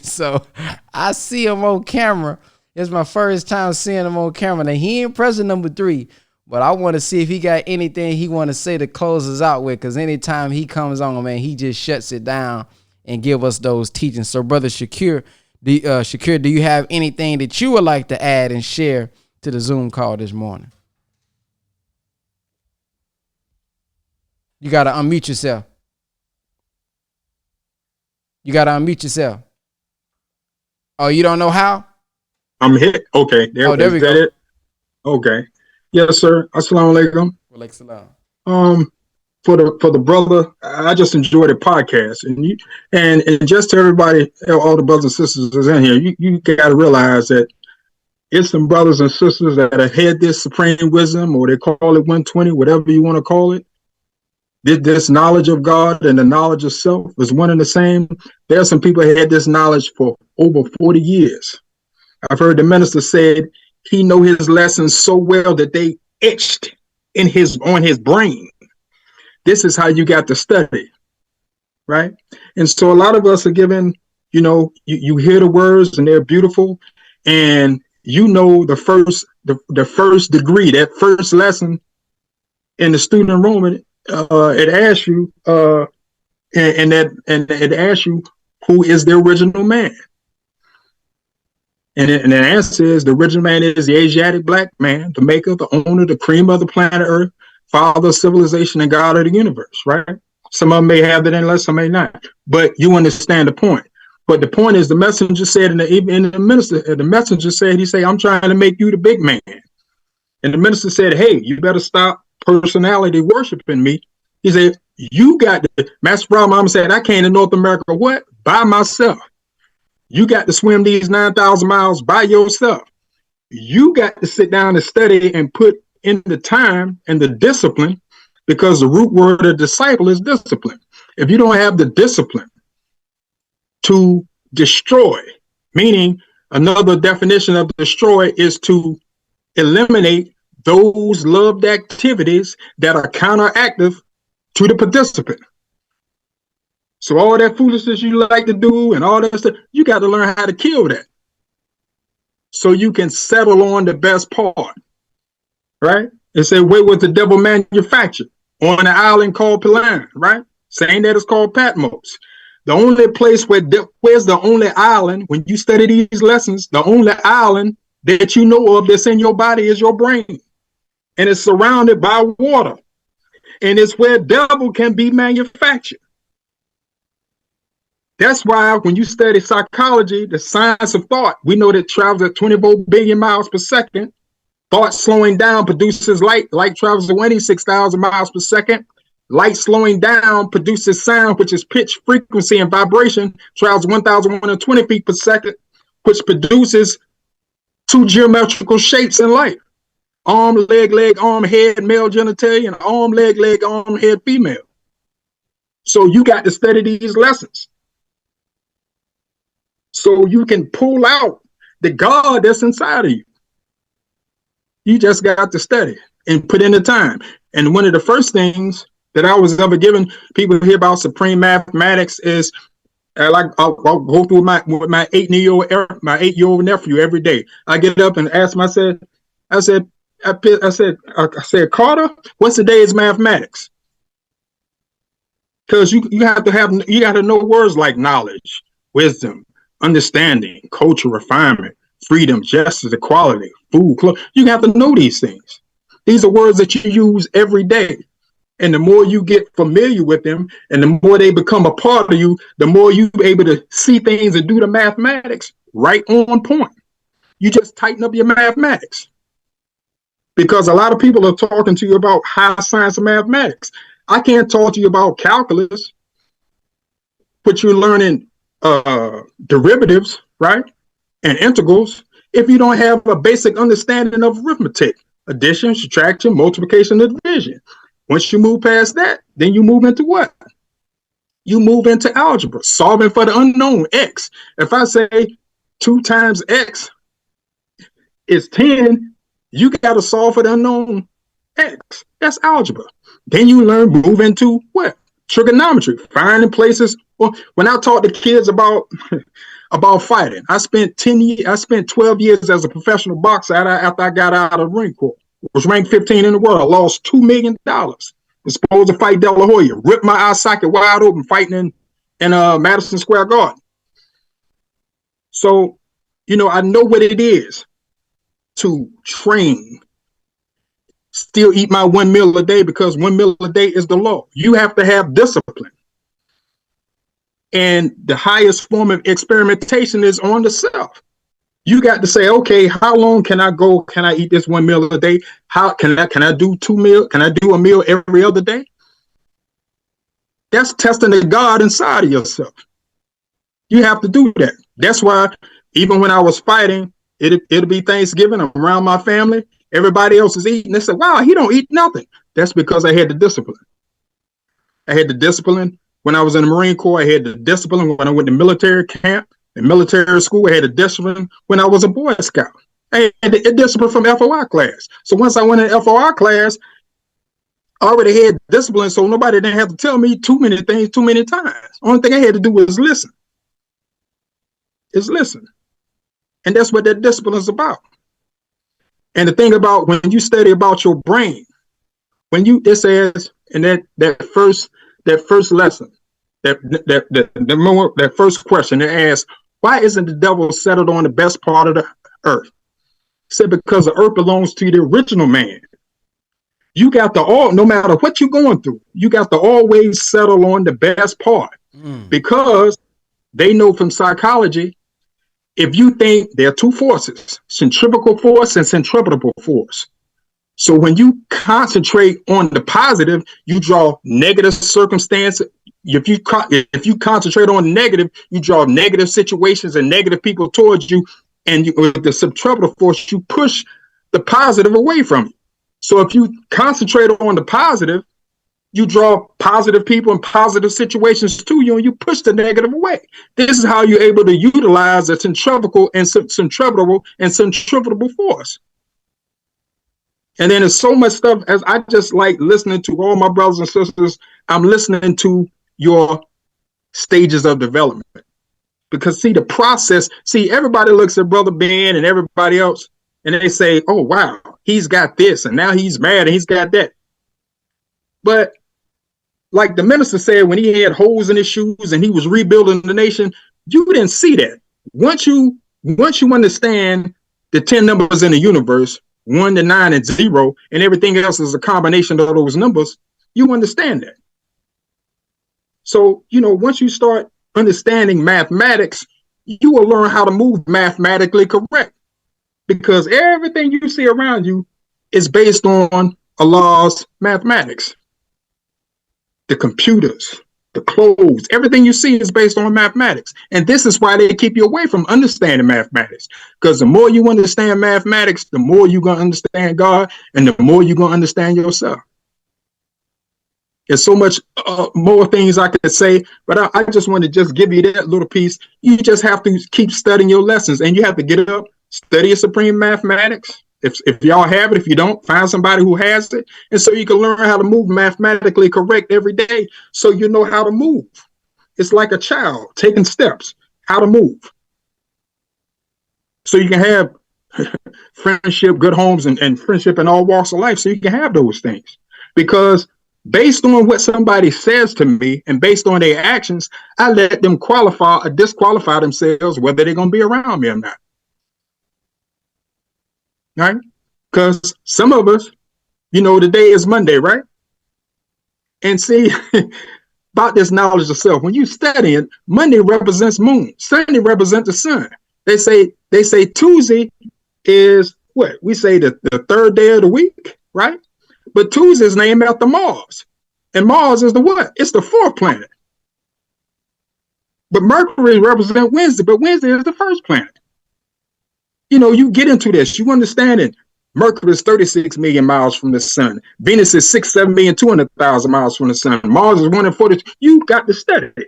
So I see him on camera. It's my first time seeing him on camera. Now, he ain't president number 3, but I want to see if he got anything he want to say to close us out with, because anytime he comes on, man, he just shuts it down and give us those teachings. So, Brother Shakir, do you have anything that you would like to add and share to the Zoom call this morning? You got to unmute yourself. You got to unmute yourself. Oh, you don't know how? I'm hit. Okay. There we go. It? Okay. Yes, sir. Assalamu alaikum. For the brother, I just enjoyed the podcast, and just to everybody, all the brothers and sisters that's in here, you got to realize that it's some brothers and sisters that have had this supreme wisdom, or they call it 120, whatever you want to call it. This knowledge of God and the knowledge of self is one and the same. There are some people who had this knowledge for over 40 years. I've heard the minister said he know his lessons so well that they etched on his brain. This is how you got to study, right? And so a lot of us are given, you hear the words and they're beautiful, and the first degree, that first lesson in the student enrollment, it asks you, and it asks you, who is the original man? And the answer is, the original man is the Asiatic black man, the maker, the owner, the cream of the planet Earth, father of civilization, and God of the universe, right? Some of them may have it in us, some may not. But you understand the point. But the point is, the messenger said, the messenger said, I'm trying to make you the big man. And the minister said, hey, you better stop personality worshiping me. He said, you got the Master Brown Mama said, I came to North America by myself. You got to swim these 9,000 miles by yourself. You got to sit down and study and put in the time and the discipline, because the root word of disciple is discipline. If you don't have the discipline to destroy, meaning another definition of destroy is to eliminate those loved activities that are counteractive to the participant. So all that foolishness you like to do and all that stuff, you got to learn how to kill that, so you can settle on the best part, right? And say, where was the devil manufactured? On an island called Pelan, right? Saying that it's called Patmos. The only place where's the only island, when you study these lessons, the only island that you know of that's in your body is your brain. And it's surrounded by water. And it's where devil can be manufactured. That's why when you study psychology, the science of thought, we know that it travels at 24 billion miles per second. Thought slowing down produces light. Light travels at 26,000 miles per second. Light slowing down produces sound, which is pitch, frequency, and vibration, travels 1,120 feet per second, which produces 2 geometrical shapes in life. Arm, leg, arm, head, male genitalia, and arm, leg, arm, head, female. So you got to study these lessons so you can pull out the God that's inside of you. You just got to study and put in the time. And one of the first things that I was ever given, people hear about supreme mathematics, is I'll go through with my 8-year-old nephew every day. I get up and ask him. I said, Carter, what's today's mathematics? Because you got to know words like knowledge, wisdom, understanding, culture, refinement, freedom, justice, equality, food, clothes. You have to know these things. These are words that you use every day. And the more you get familiar with them and the more they become a part of you, the more you're able to see things and do the mathematics right on point. You just tighten up your mathematics. Because a lot of people are talking to you about high science and mathematics. I can't talk to you about calculus, but you're learning derivatives, right? And integrals if you don't have a basic understanding of arithmetic, addition, subtraction, multiplication, and division. Once you move past that, then you move into what? You move into algebra, solving for the unknown, x. If I say 2 times x is 10, you got to solve for the unknown x. That's algebra. Then you move into what? Trigonometry, finding places. Well, when I talk to kids about fighting, I spent 12 years as a professional boxer after I got out of the Marine Corps. Was ranked 15 in the world. I lost $2 million. Was supposed to fight De La Hoya. Ripped my eye socket wide open fighting in Madison Square Garden. So, I know what it is to train, still eat my 1 meal a day, because 1 meal a day is the law. You have to have discipline. And the highest form of experimentation is on the self. You got to say, okay, how long can I go? Can I eat this 1 meal a day? How can I do 2 meals? Can I do a meal every other day? That's testing the God inside of yourself. You have to do that. That's why even when I was fighting, it'll be Thanksgiving. I'm around my family. Everybody else is eating. They said, wow, he don't eat nothing. That's because I had the discipline. I had the discipline when I was in the Marine Corps. I had the discipline when I went to military camp. In military school, I had a discipline when I was a Boy Scout. I had a discipline from FOI class. So once I went in FOI class, I already had discipline, so nobody didn't have to tell me too many things too many times. Only thing I had to do was listen. Listen. And that's what that discipline is about. And the thing about when you study about your brain, it says in that first lesson, that first question, it asks, why isn't the devil settled on the best part of the earth? It said, because the earth belongs to the original man. You got to no matter what you're going through, you got to always settle on the best part. Because they know from psychology, if you think there are 2 forces, centrifugal force and centripetal force. So when you concentrate on the positive, you draw negative circumstances. If you concentrate on negative, you draw negative situations and negative people towards you. And with the centripetal force, you push the positive away from you. So if you concentrate on the positive, you draw positive people and positive situations to you, and you push the negative away. This is how you're able to utilize the centrifugal and centripetal force. And then there's so much stuff, as I just like listening to all my brothers and sisters. I'm listening to your stages of development. Because see, the process, everybody looks at Brother Ben and everybody else, and they say, oh, wow, he's got this, and now he's mad, and he's got that. But like the minister said, when he had holes in his shoes and he was rebuilding the nation, you didn't see that. Once you understand the 10 numbers in the universe, 1 to 9 and 0, and everything else is a combination of those numbers, you understand that. So, once you start understanding mathematics, you will learn how to move mathematically correct. Because everything you see around you is based on Allah's mathematics. The computers, the clothes, everything you see is based on mathematics. And this is why they keep you away from understanding mathematics. Because the more you understand mathematics, the more you're going to understand God, and the more you're going to understand yourself. There's so much more things I could say, but I just want to just give you that little piece. You just have to keep studying your lessons, and you have to get up, study a supreme mathematics. If y'all have it, if you don't, find somebody who has it, and so you can learn how to move mathematically correct every day, so you know how to move. It's like a child taking steps, how to move, so you can have friendship, good homes, and friendship in all walks of life, so you can have those things. Because based on what somebody says to me and based on their actions, I let them qualify or disqualify themselves whether they're going to be around me or not. Right? Because some of us, today is Monday, right? And see, about this knowledge of self, when you study it, Monday represents moon, Sunday represents the sun. They say Tuesday is what? We say the third day of the week, right? But Tuesday is named after Mars. And Mars is the what? It's the fourth planet. But Mercury represents Wednesday, but Wednesday is the first planet. You get into this, you understand it. Mercury is 36 million miles from the sun. Venus is 6,7,200,000 miles from the sun. Mars is 1 in 40. You got to study it.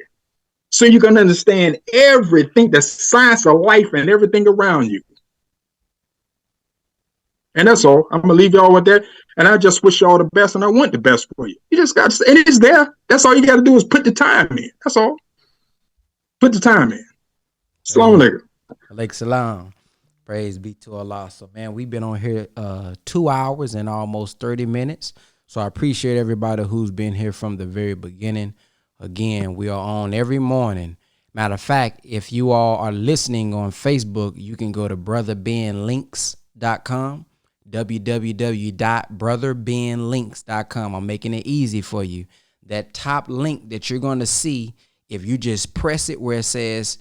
So you can understand everything, the science of life and everything around you. And that's all. I'm going to leave y'all with that. And I just wish y'all the best, and I want the best for you. You just got to, and it's there. That's all you got to do is put the time in. That's all. Put the time in. Salam alaikum. Alaikum salam. Praise be to Allah. So, man, we've been on here 2 hours and almost 30 minutes. So I appreciate everybody who's been here from the very beginning. Again, we are on every morning. Matter of fact, if you all are listening on Facebook, you can go to brotherbenlinks.com, www.brotherbenlinks.com. I'm making it easy for you. That top link that you're going to see, if you just press it where it says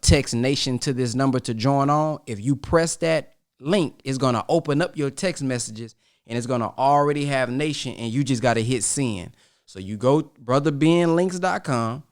text nation to this number to join on, if you press that link, it's going to open up your text messages and it's going to already have nation, and you just got to hit send. So you go brotherbenlinks.com,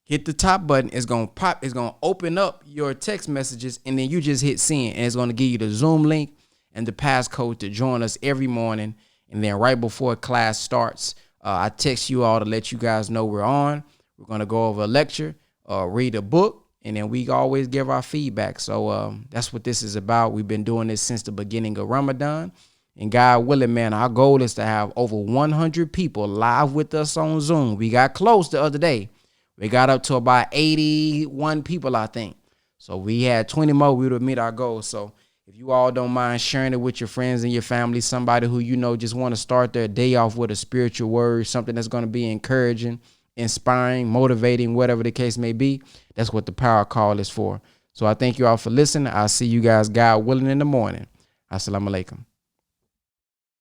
hit the top button, it's going to pop, it's going to open up your text messages, and then you just hit send, and it's going to give you the Zoom link and the passcode to join us every morning. And then right before class starts, I text you all to let you guys know we're on. We're going to go over a lecture, read a book, and then we always give our feedback. So that's what this is about. We've been doing this since the beginning of Ramadan. And God willing, man, our goal is to have over 100 people live with us on Zoom. We got close the other day. We got up to about 81 people, I think. So we had 20 more, we would meet our goal. So if you all don't mind sharing it with your friends and your family, somebody who just want to start their day off with a spiritual word, something that's going to be encouraging, inspiring, motivating, whatever the case may be, that's what the power call is for. So I thank you all for listening. I'll see you guys, God willing, in the morning. Assalamu alaikum.